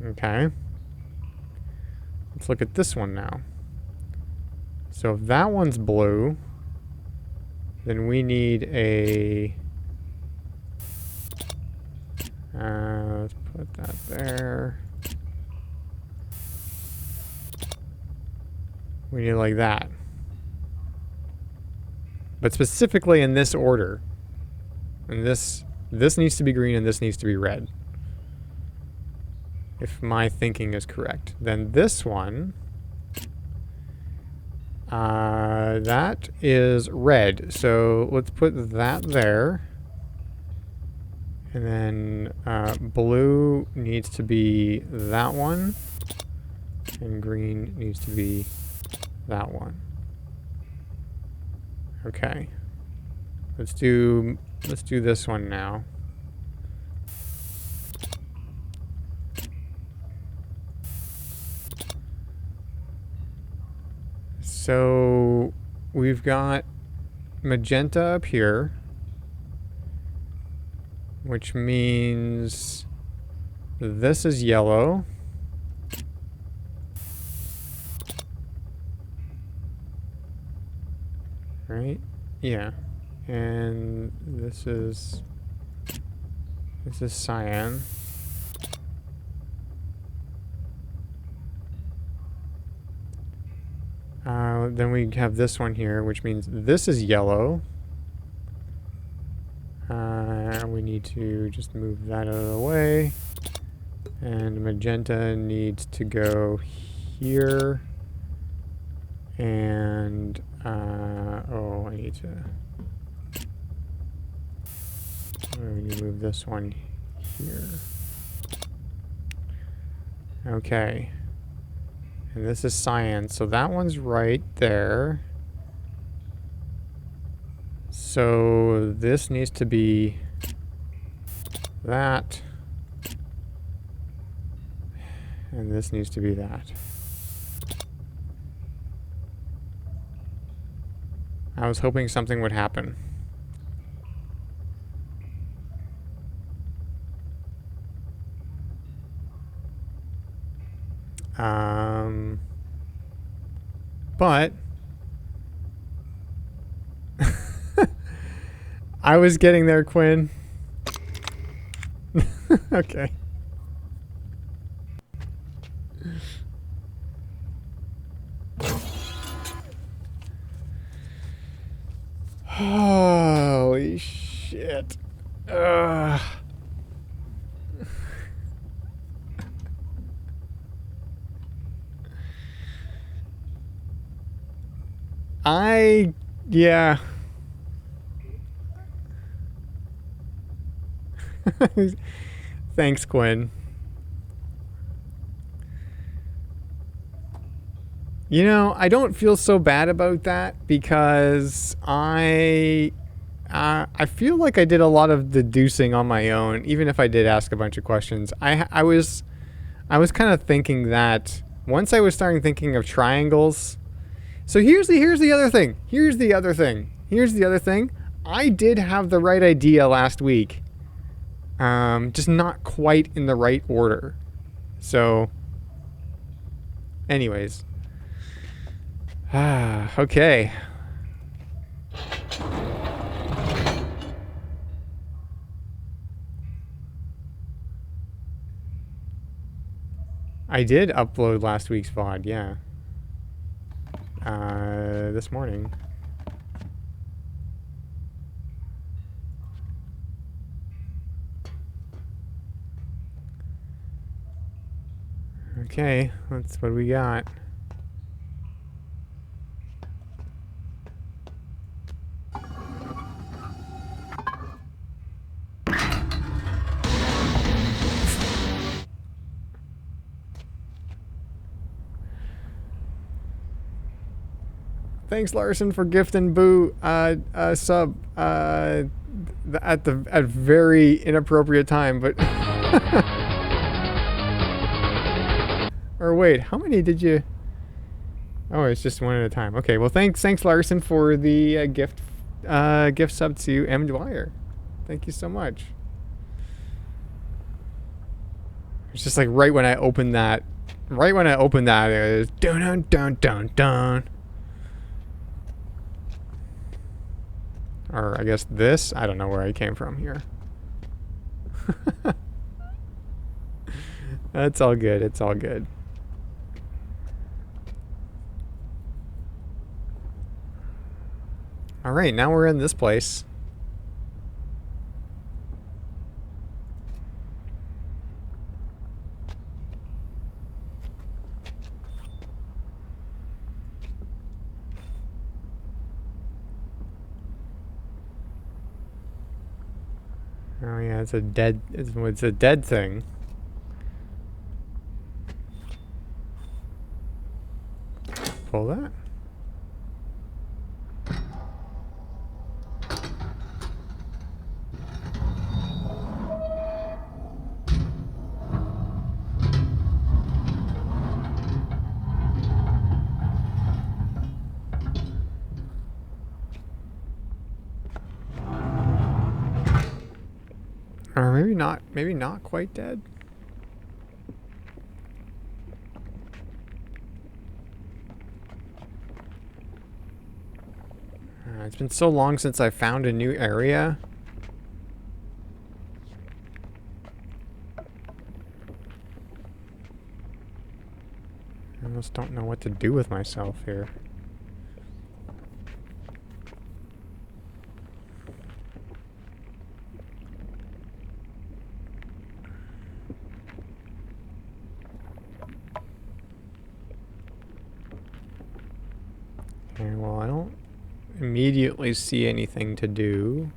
Okay. Let's look at this one now. So if that one's blue, then we need a... let's put that there. We need it like that. But specifically in this order. And this needs to be green and this needs to be red. If my thinking is correct. Then this one... that is red. So let's put that there. And then blue needs to be that one. And green needs to be that one. Okay. Let's do this one now. So we've got magenta up here, which means this is yellow. Right? Yeah. And this is cyan. Then we have this one here, which means this is yellow. We need to just move that out of the way. And magenta needs to go here. And, oh, I need to... We need to move this one here. Okay. And this is cyan, so that one's right there. So this needs to be that. And this needs to be that. I was hoping something would happen. But I was getting there, Quinn. Okay. Oh, Holy shit. Ugh. Yeah. Thanks, Quinn. You know, I don't feel so bad about that because I feel like I did a lot of deducing on my own, even if I did ask a bunch of questions. I was kind of thinking that once I was starting thinking of triangles. So here's the other thing. Here's the other thing. Here's the other thing. I did have the right idea last week, just not quite in the right order. So, anyways, okay. I did upload last week's VOD, yeah. This morning. Okay, that's what we got. Thanks, Larson, for gifting Boo sub at very inappropriate time, but or wait, how many did you? Oh, it's just one at a time. Okay, well, thanks Larson for the gift sub to M Dwyer. Thank you so much. It's just like right when I opened that, it was dun dun dun dun dun. Or I guess this. I don't know where I came from here. That's all good. It's all good. All right, now we're in this place. Oh yeah, it's a dead thing. Pull that. Or maybe not quite dead. It's been so long since I found a new area. I almost don't know what to do with myself here. Okay, well, I don't immediately see anything to do.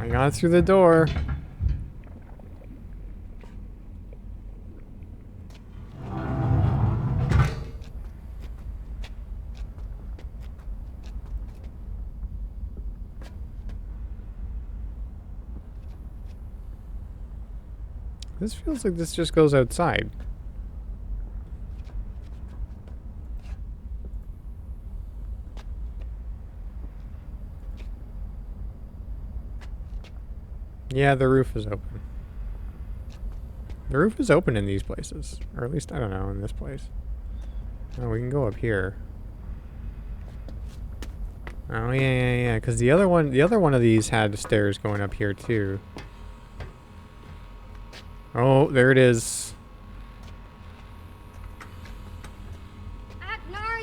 I got through the door. This feels like this just goes outside. Yeah, the roof is open. The roof is open in these places. Or at least, I don't know, in this place. Oh, we can go up here. Oh, yeah. Because the other one of these had stairs going up here, too. Oh, there it is.
Agnar,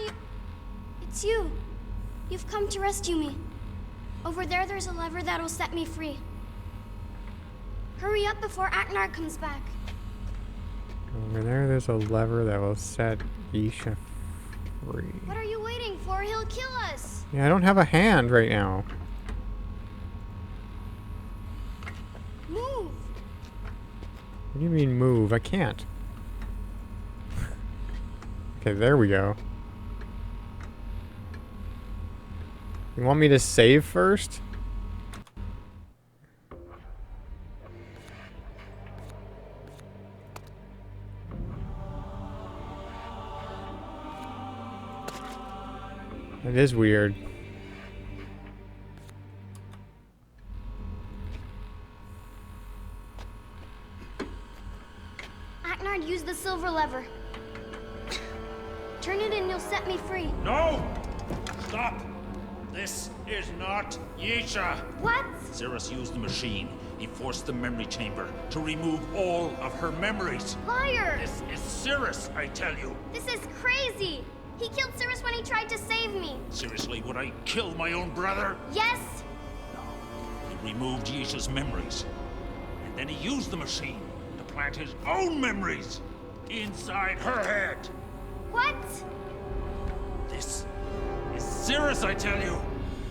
it's you. You've come to rescue me. Over there's a lever that'll set me free. Hurry up before Agnar comes back.
Over there's a lever that will set Isha free.
What are you waiting for? He'll kill us.
Yeah, I don't have a hand right now.
Move.
What do you mean move? I can't. Okay, there we go. You want me to save first? It is weird.
Agnar, use the silver lever. Turn it and you'll set me free.
No! Stop! This is not Yisha!
What?
Cirrus used the machine. He forced the memory chamber to remove all of her memories.
Liar!
This is Cirrus, I tell you.
This is crazy. He killed Cirrus when he tried to save me.
Seriously, would I kill my own brother?
Yes?
He removed Yisha's memories. And then he used the machine to plant his own memories inside her head.
What?
This is Cirrus, I tell you.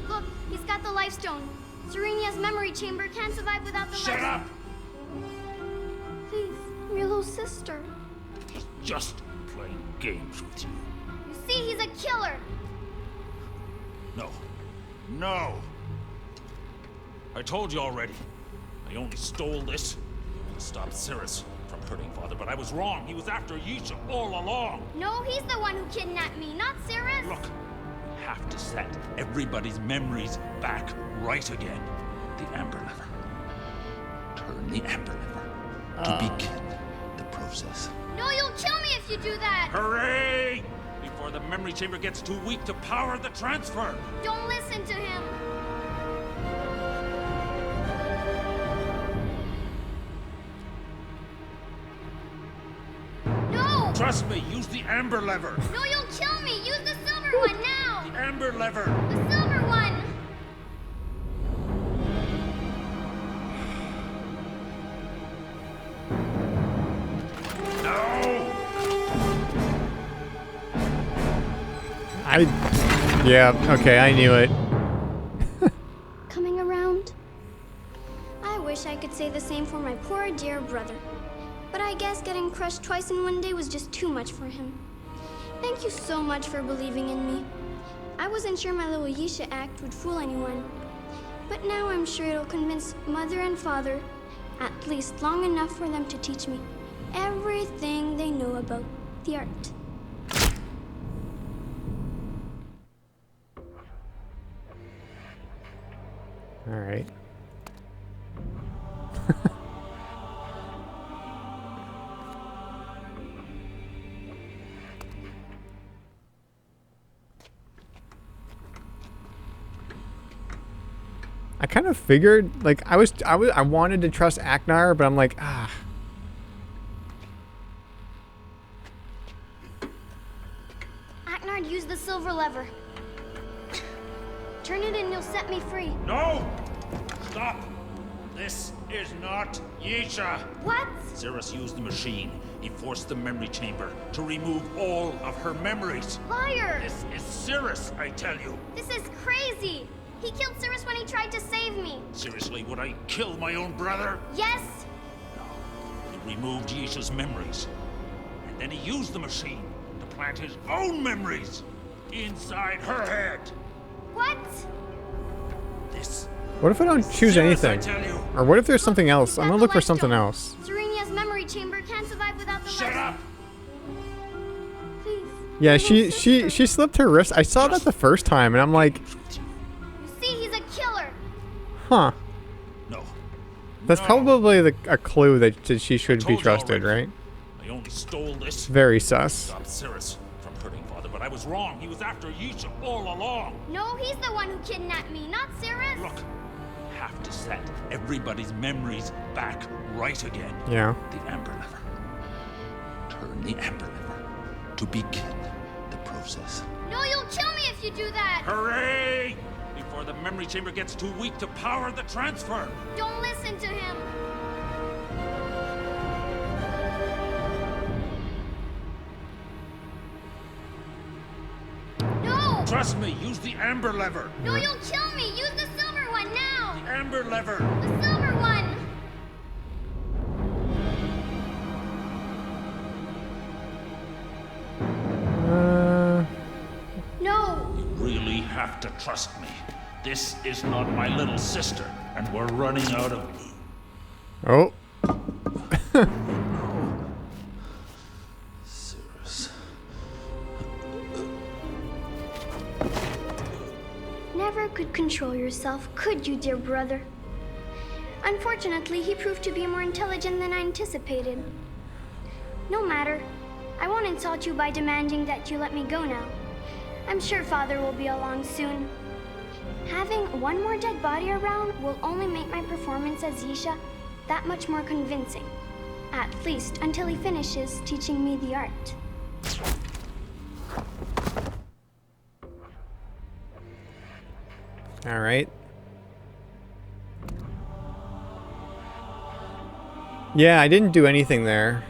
Look, he's got the life stone. Serenia's memory chamber can't survive without the
Shut
life
up!
Please, I'm your little sister.
He's just playing games with you.
You see, he's a killer.
No. No! I told you already. I only stole this to stop Cirrus from hurting Father, but I was wrong. He was after Yisha all along.
No, he's the one who kidnapped me, not Cirrus.
Look, we have to set everybody's memories back right again. The amber lever. Turn the amber lever to begin the process.
No, you'll kill me if you do that.
Hooray! Before the memory chamber gets too weak to power the transfer.
Don't listen to him. No!
Trust me, use the amber lever.
No, you'll kill me. Use the silver one now.
The amber lever.
The silver one.
No!
Yeah, okay, I knew it.
Coming around? I wish I could say the same for my poor dear brother. But I guess getting crushed twice in one day was just too much for him. Thank you so much for believing in me. I wasn't sure my little Yisha act would fool anyone. But now I'm sure it'll convince Mother and Father, at least long enough for them to teach me everything they know about the art.
All right. I kind of figured, like, I wanted to trust Agnar, but I'm like, ah.
Agnar, use the silver lever. Turn it and you'll set me free.
No! Stop! This is not Yisha!
What?
Cirrus used the machine. He forced the memory chamber to remove all of her memories.
Liar!
This is Cirrus, I tell you.
This is crazy! He killed Cirrus when he tried to save me.
Seriously, would I kill my own brother?
Yes?
He removed Yisha's memories. And then he used the machine to plant his own memories inside her head.
What?
This.
What if I don't choose
Cirrus,
anything?
I tell you.
Or what if there's something
He's
else? I'm
got
gonna
the
look for
life
something
stone.
else.
Serenia's memory chamber can't survive without the
Shut
life
up!
Please.
Yeah,
my
she
little
she
sister.
she slipped her wrist. I saw that the first time, and I'm like,
You see, he's a killer.
huh?
No.
That's
No.
probably a clue that she should be
told you
trusted,
already.
right?
I only stole this.
Very sus.
Stop Cirrus from hurting Father, but I was wrong. He was after Yisha all along.
No, he's the one who kidnapped me, not Cirrus.
Look, I have to set everybody's memories back right again.
Yeah.
The Amber Lever. Turn the Amber Lever to begin the process.
No, you'll kill me if you do that.
Hooray! Before the memory chamber gets too weak to power the transfer.
Don't listen to him. No!
Trust me, use the Amber Lever.
No, you'll kill me. Use the silver one now.
The Amber Lever.
The silver one. No.
You really have to trust me. This is not my little sister, and we're running out of...
Oh.
Cirrus.
Never could control yourself, could you, dear brother? Unfortunately, he proved to be more intelligent than I anticipated. No matter. I won't insult you by demanding that you let me go now. I'm sure Father will be along soon. Having one more dead body around will only make my performance as Yisha that much more convincing. At least until he finishes teaching me the art.
All right. Yeah, I didn't do anything there.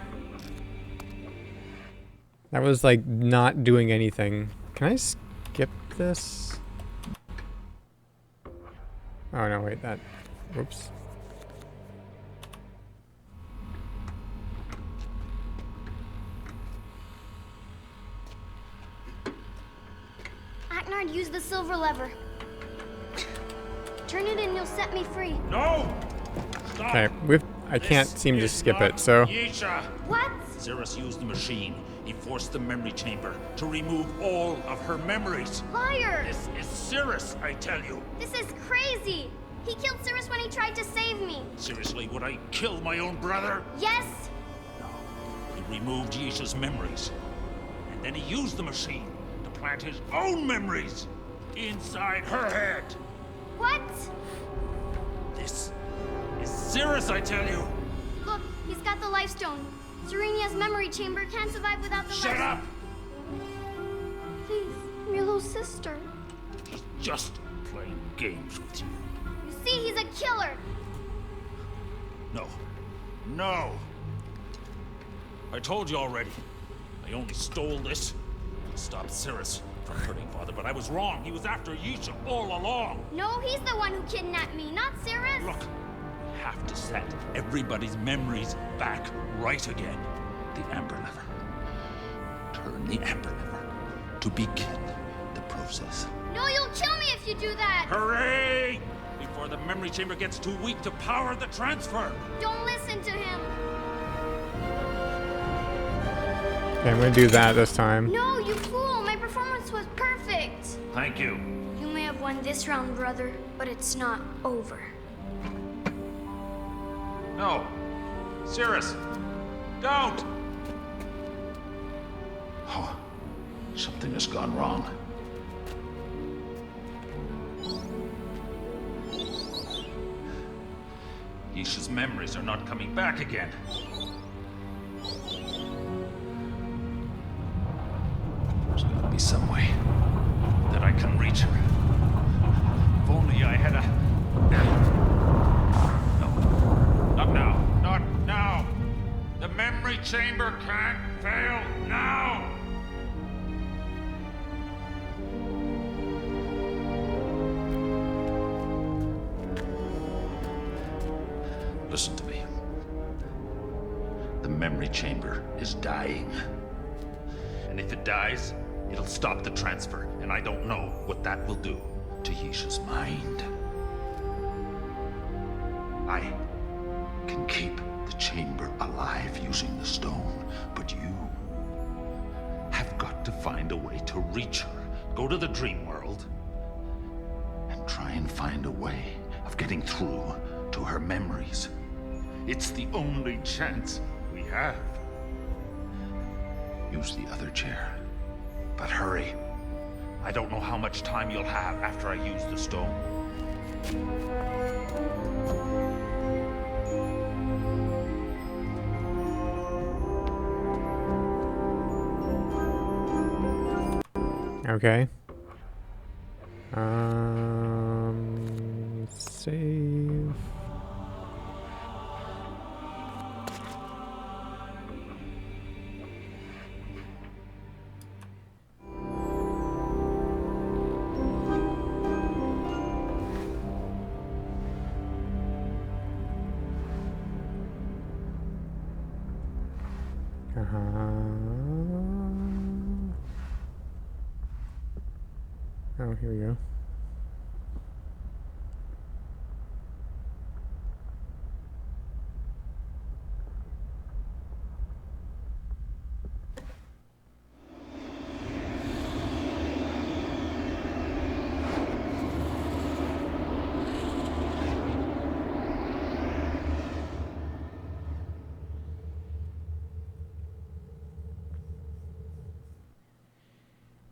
That was like not doing anything. Can I skip this? Oh no, wait, that. Whoops.
Aknard, use the silver lever. Turn it and you'll set me free.
No! Stop!
Okay, I can't
This
seem to
is
skip
not
it, so.
Yisha!
What?
Cirrus used the machine. He forced the memory chamber to remove all of her memories.
Liar!
This is Cirrus, I tell you.
This is crazy! He killed Cirrus when he tried to save me.
Seriously, would I kill my own brother?
Yes!
He removed Yisha's memories. And then he used the machine to plant his own memories inside her head.
What?
This is Cirrus, I tell you.
Look, he's got the life stone. Serenia's memory chamber can't survive without the
Shut
life.
up!
Please, I'm your little sister.
He's just playing games with you.
You see, he's a killer.
No. No! I told you already. I only stole this to stop Cirrus from hurting Father, but I was wrong. He was after Yisha all along.
No, he's the one who kidnapped me, not Cirrus.
Look, we have to set everybody's memories back right again. The Amber Lever. Turn the Amber Lever to begin the process.
No, you'll kill me if you do that.
Hooray! Before the memory chamber gets too weak to power the transfer.
Don't listen to him.
Okay, I'm gonna do that this time.
No, you fool. My performance was perfect.
Thank you.
You may have won this round, brother, but it's not over.
No. Cirrus, don't! Oh, something has gone wrong. Yisha's memories are not coming back again. There's got to be some way that I can reach her. If only I had a... No. Not now. Not now. The memory chamber can't fail now. Listen to me. The memory chamber is dying. And if it dies, it'll stop the transfer. And I don't know what that will do to Yisha's mind. I can keep the chamber alive using the stone, but you have got to find a way to reach her. Go to the dream world and try and find a way of getting through to her memories. It's the only chance we have.
Use the other chair. But hurry.
I don't know how much time you'll have after I use the stone.
Okay. Save. Oh, here we go.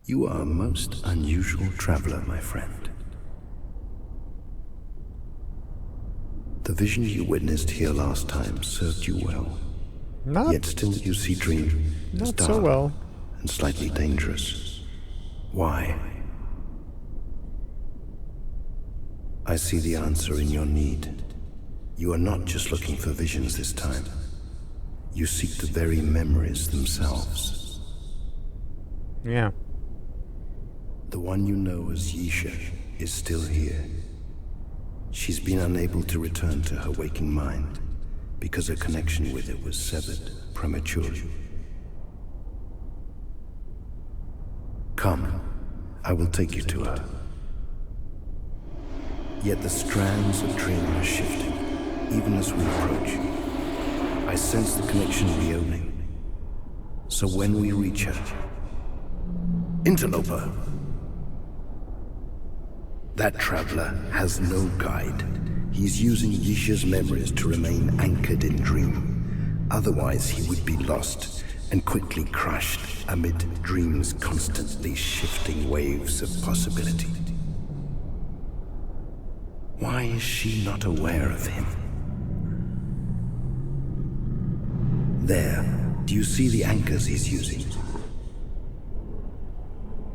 You are a most unusual traveler, my friend. The vision you witnessed here last time served you well. Yet still you see Dream as
Not
dark
so well.
and slightly dangerous. Why? I see the answer in your need. You are not just looking for visions this time. You seek the very memories themselves.
Yeah.
The one you know as Yisha is still here. She's been unable to return to her waking mind because her connection with it was severed prematurely. Come, I will take you to her. Yet the strands of Dream are shifting, even as we approach. I sense the connection reopening. So when we reach her... Interloper! That traveler has no guide. He's using Yisha's memories to remain anchored in Dream. Otherwise, he would be lost and quickly crushed amid Dream's constantly shifting waves of possibility. Why is she not aware of him? There, do you see the anchors he's using?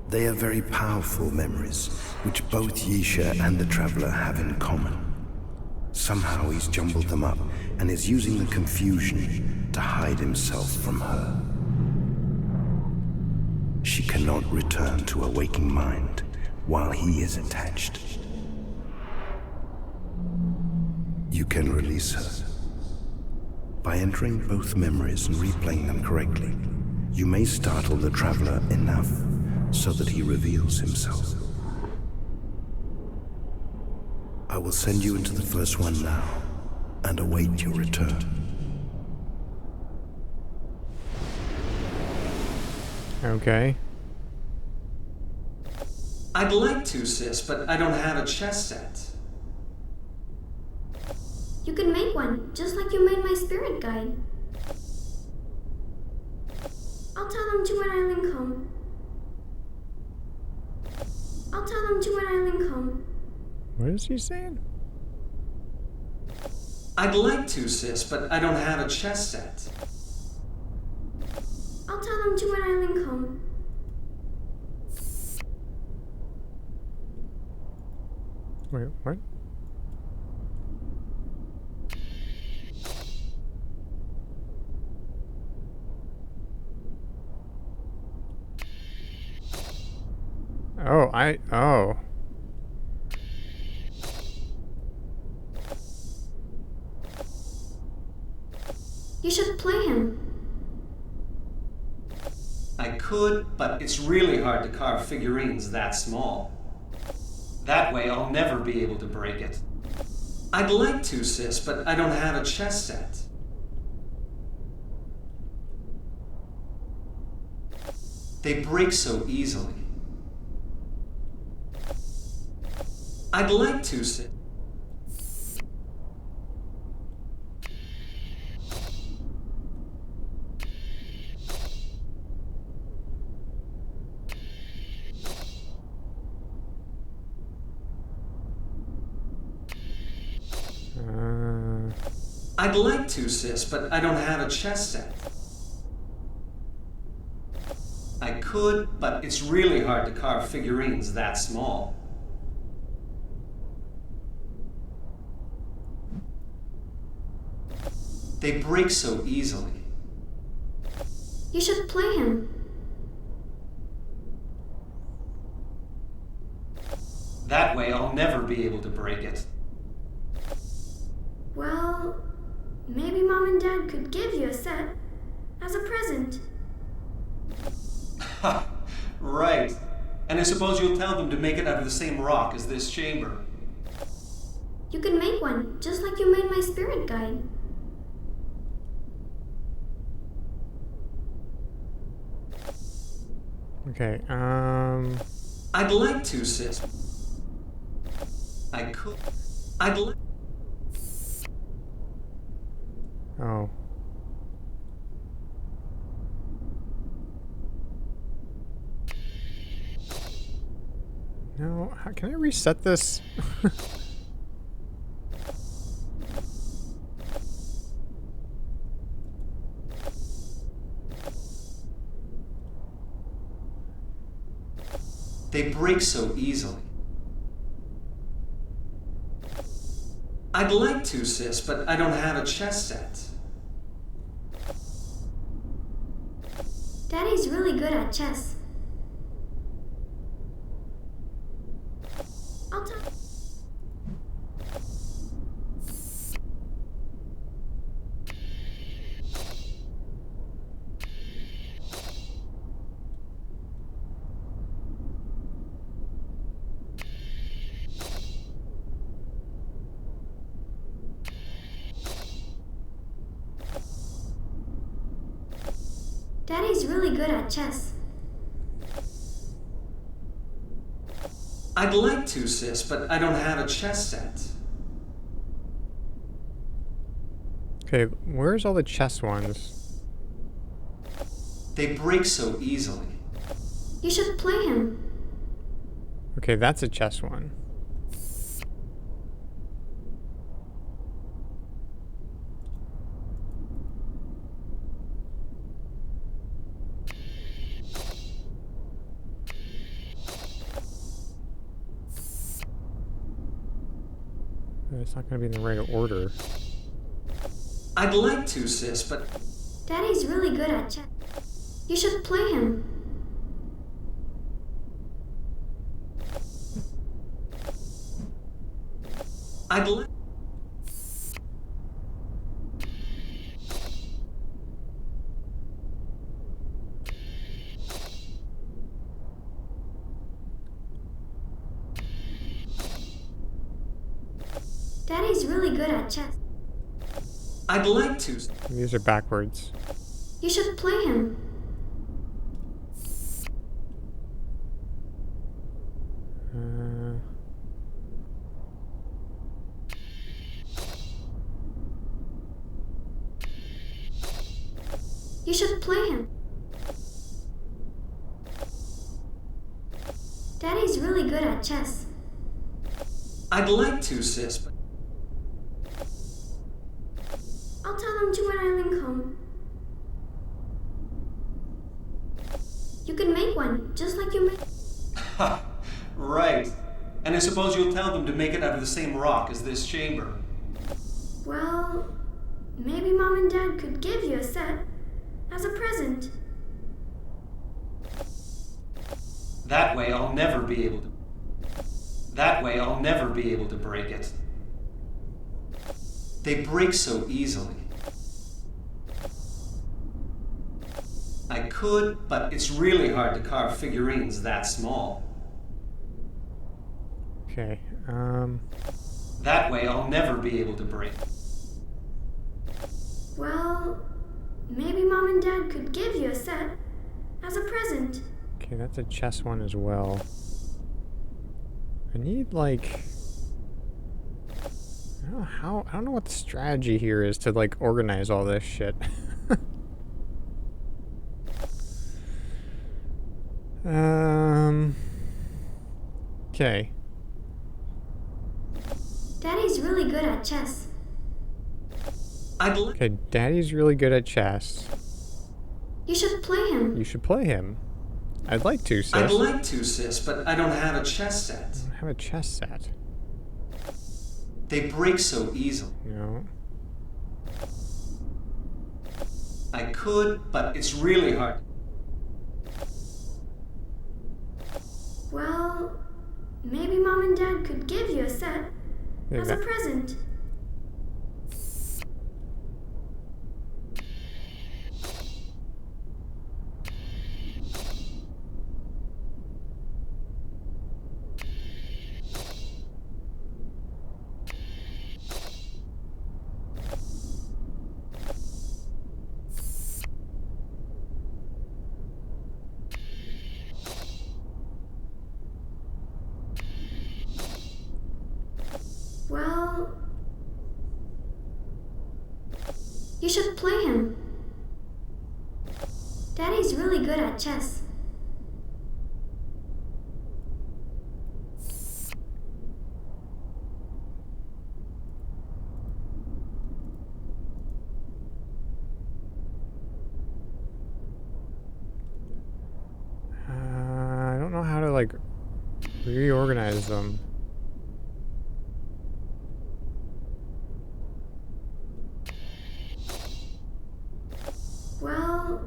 They are very powerful memories, which both Yisha and the Traveler have in common. Somehow he's jumbled them up and is using the confusion to hide himself from her. She cannot return to her waking mind while he is attached. You can release her. By entering both memories and replaying them correctly, you may startle the Traveler enough so that he reveals himself. I will send you into the first one now and await your return.
Okay.
I'd like to, sis, but I don't have a chess set.
You can make one, just like you made my spirit guide. I'll tell them to when I link home. I'll tell them to when I link home.
What is he saying?
I'd like to, sis, but I don't have a chess set.
I'll tell them to when I link home.
Wait, what? Oh.
You should play him.
I could, but it's really hard to carve figurines that small. That way I'll never be able to break it. I'd like to, sis, but I don't have a chess set. They break so easily. I'd like to, sis. I'd like to, sis, but I don't have a chess set. I could, but it's really hard to carve figurines that small. They break so easily.
You should play him.
That way I'll never be able to break it.
Well, maybe Mom and Dad could give you a set as a present.
Ha! Right. And I suppose you'll tell them to make it out of the same rock as this chamber.
You can make one, just like you made my spirit guide.
Okay,
I'd like to, sis. I could. I'd like.
Oh. No, can I reset this?
They break so easily. I'd like to, sis, but I don't have a chess set.
Daddy's really good at chess. I'll tell. Daddy's really good at chess.
I'd like to, sis, but I don't have a chess set.
Okay, where's all the chess ones?
They break so easily.
You should play him.
Okay, that's a chess one. It's not going to be in the right order.
I'd like to, sis, but
Daddy's really good at chess. You should play him.
I'd like.
Daddy's really good at chess.
I'd like to.
These are backwards.
You should play him. You should play him. Daddy's really good at chess.
I'd like to, sis, but
I'll tell them to when I link home. You can make one, just like you made.
Ha! Right. And I suppose you'll tell them to make it out of the same rock as this chamber.
Well, maybe Mom and Dad could give you a set as a present.
That way I'll never be able to. That way I'll never be able to break it. They break so easily. I could, but it's really hard to carve figurines that small.
Okay,
That way I'll never be able to break.
Well, maybe Mom and Dad could give you a set as a present.
okay, that's a chess one as well. I need, like... I don't know what the strategy here is to, like, organize all this shit. Okay.
Daddy's really good at chess.
I'd like.
Okay, Daddy's really good at chess.
You should play him.
You should play him. I'd like to, sis.
I'd like to, sis, but I don't have a chess set.
I don't have a chess set.
They break so easily.
You know?
I could, but it's really hard.
Well, maybe Mom and Dad could give you a set
Yeah,
as a present. Well, you should play him. Daddy's really good at chess.
I don't know how to, like, reorganize them.
Well,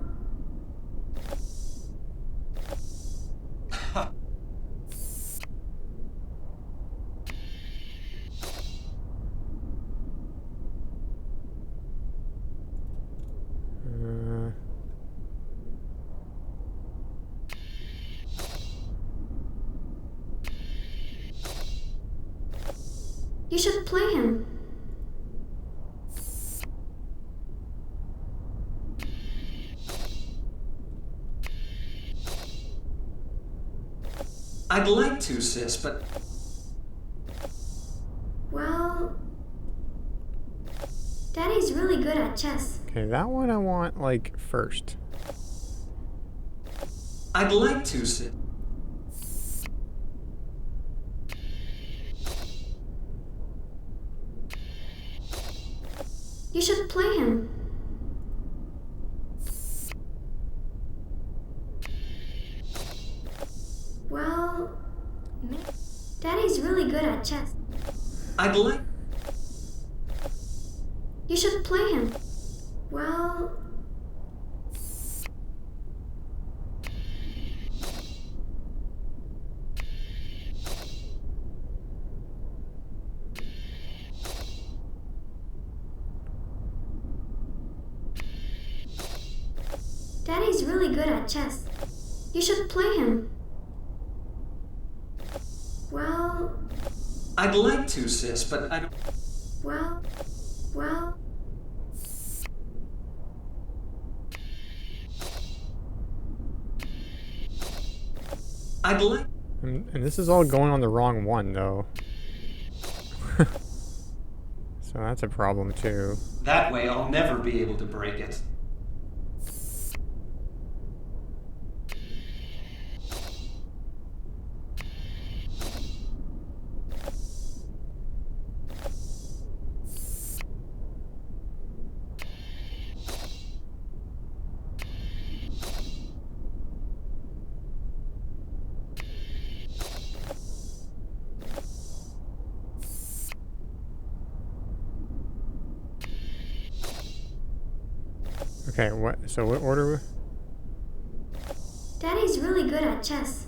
Uh,
you should play him.
I'd like to, sis, but
Well, Daddy's really good at chess.
okay, that one I want, like, first.
I'd like to, sis.
You should play him. Well, Daddy's really good at chess.
I'd like.
You should play him. Well, Daddy's really good at chess. You should play him. Well,
I'd like to, sis, but I don't.
well,
I'd like.
And this is all going on the wrong one, though. So that's a problem, too.
That way I'll never be able to break it.
Okay, so what order?
Daddy's really good at chess.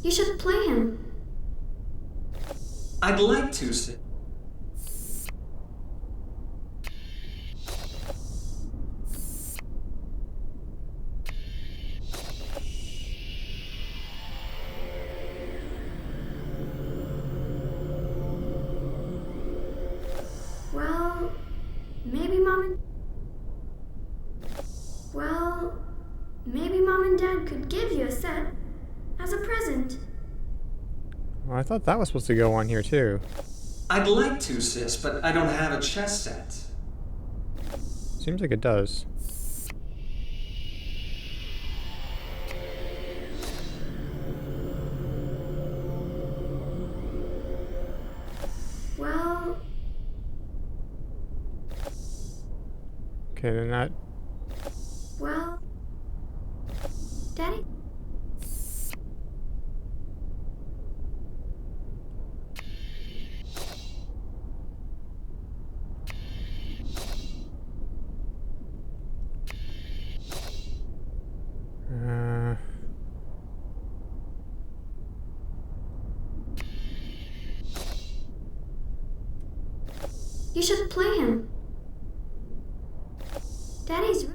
You should play him.
I'd like to, sis.
Well, maybe Mom and Dad could give you a set as a present.
Well, I thought that was supposed to go on here, too.
I'd like to, sis, but I don't have a chess set.
Seems like it does. Okay, then that...
Well, Daddy? You should play him. Daddy's...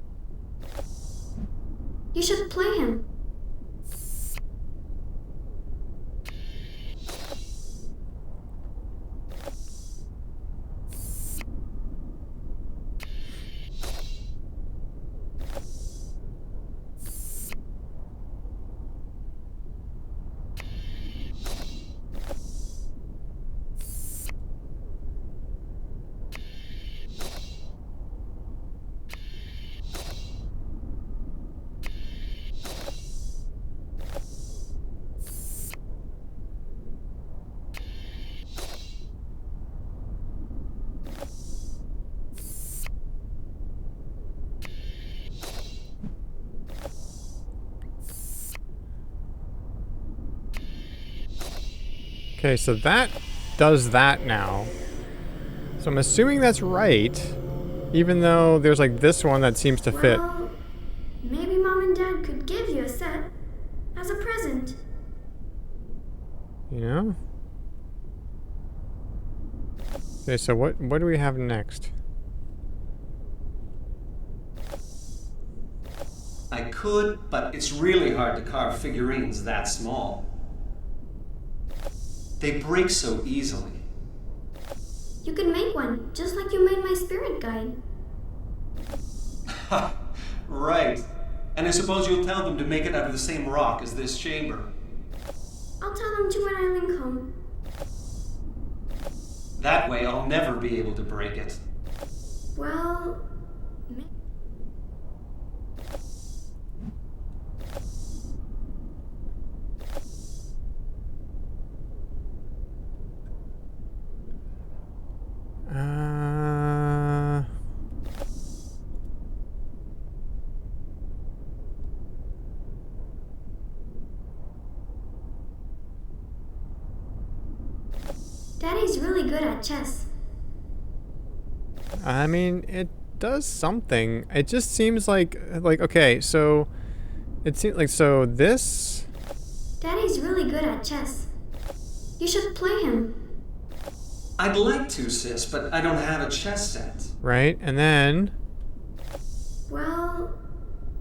You should play him.
Okay, so that does that now. So I'm assuming that's right, even though there's like this one that seems to fit.
Well, maybe Mom and Dad could give you a set as a present.
You know? Okay, so what do we have next?
I could, but it's really hard to carve figurines that small. They break so easily.
You can make one, just like you made my spirit guide.
Ha! Right. And I suppose you'll tell them to make it out of the same rock as this chamber.
I'll tell them to when I link home.
That way I'll never be able to break it.
Well... Daddy's really good at chess.
I mean, it does something. It just seems like okay, so it seems like so this.
Daddy's really good at chess. You should play him.
I'd like to, sis, but I don't have a chess set.
Right, and then.
Well,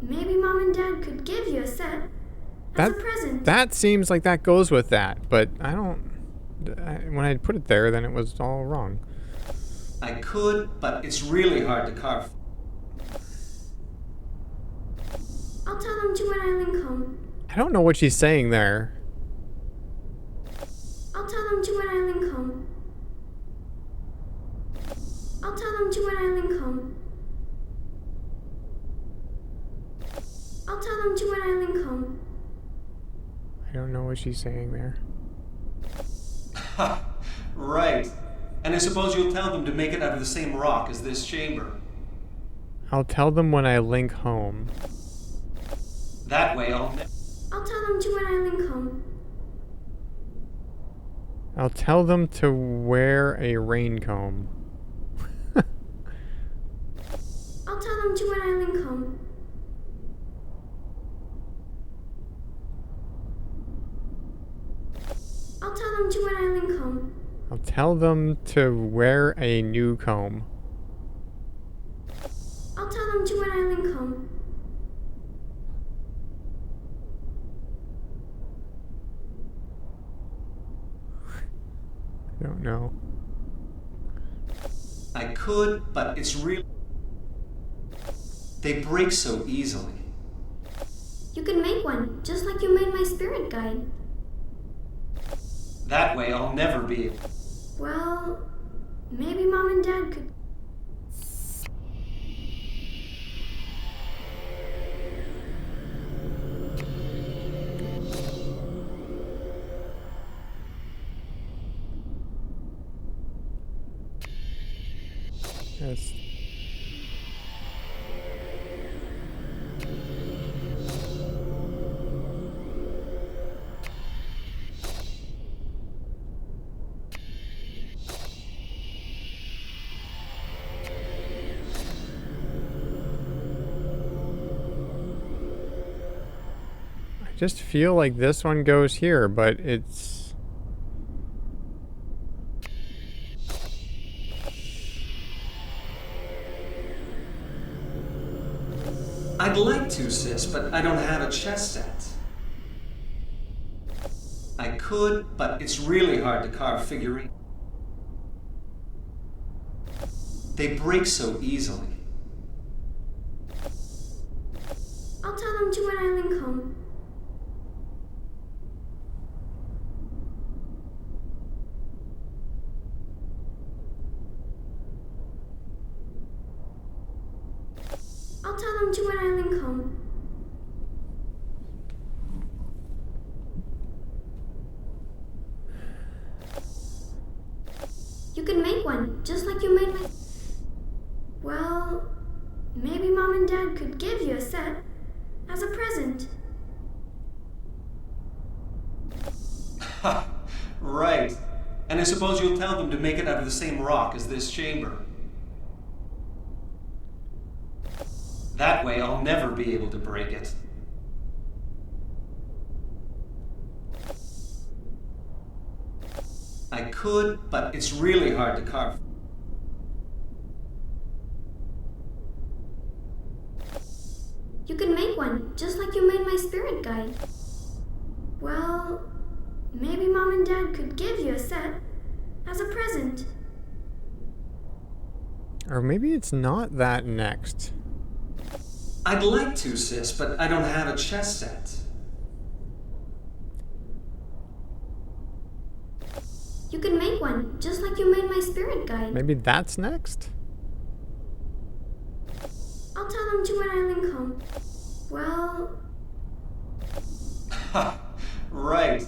maybe Mom and Dad could give you a set as a present.
That seems like that goes with that, but I don't. When I put it there, then it was all wrong.
I could, but it's really hard to carve.
I'll tell them to when I link home.
I don't know what she's saying there.
I'll tell them to when I link home. I'll tell them to when I link home. I'll tell them to when I link home.
I don't know what she's saying there.
Ha! Right. And I suppose you'll tell them to make it out of the same rock as this chamber.
I'll tell them when I link home.
That way
I'll tell them to when I link home.
I'll tell them to wear a raincomb.
I'll tell them to when I link home. I'll tell them to when I link home.
I'll tell them to wear a new comb.
I'll tell them to when I link home.
I don't know.
I could, but it's real. They break so easily.
You can make one, just like you made my spirit guide.
That way I'll never be.
Well, maybe Mom and Dad could.
Yes. just feel like this one goes here, but it's...
I'd like to, sis, but I don't have a chess set. I could, but it's really hard to carve figurines. They break so easily.
I'll tell them to when I link home. I'll tell them to when I link home. You can make one, just like you made my... Well, maybe Mom and Dad could give you a set as a present.
Ha! Right. And I suppose you'll tell them to make it out of the same rock as this chamber. That way I'll never be able to break it. I could, but it's really hard to carve.
You can make one, just like you made my spirit guide. Well, maybe Mom and Dad could give you a set as a present.
Or maybe it's not that next.
I'd like to, sis, but I don't have a chess set.
You can make one, just like you made my spirit guide.
Maybe that's next?
I'll tell them to when I link home. Well...
Ha! Right.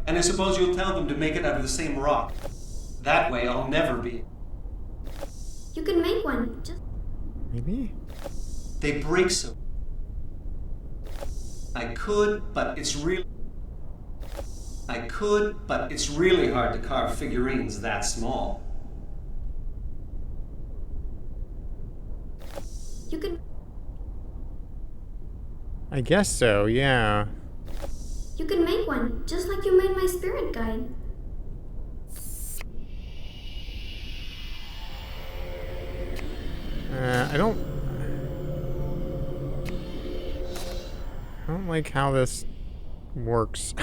And I suppose you'll tell them to make it out of the same rock. That way I'll never be...
You can make one, just...
Maybe?
They break so... I could, but it's really... I could, but it's really hard to carve figurines that small.
You can...
I guess so, yeah.
You can make one, just like you made my spirit guide.
I don't like how this works.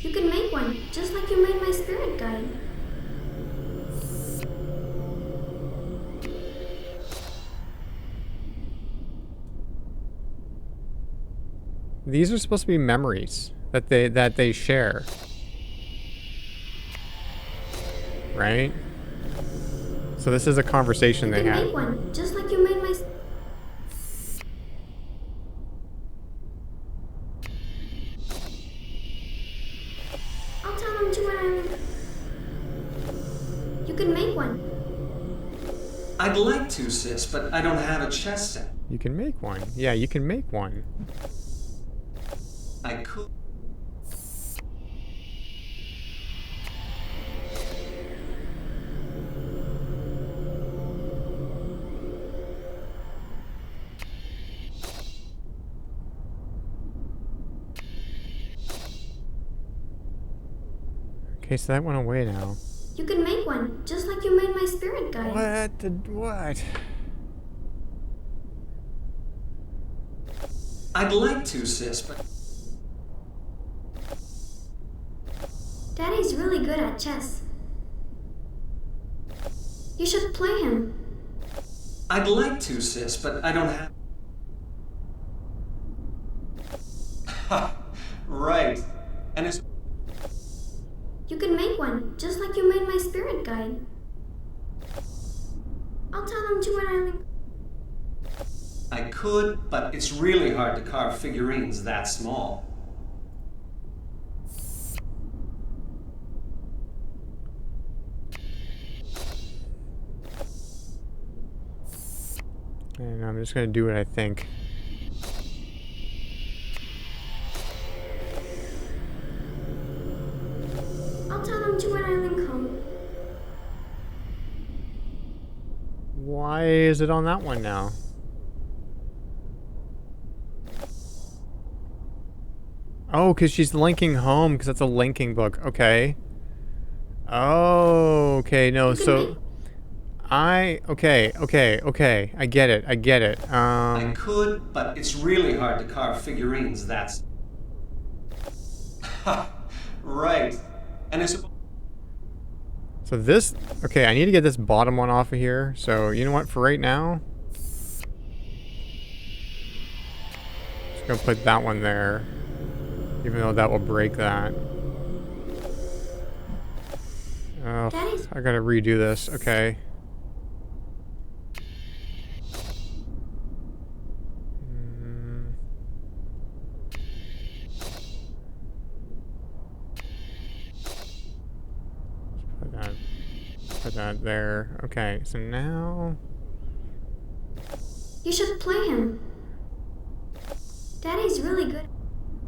You can make one, just like you made my spirit guide.
These are supposed to be memories that they share. Right? So this is a conversation they
You can
had.
make one, just like you made my... I'll tell them to when I link... You can make one.
I'd like to, sis, but I don't have a chess set.
You can make one. Yeah, you can make one.
I could...
Okay, so that went away now.
You can make one, just like you made my spirit guide.
What?
I'd like to, sis, but...
Daddy's really good at chess. You should play him.
I'd like to, sis, but I don't have... Ha! Right. And it's...
You can make one, just like you made my spirit guide. I'll tell them to when I link...
I could, but it's really hard to carve figurines that small.
And I'm just gonna do what I think.
I'll tell them to when I link home.
Why is it on that one now? Oh, because she's linking home, because that's a linking book. Okay. Oh, okay, no, so... okay. I get it.
I could, but it's really hard to carve figurines, that's... Right. And it's...
So this... Okay, I need to get this bottom one off of here. So, you know what, for right now... Just gonna put that one there. Even though that will break that. Oh, I gotta redo this. Okay. Put that there. Okay, so now...
You should play him. Daddy's really good.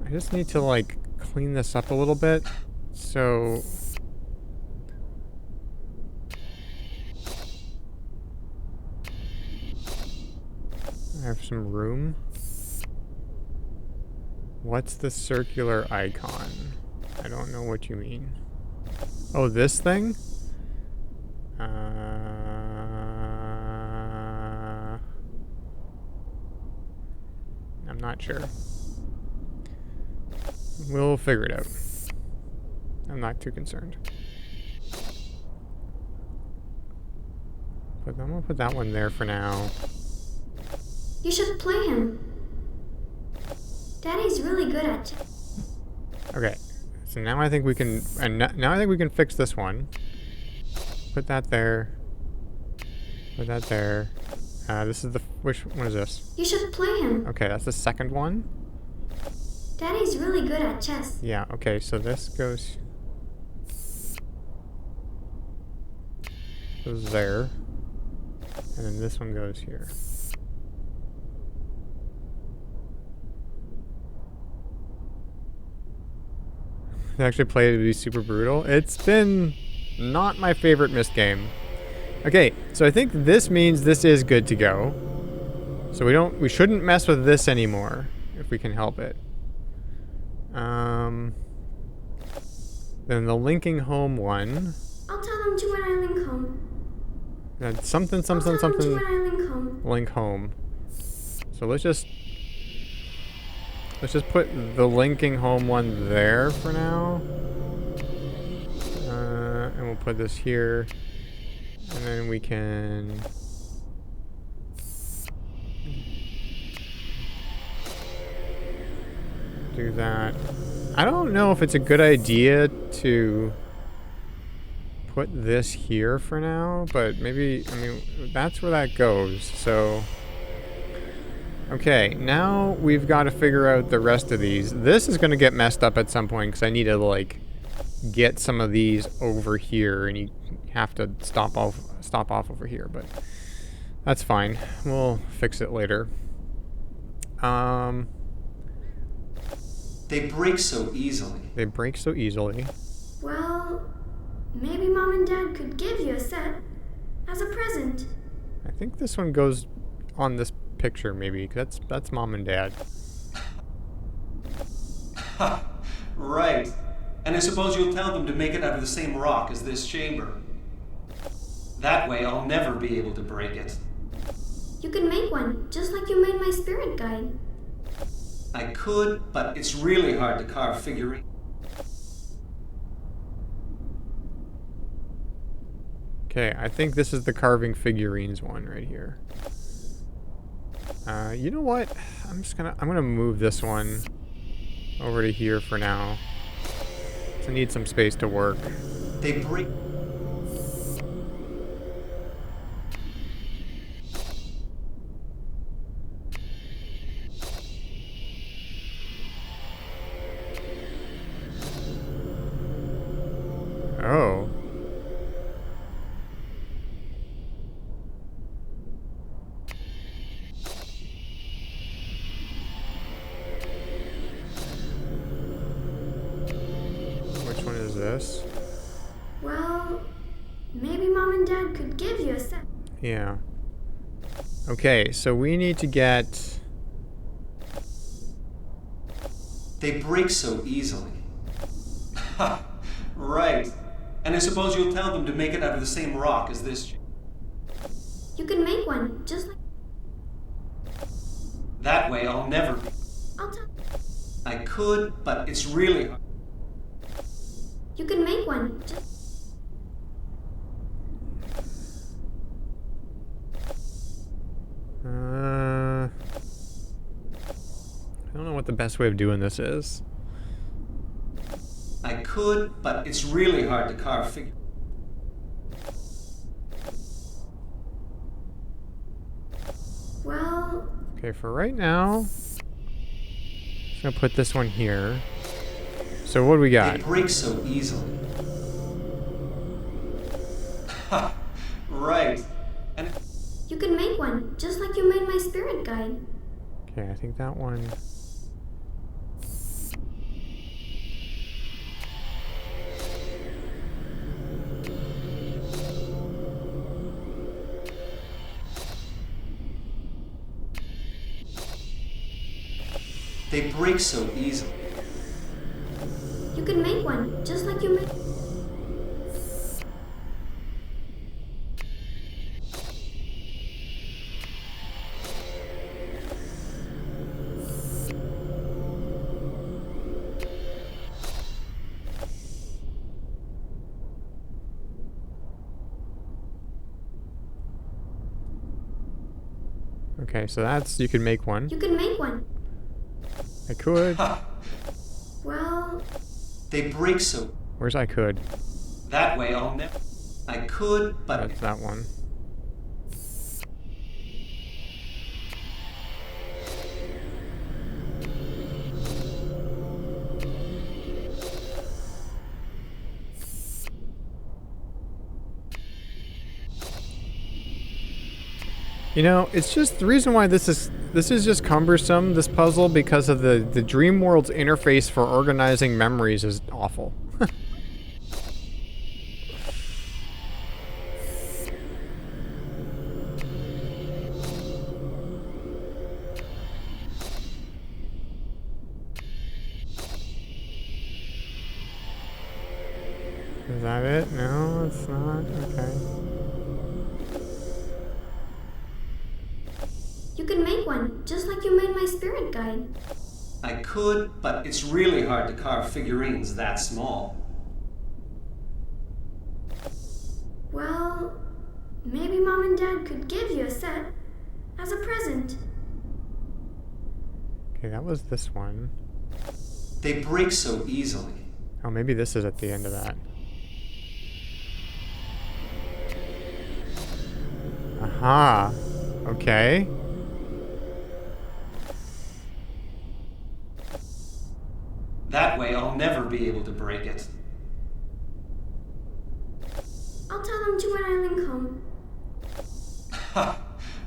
I just need to, like, clean this up a little bit. So... I have some room. What's the circular icon? I don't know what you mean. Oh, this thing? I'm not sure. We'll figure it out. I'm not too concerned. But I'm gonna put that one there for now.
You should play him. Daddy's really good at it.
Okay, so now I think we can, now I think we can fix this one. Put that there. Put that there. This is the, which one is this?
You should play him.
Okay, that's the second one.
Daddy's really good at chess.
Yeah, okay, so this goes there. And then this one goes here. I actually played it to be super brutal. It's been not my favorite Myst game. Okay, so I think this means this is good to go. So we shouldn't mess with this anymore if we can help it. Then the linking home one.
I'll tell them to when I link home.
That's something.
I'll tell them to when I link home.
Link home. So let's just put the linking home one there for now. And we'll put this here. And then we can... do that. I don't know if it's a good idea to put this here for now, but maybe, I mean, that's where that goes, so... Okay, now we've got to figure out the rest of these. This is going to get messed up at some point, because I need to, like, get some of these over here, and you have to stop off over here, but that's fine. We'll fix it later.
They break so easily.
They break so easily.
Well, maybe Mom and Dad could give you a set as a present.
I think this one goes on this picture, maybe. That's Mom and Dad.
Right. And I suppose you'll tell them to make it out of the same rock as this chamber. That way I'll never be able to break it.
You can make one, just like you made my spirit guide.
I could, but it's really hard to carve figurines.
Okay, I think this is the carving figurines one right here. You know what? I'm gonna move this one over to here for now. I need some space to work.
They break.
Oh. Which one is this?
Well, maybe Mom and Dad could give you a set.
Yeah. Okay, so we need to get
They break so easily. Ha! Right. And I suppose you'll tell them to make it out of the same rock as this.
You can make one, just like...
That way I'll never...
I'll tell...
I could, but it's really hard.
You can make one, just...
I don't know what the best way of doing this is.
I could, but it's really hard to carve figure.
Well...
Okay, for right now, I'm gonna put this one here. So what do we got?
They break so easily. Ha! Right. And
You can make one, just like you made my spirit guide.
Okay, I think that one...
they break so easily.
You can make one, just like you made...
Okay, so that's... you can make one.
You can make one.
I could.
Ha!
Well...
They break so...
Where's I could?
That way I'll never... I could, but...
That's that one. You know, it's just the reason why this is just cumbersome, this puzzle, because of the dream world's interface for organizing memories is awful. Is that it? No, it's not. Okay.
You can make one, just like you made my spirit guide.
I could, but it's really hard to carve figurines that small.
Well, maybe Mom and Dad could give you a set as a present.
Okay, that was this one.
They break so easily.
Oh, maybe this is at the end of that. Aha. Okay.
That way I'll never be able to break it.
I'll tell them to when I link home.
Ha!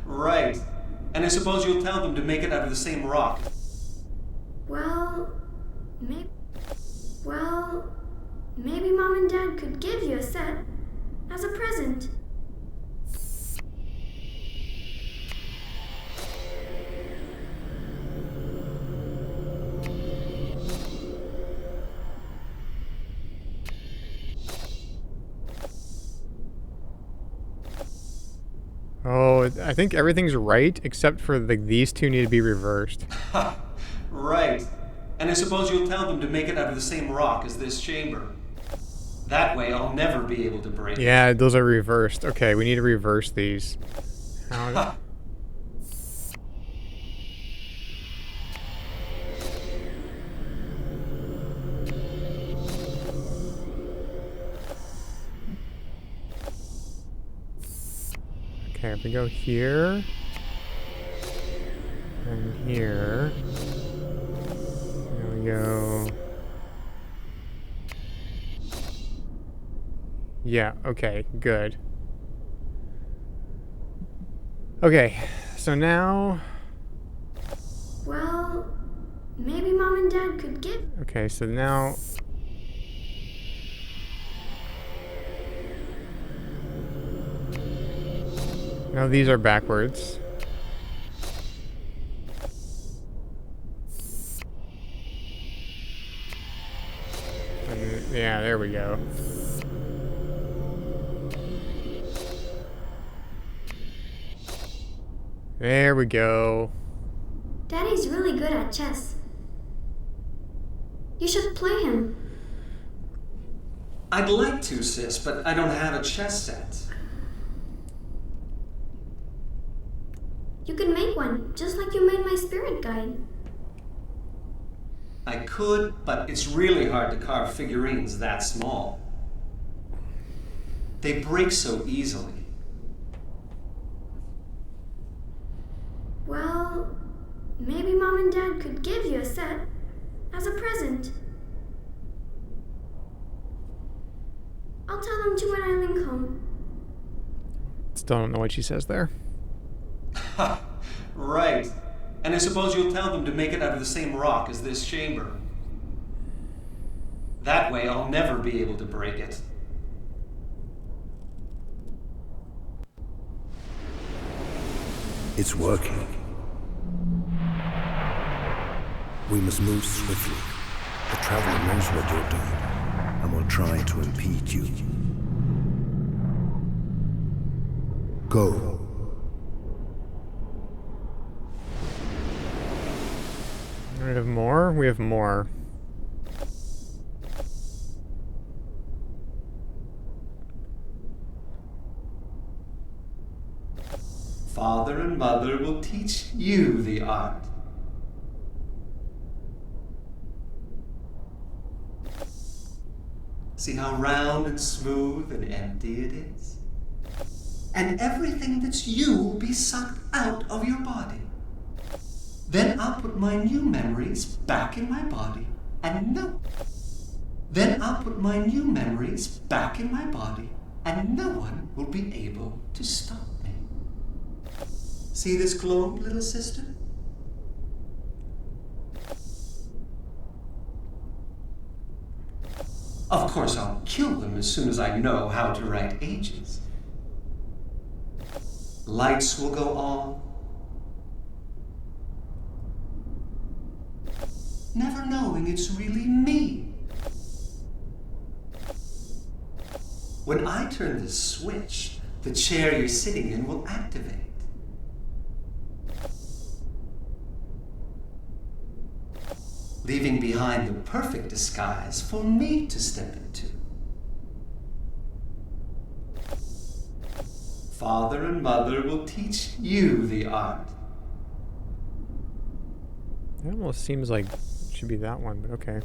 Right. And I suppose you'll tell them to make it out of the same rock.
Well, maybe Mom and Dad could give you a set as a present.
Oh, I think everything's right except for these two need to be reversed.
Ha! Right. And I suppose you'll tell them to make it out of the same rock as this chamber. That way I'll never be able to break it.
Yeah, those are reversed. Okay, we need to reverse these.
Ha!
Okay, if we go here and here, there we go. Yeah, okay, good. Okay, so now...
Well, maybe Mom and Dad could give...
Okay, so now... Now these are backwards. There we go. There we go.
Daddy's really good at chess. You should play him.
I'd like to, sis, but I don't have a chess set.
You could make one, just like you made my spirit guide.
I could, but it's really hard to carve figurines that small. They break so easily.
Well, maybe Mom and Dad could give you a set as a present. I'll tell them to when I link home.
Still don't know what she says there.
Ha! Right. And I suppose you'll tell them to make it out of the same rock as this chamber. That way I'll never be able to break it.
It's working. We must move swiftly. The Traveler knows what you're doing, and will try to impede you. Go.
We have more? We have more.
Father and Mother will teach you the art. See how round and smooth and empty it is? And everything that's you will be sucked out of your body. Then I'll put my new memories back in my body, and Then I'll put my new memories back in my body, and no one will be able to stop me. See this globe, little sister? Of course, I'll kill them as soon as I know how to write ages. Lights will go on, never knowing it's really me. When I turn this switch, the chair you're sitting in will activate. Leaving behind the perfect disguise for me to step into. Father and Mother will teach you the art.
It almost seems like it should be that one, but okay.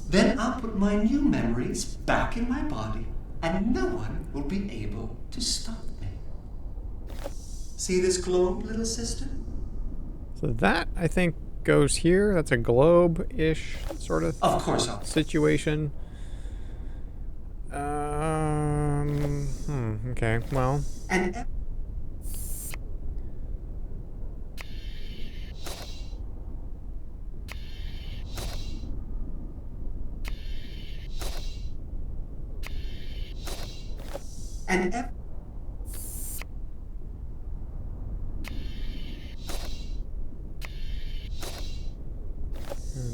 Then I'll put my new memories back in my body, and no one will be able to stop me. See this globe, little sister?
So that, I think, goes here. That's a globe-ish sort of
course I'll.
situation. Okay, well.
And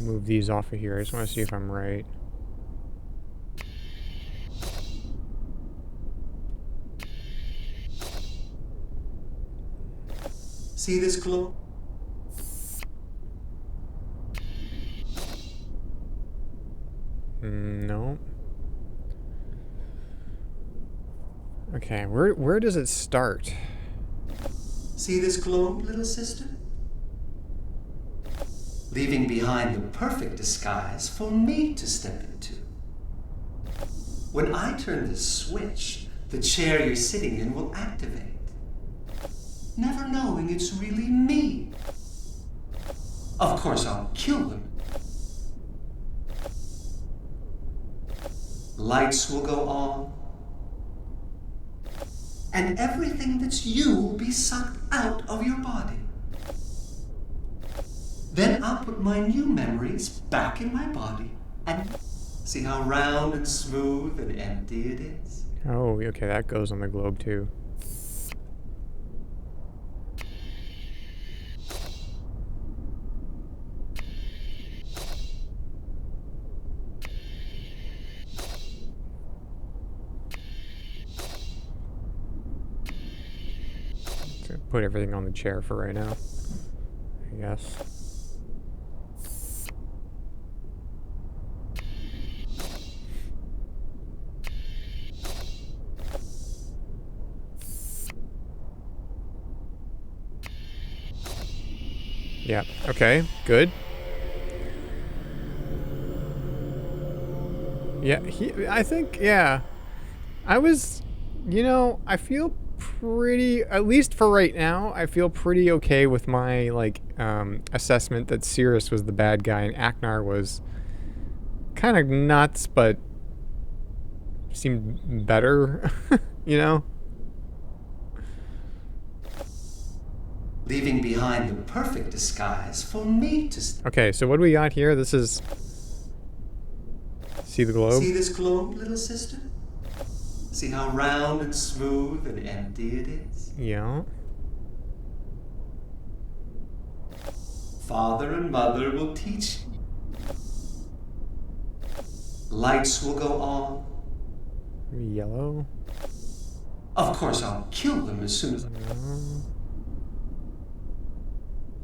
Move these off of here. I just want to see if I'm right.
See this globe?
No. Okay, where does it start?
See this globe, little sister? Leaving behind the perfect disguise for me to step into. When I turn this switch, the chair you're sitting in will activate. Never knowing it's really me. Of course, I'll kill them. Lights will go on, and everything that's you will be sucked out of your body. Then I'll put my new memories back in my body, and see how round and smooth and empty it is?
Oh, okay, that goes on the globe too. put everything on the chair for right now, I guess. Yeah, okay, good. Yeah, I think, yeah. I was, you know, I feel pretty, at least for right now, I feel pretty okay with my, like, assessment that Cirrus was the bad guy and Aknar was kind of nuts, but seemed better, you know?
Leaving behind the perfect disguise for me to...
Okay, so what do we got here? This is... See the globe?
See this globe, little sister? See how round and smooth and empty it is?
Yeah.
Father and mother will teach you. Lights will go on.
Yellow.
Of course, I'll kill them as soon as...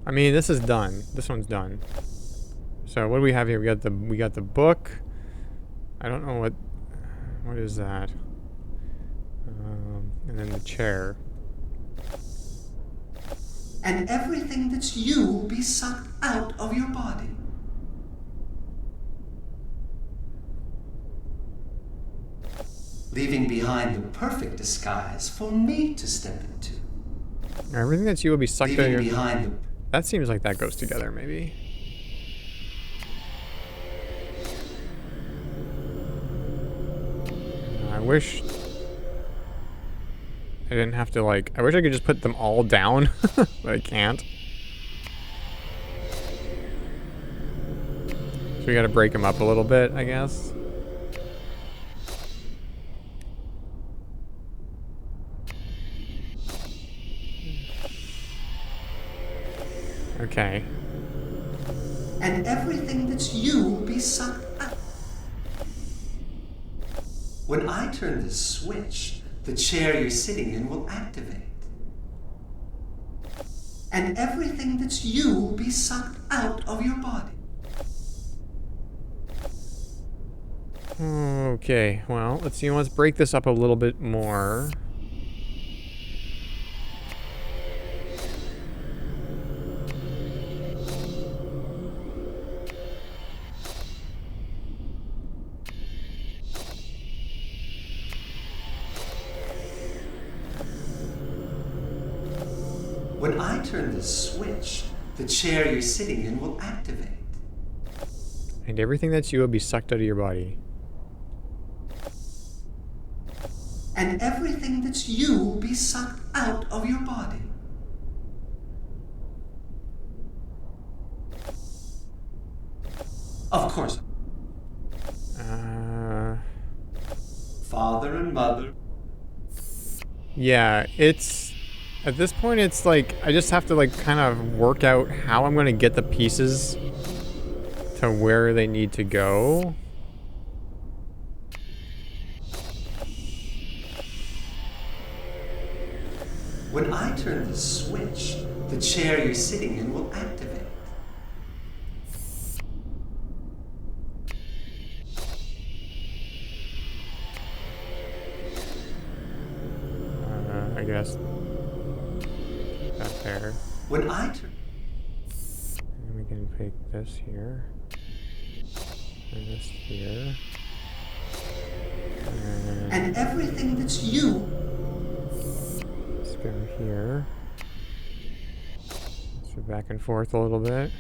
I mean, this is done. This one's done. So what do we have here? We got the book. I don't know what is that. And then the chair.
And everything that's you will be sucked out of your body. Leaving behind the perfect disguise for me to step into.
Everything that's you will be sucked out of
Leaving
your...
behind the...
That seems like that goes together, maybe. I wish I didn't have to, like... I wish I could just put them all down, but I can't. So we gotta break them up a little bit, I guess. Okay.
And everything that's you will be sucked out. When I turn this switch, the chair you're sitting in will activate. And everything that's you will be sucked out of your body.
Okay, well, let's see. Let's break this up a little bit more.
When I turn this switch, the chair you're sitting in will activate.
And everything that's you will be sucked out of your body.
And everything that's you will be sucked out of your body. Of course. Father and mother.
Yeah, it's... At this point, it's like, I just have to, like, kind of work out how I'm going to get the pieces to where they need to go.
When I turn the switch, the chair you're sitting in will activate.
I guess that there.
When I turn...
And we can pick this here. And this here.
And everything that's you...
Let's go here. Let's go back and forth a little bit.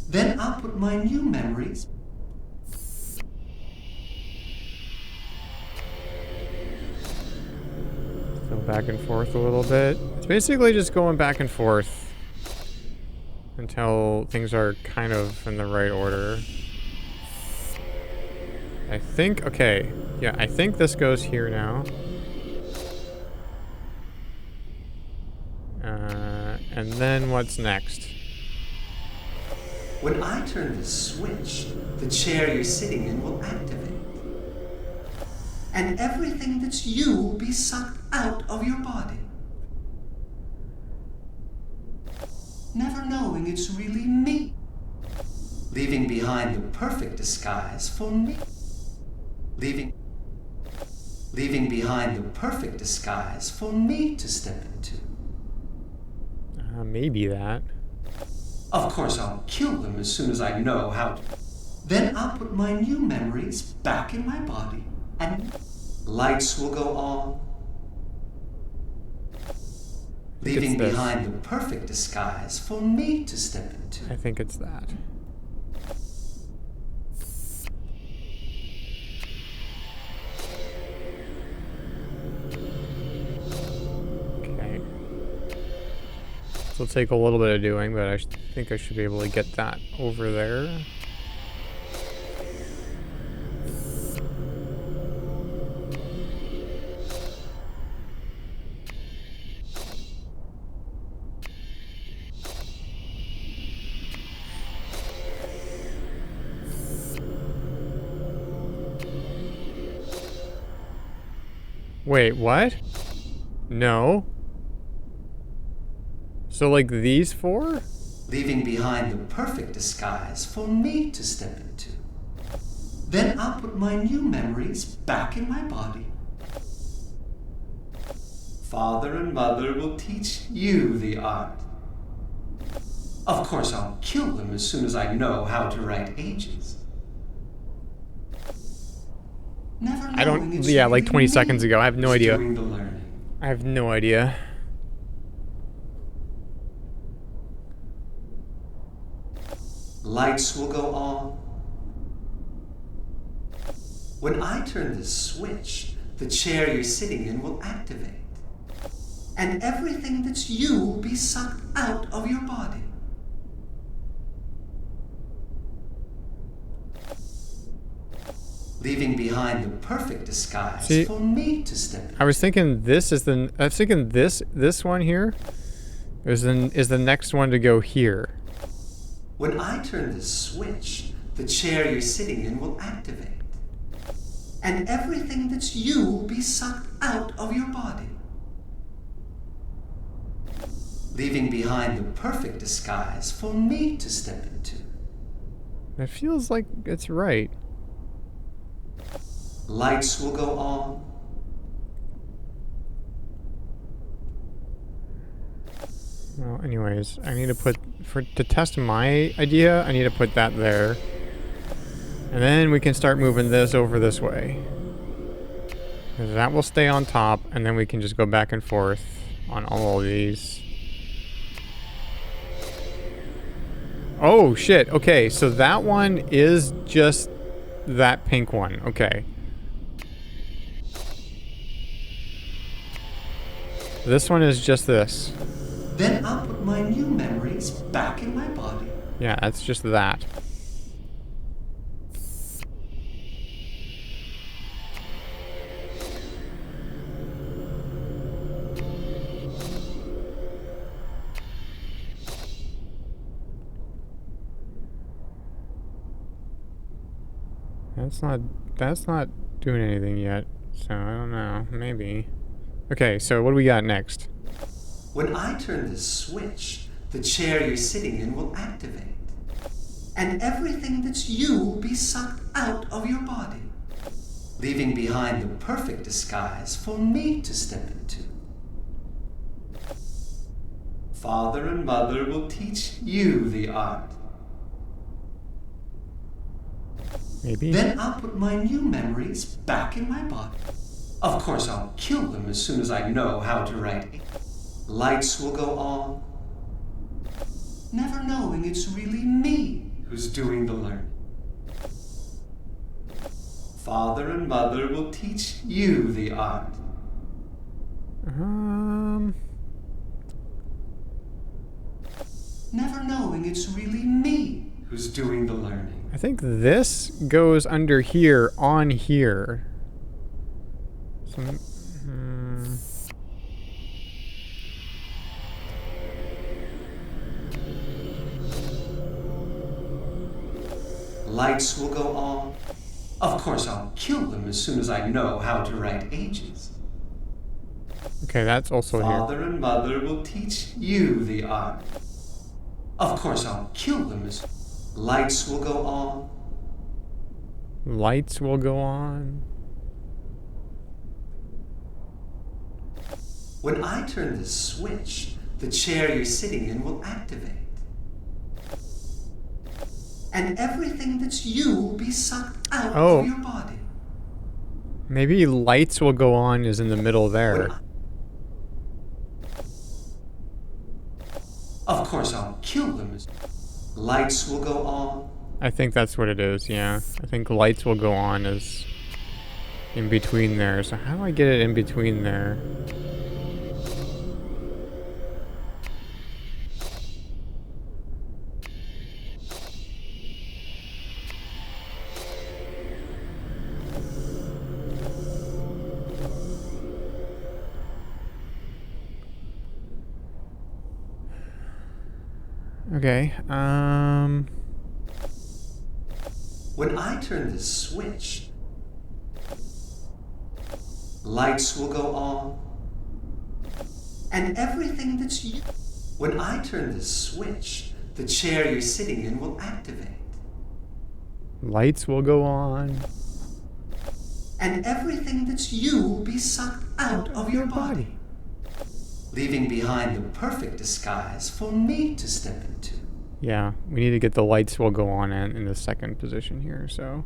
Then I'll put my new memories...
Go back and forth a little bit. It's basically just going back and forth until things are kind of in the right order. I think, okay. Yeah, I think this goes here now. And then what's next?
When I turn this switch, the chair you're sitting in will activate. And everything that's you will be sucked out of your body. Never knowing it's really me. Leaving behind the perfect disguise for me. Leaving behind the perfect disguise for me to step into.
Maybe that.
Of course, I'll kill them as soon as I know how to. Then I'll put my new memories back in my body, and lights will go on. Leaving behind the perfect disguise for me to step into.
I think it's that. Okay. This will take a little bit of doing, but I think I should be able to get that over there. Wait, what? No. So like these four?
Leaving behind the perfect disguise for me to step into. Then I'll put my new memories back in my body. Father and Mother will teach you the art. Of course, I'll kill them as soon as I know how to write ages.
I don't, yeah, like 20 seconds ago. I have no idea.
Doing the learning.
I have no idea.
Lights will go on. When I turn this switch, the chair you're sitting in will activate. And everything that's you will be sucked out of your body. Leaving behind the perfect disguise for me to step in.
I was thinking this is the. I was thinking this one here is the next one to go here.
When I turn this switch, the chair you're sitting in will activate. And everything that's you will be sucked out of your body. Leaving behind the perfect disguise for me to step into.
It feels like it's right.
Lights will go on.
Well, anyways, I need to put, to test my idea, I need to put that there. And then we can start moving this over this way. Because that will stay on top, and then we can just go back and forth on all of these. Oh, shit. Okay, so that one is just that pink one. Okay. This one is just this.
Then I'll put my new memories back in my body.
Yeah, that's just that. That's not doing anything yet. So I don't know, maybe. Okay, so what do we got next?
When I turn this switch, the chair you're sitting in will activate. And everything that's you will be sucked out of your body. Leaving behind the perfect disguise for me to step into. Father and Mother will teach you the art.
Maybe.
Then I'll put my new memories back in my body. Of course, I'll kill them as soon as I know how to write. Lights will go on. Never knowing it's really me who's doing the learning. Father and Mother will teach you the art. Never knowing it's really me who's doing the learning.
I think this goes under here, on here.
Lights will go on. Of course, I'll kill them as soon as I know how to write ages.
Okay, that's also here.
Father and Mother will teach you the art. Of course, I'll kill them as lights will go on.
Lights will go on.
When I turn the switch, the chair you're sitting in will activate. And everything that's you will be sucked out of your body.
Maybe lights will go on is in the middle there.
Of course, I'll kill them. Lights will go on.
I think that's what it is, yeah. I think lights will go on is in between there. So how do I get it in between there? Okay,
When I turn the switch, lights will go on. And everything that's you. When I turn the switch, the chair you're sitting in will activate.
lights will go on.
And everything that's you will be sucked out of your body, leaving behind the perfect disguise for me to step into.
Yeah, we need to get the lights will go on in the second position here, so.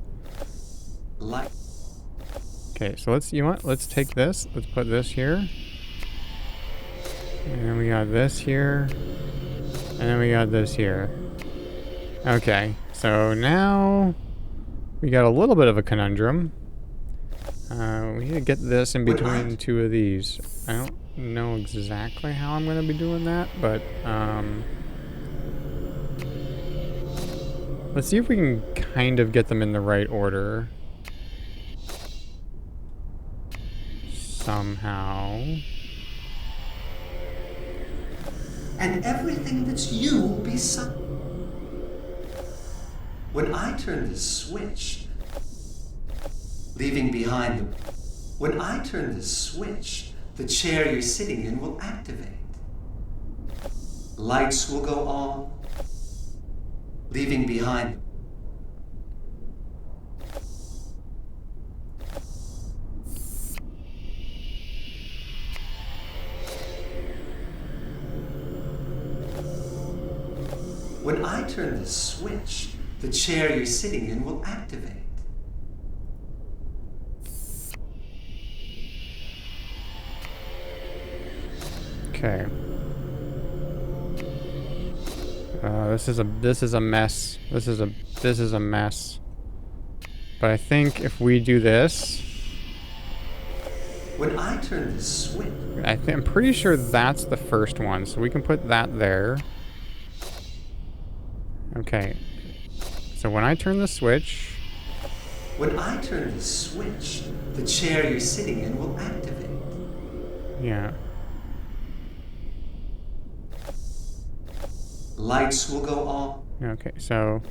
Light.
Okay, so let's, you know what, let's take this, let's put this here. And then we got this here. And then we got this here. Okay, so now we got a little bit of a conundrum. We need to get this in between two of these. I don't know exactly how I'm going to be doing that, but let's see if we can kind of get them in the right order. Somehow.
And everything that's you will be sucked. When I turn the switch, leaving behind the. When I turn the switch, the chair you're sitting in will activate. Lights will go on, leaving behind. When I turn the switch, the chair you're sitting in will activate.
Okay. This is a mess. This is a mess. But I think if we do this,
when I turn the switch,
I'm pretty sure that's the first one, so we can put that there. Okay. So when I turn the switch,
when I turn the switch, the chair you're sitting in will activate.
Yeah.
Lights will go on.
Okay, so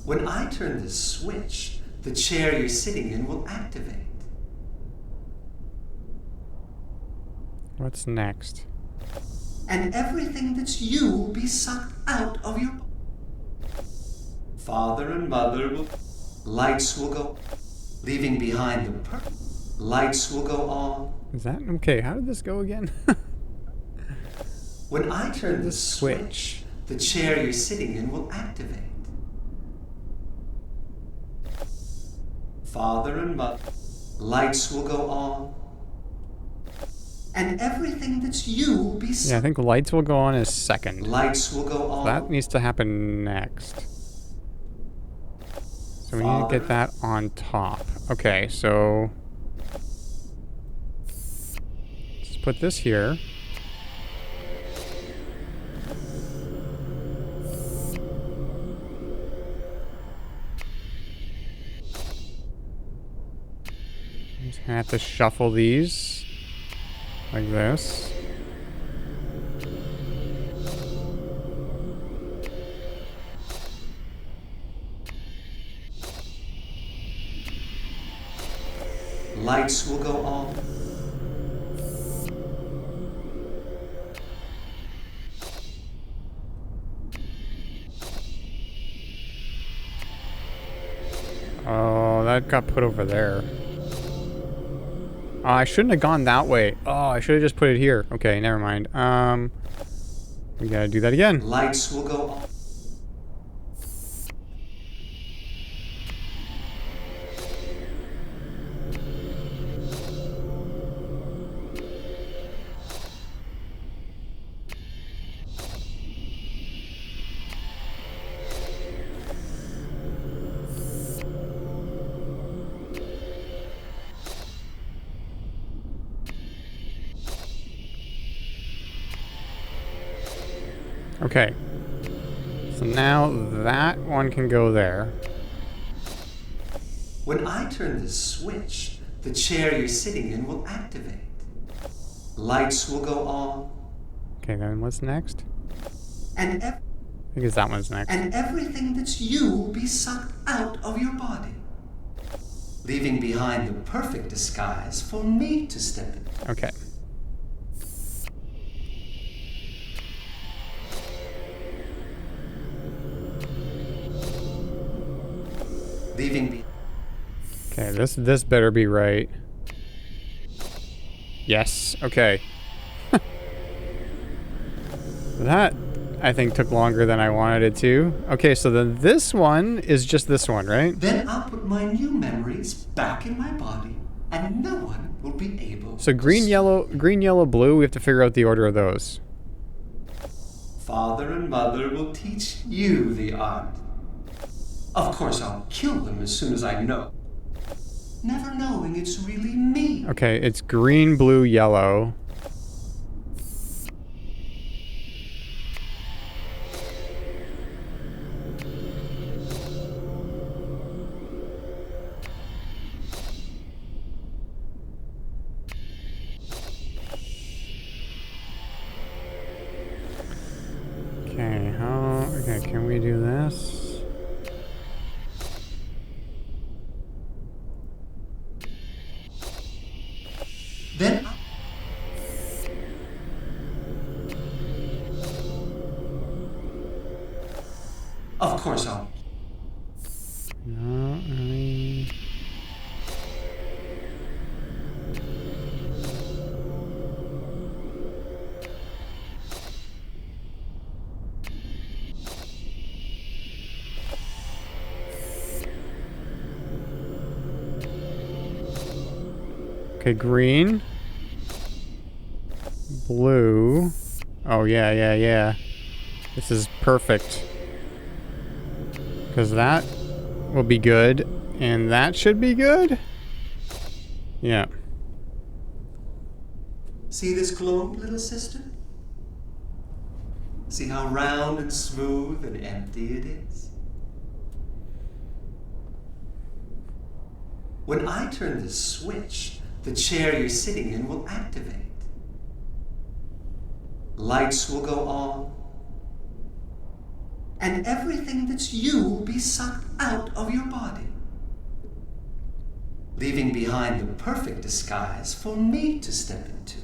when I turn the switch, the chair you're sitting in will activate.
what's next?
And everything that's you will be sucked out of your. Father and Mother will. Lights will go, leaving behind the. Lights will go on.
Is that okay? How did this go again?
When I turn the switch, the chair you're sitting in will activate. Father and Mother. Lights will go on. And everything that's you will be.
Yeah, I think lights will go on as second.
Lights will go on.
That needs to happen next. So we need to get that on top. Okay, so let's put this here. I'm just gonna have to shuffle these like this.
Lights will go on.
Oh, that got put over there. Oh, I shouldn't have gone that way. Oh, I should have just put it here. Okay, never mind. We gotta do that again.
Lights will go on.
Okay. So now that one can go there.
When I turn the switch, the chair you're sitting in will activate. Lights will go on.
Okay, then what's next?
And
I think it's that one's next.
and everything that's you will be sucked out of your body, leaving behind the perfect disguise for me to step in.
Okay.
Leaving
Okay, this better be right. Yes, okay. That, I think, took longer than I wanted it to. Okay, so then this one is just this one, right?
Then I'll put my new memories back in my body, and no one will be able
So green, yellow, blue, we have to figure out the order of those.
Father and Mother will teach you the art. Of course, I'll kill them as soon as I know. Never knowing it's really me.
Okay, it's green, blue, yellow. Okay, can we do this?
Then of course I'll.
No, I mean... Okay, green. Blue. Oh, yeah. This is perfect. Because that will be good. And that should be good? Yeah.
See this globe, little sister? See how round and smooth and empty it is? When I turn the switch, the chair you're sitting in will activate. Lights will go on. And everything that's you will be sucked out of your body, leaving behind the perfect disguise for me to step into.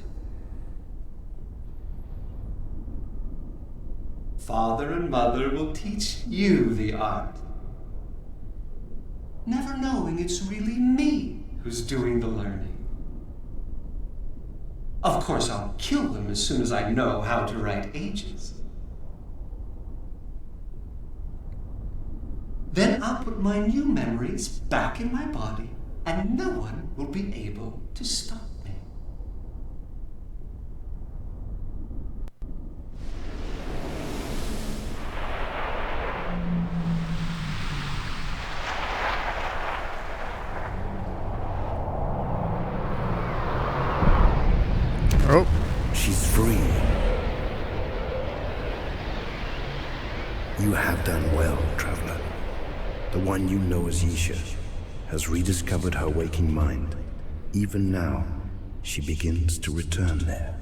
Father and Mother will teach you the art, never knowing it's really me who's doing the learning. Of course, I'll kill them as soon as I know how to write ages. Then I'll put my new memories back in my body, and no one will be able to stop me.
Oh.
She's free. You have done well, traveler. The one you know as Yisha has rediscovered her waking mind. Even now, she begins to return there.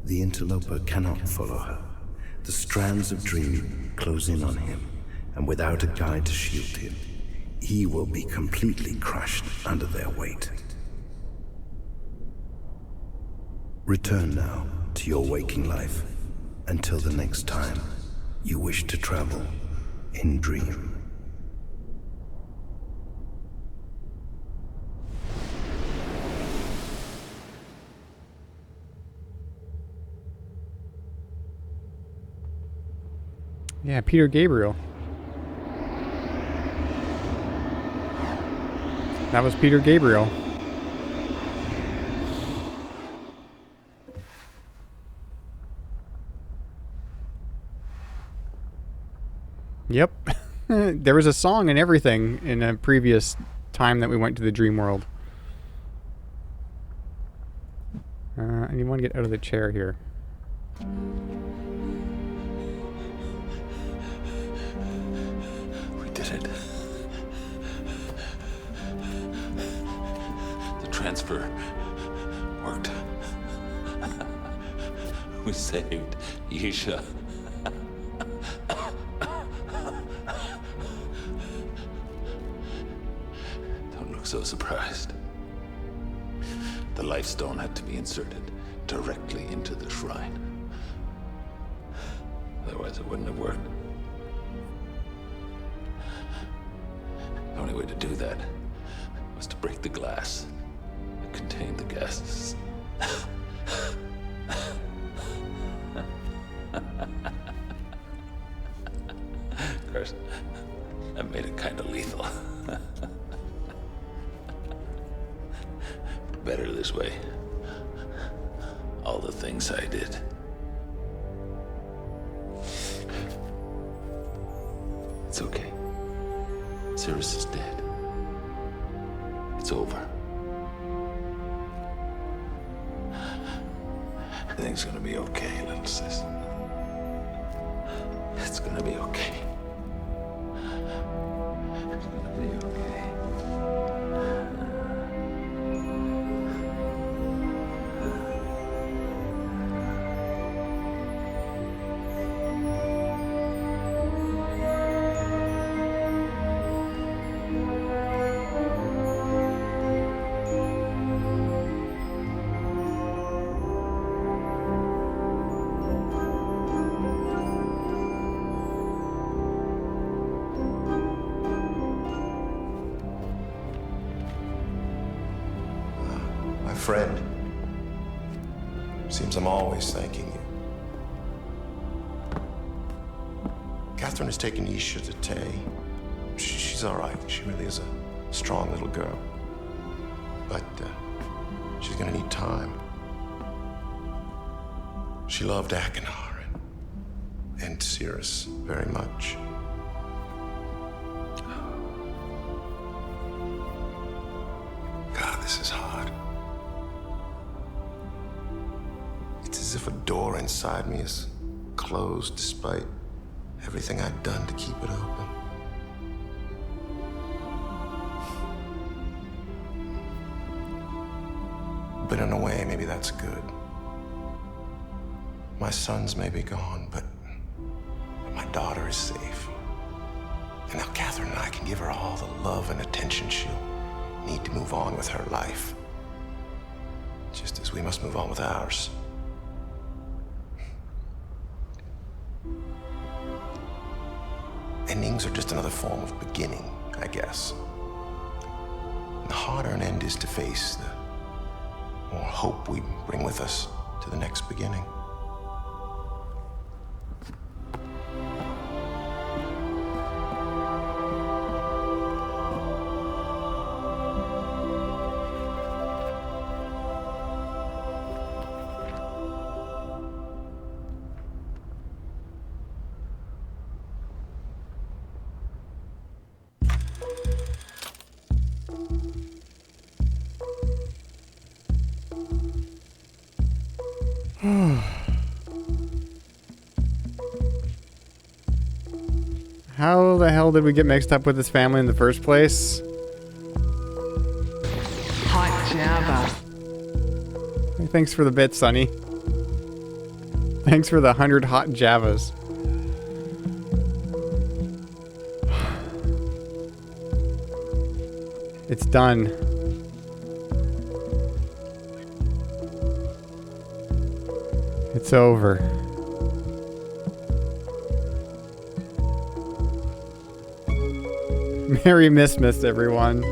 The interloper cannot follow her. The strands of dream close in on him, and without a guide to shield him, he will be completely crushed under their weight. Return now to your waking life until the next time you wish to travel in dream.
Yeah, Peter Gabriel. That was Peter Gabriel. Yep. There was a song and everything in a previous time that we went to the dream world. Anyone get out of the chair here?
We did it. The transfer worked. We saved Yisha. Don't look so surprised. The life stone had to be inserted directly into the shrine. Otherwise it wouldn't have worked. The only way to do that was to break the glass that contained the gases. Of course, that made it kind of lethal. Better this way. All the things I did. It's okay. Cirrus is dead. It's over. Everything's gonna be okay, little sis. It's gonna be okay. It's gonna be okay.
Friend. Seems I'm always thanking you. Catherine has taken Isha to Tay. She's all right. She really is a strong little girl. But she's gonna need time. She loved Akinar and Cirrus very much. God, this is hard. It's as if a door inside me is closed despite everything I've done to keep it open. But in a way, maybe that's good. My sons may be gone, but my daughter is safe. And now Catherine and I can give her all the love and attention she'll need to move on with her life. Just as we must move on with ours. Endings are just another form of beginning, I guess. And the harder an end is to face, the more hope we bring with us to the next beginning.
How the hell did we get mixed up with this family in the first place?
Hot Java.
Hey, thanks for the bit, Sonny. Thanks for the 100 hot Javas. It's done. It's over. Merry Mistmas, everyone.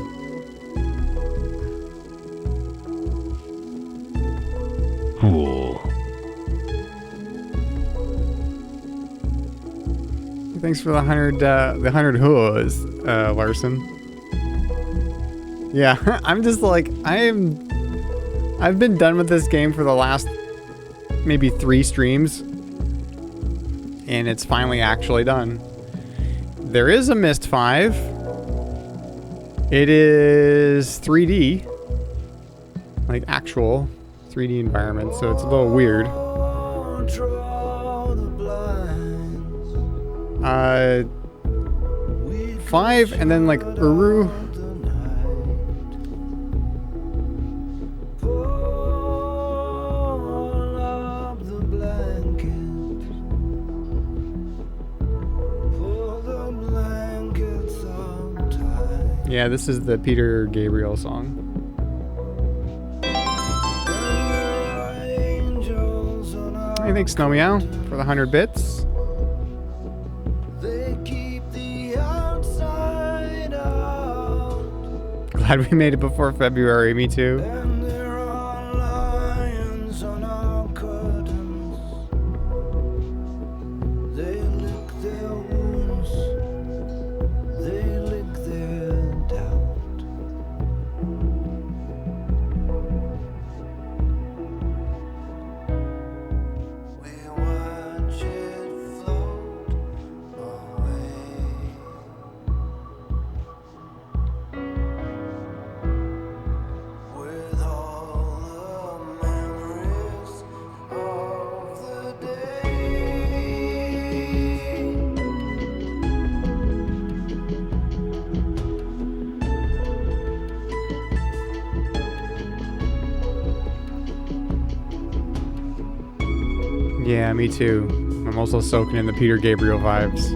Cool.
Thanks for the 100 whoos, Larson. Yeah, I'm just like, I've been done with this game for the last maybe 3 streams, and it's finally actually done. There is a Myst 5. It is 3D, like actual 3D environment, so it's a little weird. 5 and then like Uru. Yeah, this is the Peter Gabriel song. Hey, thanks, Snow Meow, for the 100 bits. Glad we made it before February, me too. Yeah, me too. I'm also soaking in the Peter Gabriel vibes.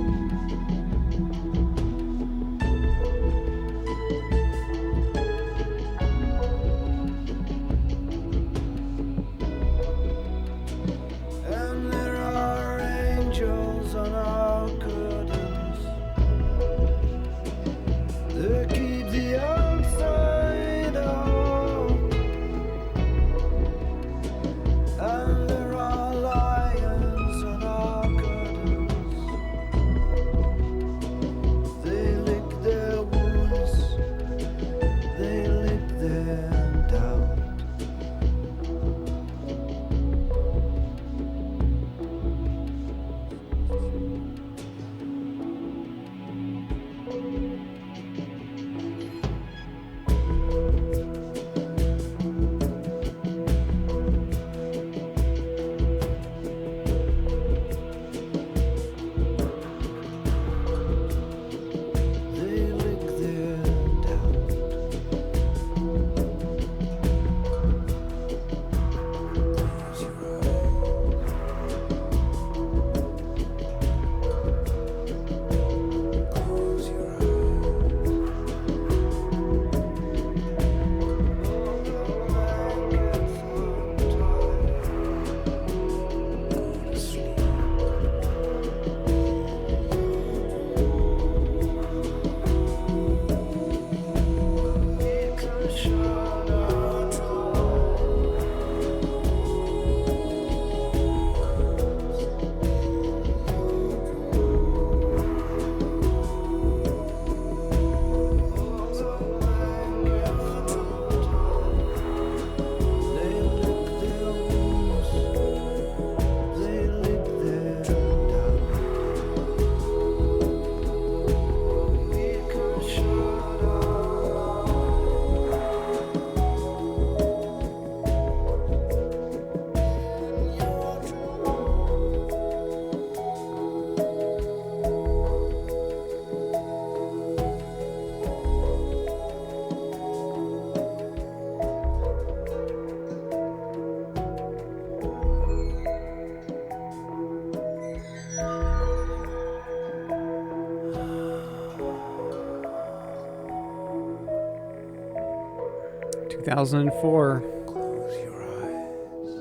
2004.
Close your eyes.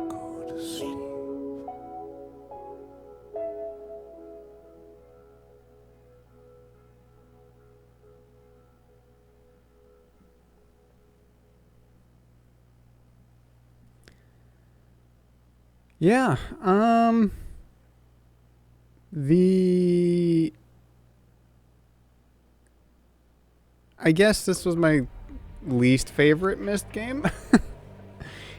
Go to sleep.
Yeah, I guess this was my least favorite Myst game.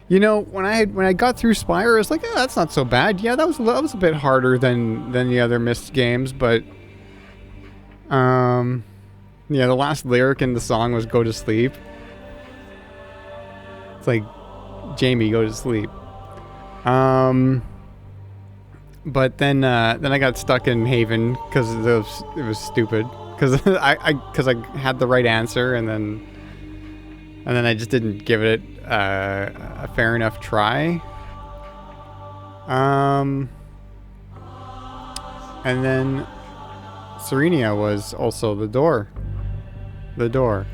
You know, when I got through Spire, I was like, that's not so bad. Yeah, that was a bit harder than the other Myst games, but yeah, the last lyric in the song was "Go to sleep." It's like, Jamie, go to sleep. But then I got stuck in Haven because it was stupid. Because I had the right answer, and then I just didn't give it a fair enough try. And then Serenia was also the door. The door.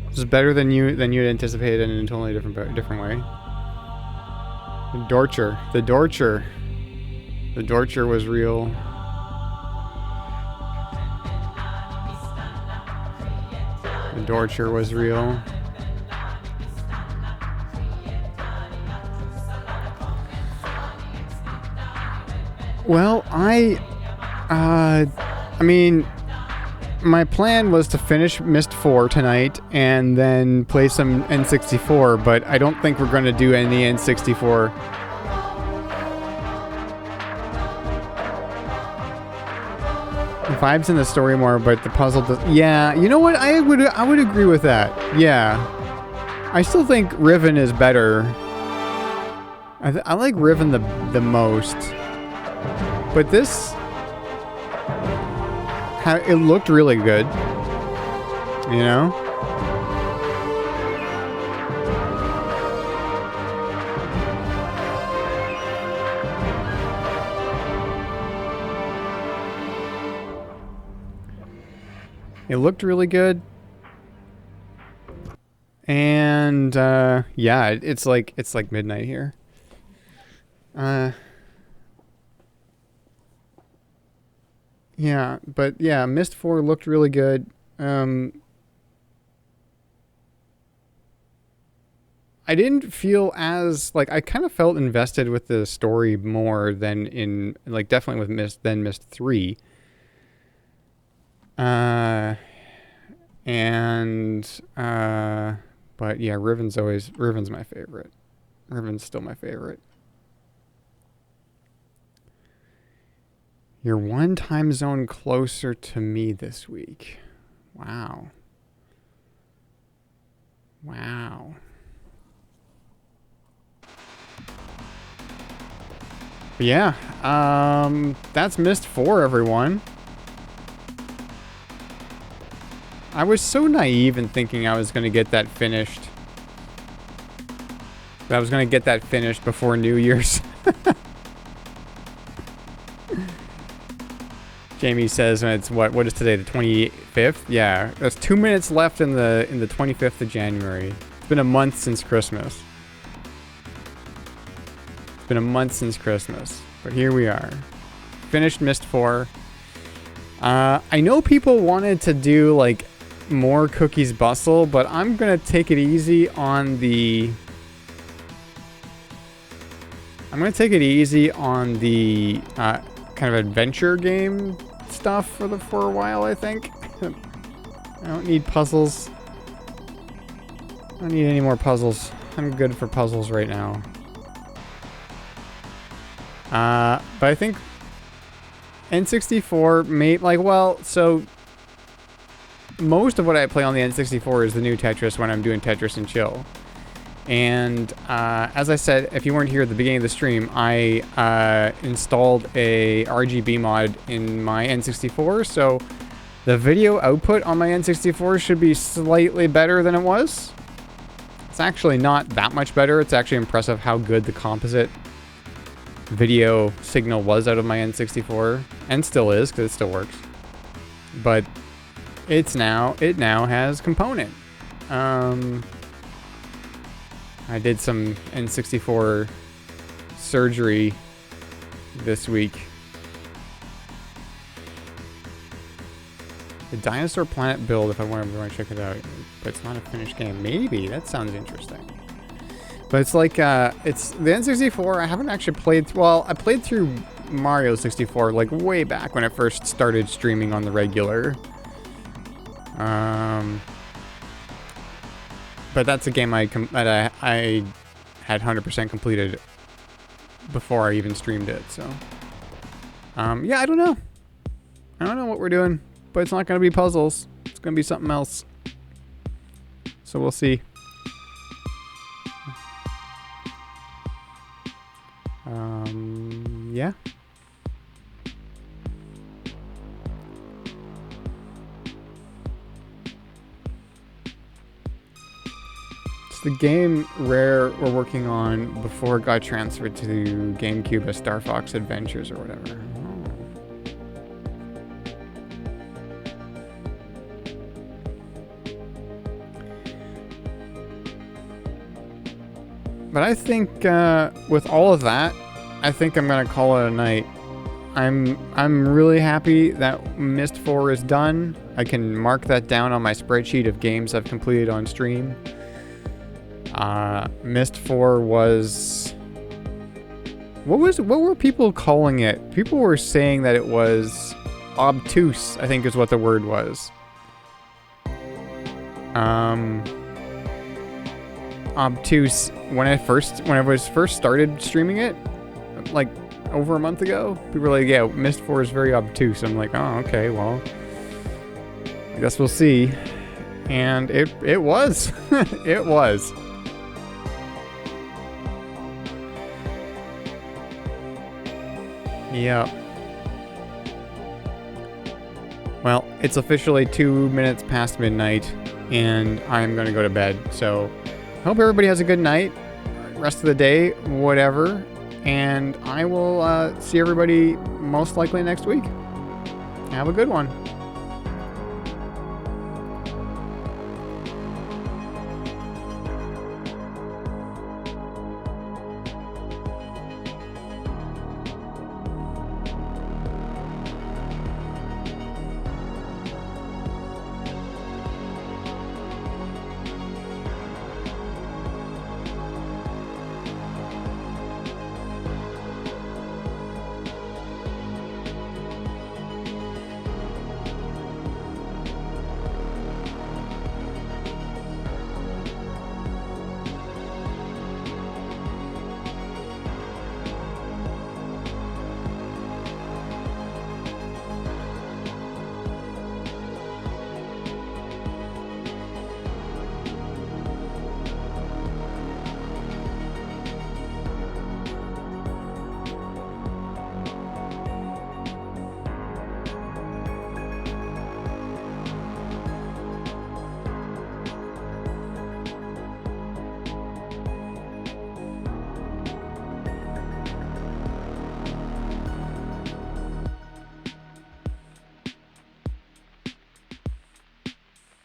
This is better than you had anticipated in a totally different way. The Dorcher. The Dorcher. The Dorcher was real. The Dorcher was real. Well, I mean, my plan was to finish Myst IV tonight and then play some N64, but I don't think we're going to do any N64. The vibes in the story more, but the puzzle does. Yeah, you know what? I would agree with that. Yeah, I still think Riven is better. I like Riven the most, but this. It looked really good, you know? It looked really good. And yeah, it's like midnight here. Yeah, but yeah, Myst IV looked really good. I didn't feel as like I kind of felt invested with the story more than in like definitely with Myst III. But yeah, Riven's my favorite. Riven's still my favorite. You're one time zone closer to me this week. Wow. Wow. But yeah, that's Myst IV, everyone. I was so naive in thinking I was going to get that finished. That I was going to get that finished before New Year's. Jamie says it's what is today, the 25th? Yeah, that's 2 minutes left in the 25th of January. It's been a month since Christmas. It's been a month since Christmas, but here we are. Finished Myst IV. I know people wanted to do like more Cookies Bustle, but I'm gonna take it easy on the. I'm gonna take it easy on the kind of adventure game stuff for a while. I think I don't need puzzles. I don't need any more puzzles. I'm good for puzzles right now. But I think N64 may so most of what I play on the N64 is the new Tetris when I'm doing Tetris and Chill. And as I said, if you weren't here at the beginning of the stream, I installed a RGB mod in my N64, so the video output on my N64 should be slightly better than it was. It's actually not that much better. It's actually impressive how good the composite video signal was out of my N64, and still is because it still works. But it now has component. I did some N64 surgery this week. The Dinosaur Planet build, if I want to check it out, but it's not a finished game. Maybe that sounds interesting. But it's like it's the N64. I haven't actually played. Well, I played through Mario 64 like way back when it first started streaming on the regular. But that's a game I had 100% completed before I even streamed it. So, yeah, I don't know. I don't know what we're doing, but it's not going to be puzzles. It's going to be something else. So we'll see. Yeah. It's the game Rare were working on before it got transferred to GameCube as Star Fox Adventures or whatever. But I think with all of that, I think I'm gonna call it a night. I'm really happy that Myst IV is done. I can mark that down on my spreadsheet of games I've completed on stream. Myst IV was... What were people calling it? People were saying that it was obtuse, I think is what the word was. Obtuse. When I was first started streaming it, like over a month ago, people were like, yeah, Myst IV is very obtuse. I'm like, oh, okay, well, I guess we'll see. And it was. It was. Yeah. Well, it's officially 2 minutes past midnight, and I'm gonna go to bed. So, hope everybody has a good night, rest of the day, whatever. And I will see everybody most likely next week. Have a good one.